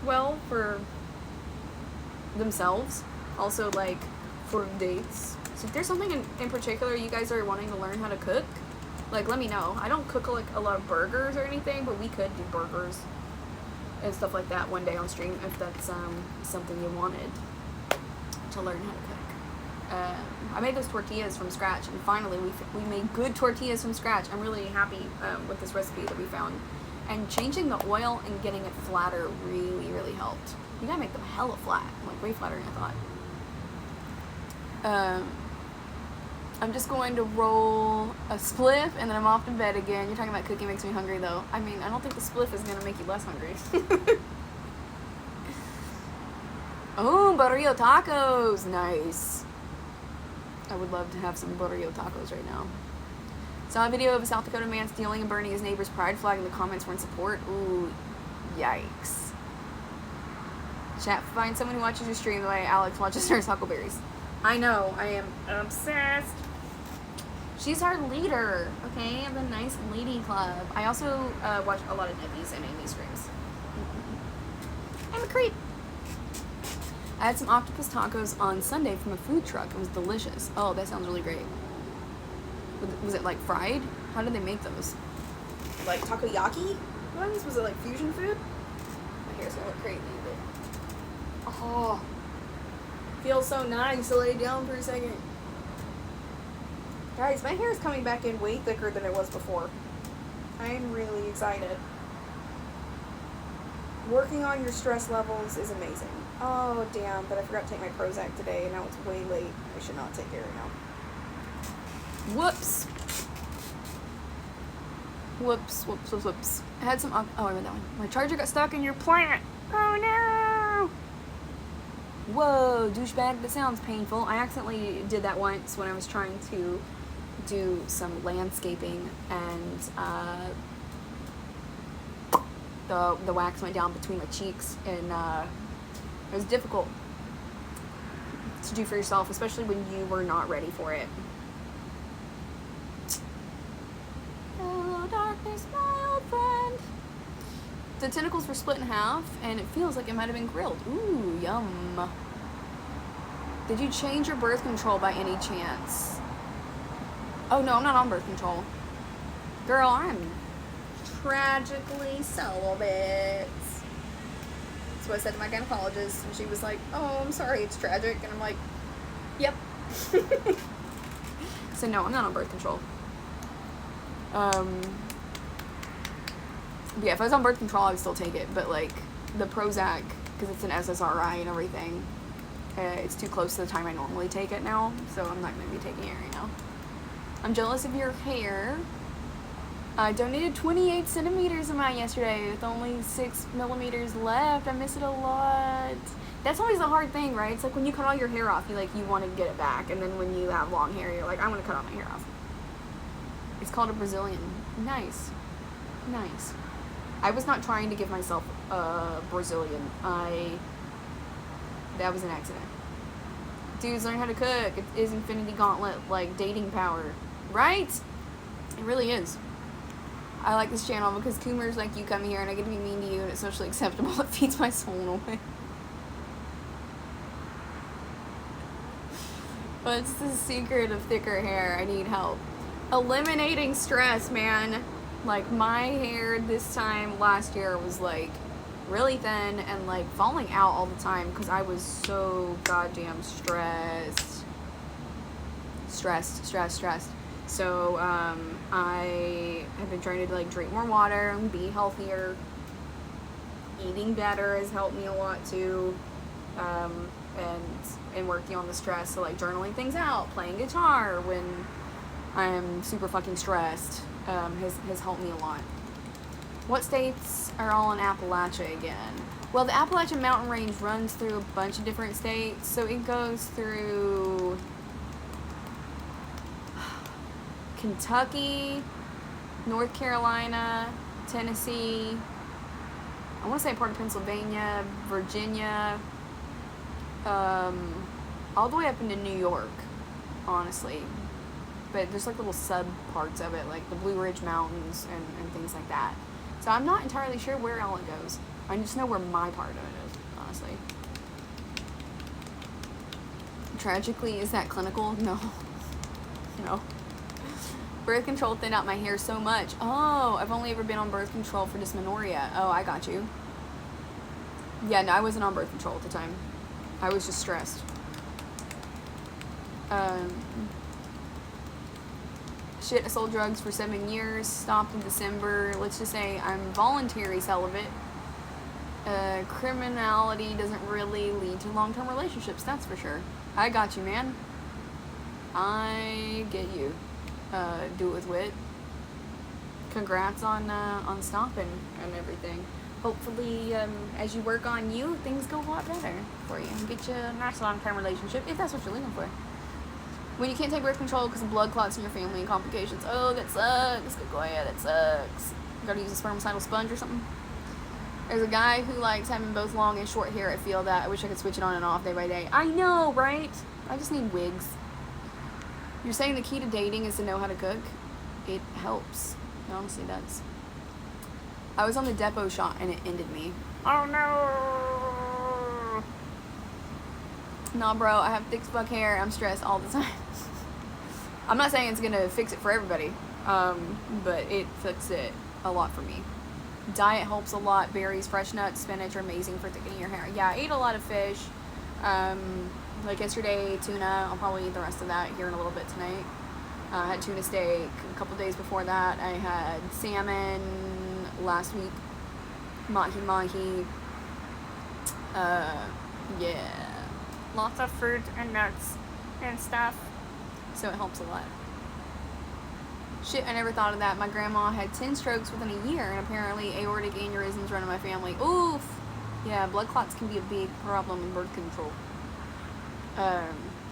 well for themselves. Also, like, for dates. So if there's something in particular you guys are wanting to learn how to cook, like, let me know. I don't cook like a lot of burgers or anything, but we could do burgers. and stuff like that one day on stream if that's something you wanted to learn how to cook. I made those tortillas from scratch, and finally we made good tortillas from scratch. I'm really happy with this recipe that we found. And changing the oil and getting it flatter really helped. You gotta make them hella flat, like way flatter than I thought. I'm just going to roll a spliff and then I'm off to bed again. You're talking about cooking makes me hungry though. I mean, I don't think the spliff is gonna make you less hungry. Oh, burrito tacos, nice. I would love to have some burrito tacos right now. Saw a video of a South Dakota man stealing and burning his neighbor's pride flag and the comments were in support. Ooh, yikes. Chat, find someone who watches your stream the way Alex watches her Huckleberries. I know, I am obsessed. She's our leader, okay, of the nice lady club. I also watch a lot of Nebby's and Amy's streams. I'm a creep. I had some octopus tacos on Sunday from a food truck. It was delicious. Oh, that sounds really great. Was it like fried? How did they make those? Like takoyaki ones? Was it like fusion food? My hair's gonna look crazy, but oh, feels so nice to lay down for a second. Guys, my hair is coming back in way thicker than it was before. I'm really excited. Working on your stress levels is amazing. Oh, damn, but I forgot to take my Prozac today, and now it's way late. I should not take it right now. Whoops. Whoops. I had some, oh, I read that one. My charger got stuck in your plant. Oh, no. Whoa, douchebag, that sounds painful. I accidentally did that once when I was trying to do some landscaping, and the wax went down between my cheeks, and it was difficult to do for yourself, especially when you were not ready for it. Hello, darkness, my old friend. The tentacles were split in half, and it feels like it might have been grilled. Ooh, yum. Did you change your birth control by any chance? Oh, no, I'm not on birth control. Girl, I'm tragically celibate. That's what I said to my gynecologist, and she was like, oh, I'm sorry, it's tragic. And I'm like, yep. So no, I'm not on birth control. Yeah, if I was on birth control, I would still take it, but like the Prozac, because it's an SSRI and everything, it's too close to the time I normally take it now, so I'm not going to be taking it right now. I'm jealous of your hair. I donated 28 centimeters of mine yesterday with only 6 millimeters left. I miss it a lot. That's always the hard thing, right? It's like when you cut all your hair off, you want to get it back, and then when you have long hair, you're like, I want to cut all my hair off. It's called a Brazilian. Nice. I was not trying to give myself a Brazilian. That was an accident. Dudes, learn how to cook. It is Infinity Gauntlet, like dating power. Right? It really is. I like this channel because Coomers like you come here and I get to be mean to you and it's socially acceptable. It feeds my soul in a way. What's the secret of thicker hair? I need help. Eliminating stress, man. Like my hair this time last year was like really thin and like falling out all the time because I was so goddamn stressed. So I have been trying to like drink more water and be healthier. Eating better has helped me a lot too. And working on the stress, so like journaling things out, playing guitar when I'm super fucking stressed has helped me a lot. What states are all in Appalachia again? Well, the Appalachian Mountain Range runs through a bunch of different states, so it goes through Kentucky, North Carolina, Tennessee, I want to say part of Pennsylvania, Virginia, all the way up into New York, honestly. But there's like little sub parts of it, like the Blue Ridge Mountains and things like that. So I'm not entirely sure where all it goes. I just know where my part of it is, honestly. Tragically, is that clinical? No. Birth control thinned out my hair so much. Oh, I've only ever been on birth control for dysmenorrhea. Oh, I got you. Yeah, no, I wasn't on birth control at the time. I was just stressed. Shit, I sold drugs for 7 years, stopped in December. Let's just say I'm voluntary celibate. Criminality doesn't really lead to long-term relationships, that's for sure. I got you, man. I get you. Do it with wit. Congrats on stopping and everything. Hopefully, as you work on you, things go a lot better for you. Get you a nice long-term relationship, if that's what you're looking for. When you can't take birth control because of blood clots in your family and complications. Oh, that sucks. Goya, that sucks. Gotta use a spermicidal sponge or something. There's a guy who likes having both long and short hair. I feel that. I wish I could switch it on and off day by day. I know, right? I just need wigs. You're saying the key to dating is to know how to cook? It helps. It honestly does. I was on the depot shot and it ended me. Oh no! Nah, bro, I have thick as fuck hair. I'm stressed all the time. I'm not saying it's gonna fix it for everybody, but it fixes it a lot for me. Diet helps a lot. Berries, fresh nuts, spinach are amazing for thickening your hair. Yeah, I ate a lot of fish. Like yesterday, tuna. I'll probably eat the rest of that here in a little bit tonight. I had tuna steak a couple days before that. I had salmon last week. Mahi. Yeah. Lots of fruit and nuts and stuff. So it helps a lot. Shit, I never thought of that. My grandma had 10 strokes within a year, and apparently aortic aneurysms run in my family. Oof! Yeah, blood clots can be a big problem in birth control.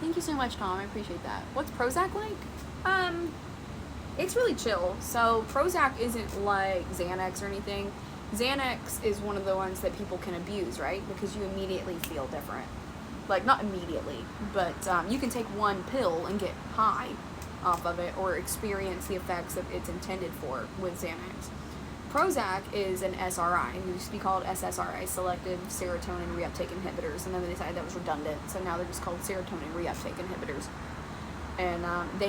Thank you so much, Tom. I appreciate that. What's Prozac like? It's really chill. So Prozac isn't like Xanax or anything. Xanax is one of the ones that people can abuse, right? Because you immediately feel different. Like, not immediately, but you can take one pill and get high off of it or experience the effects that it's intended for with Xanax. Prozac is an SRI. It used to be called SSRI, selective serotonin reuptake inhibitors, and then they decided that was redundant, so now they're just called serotonin reuptake inhibitors. And they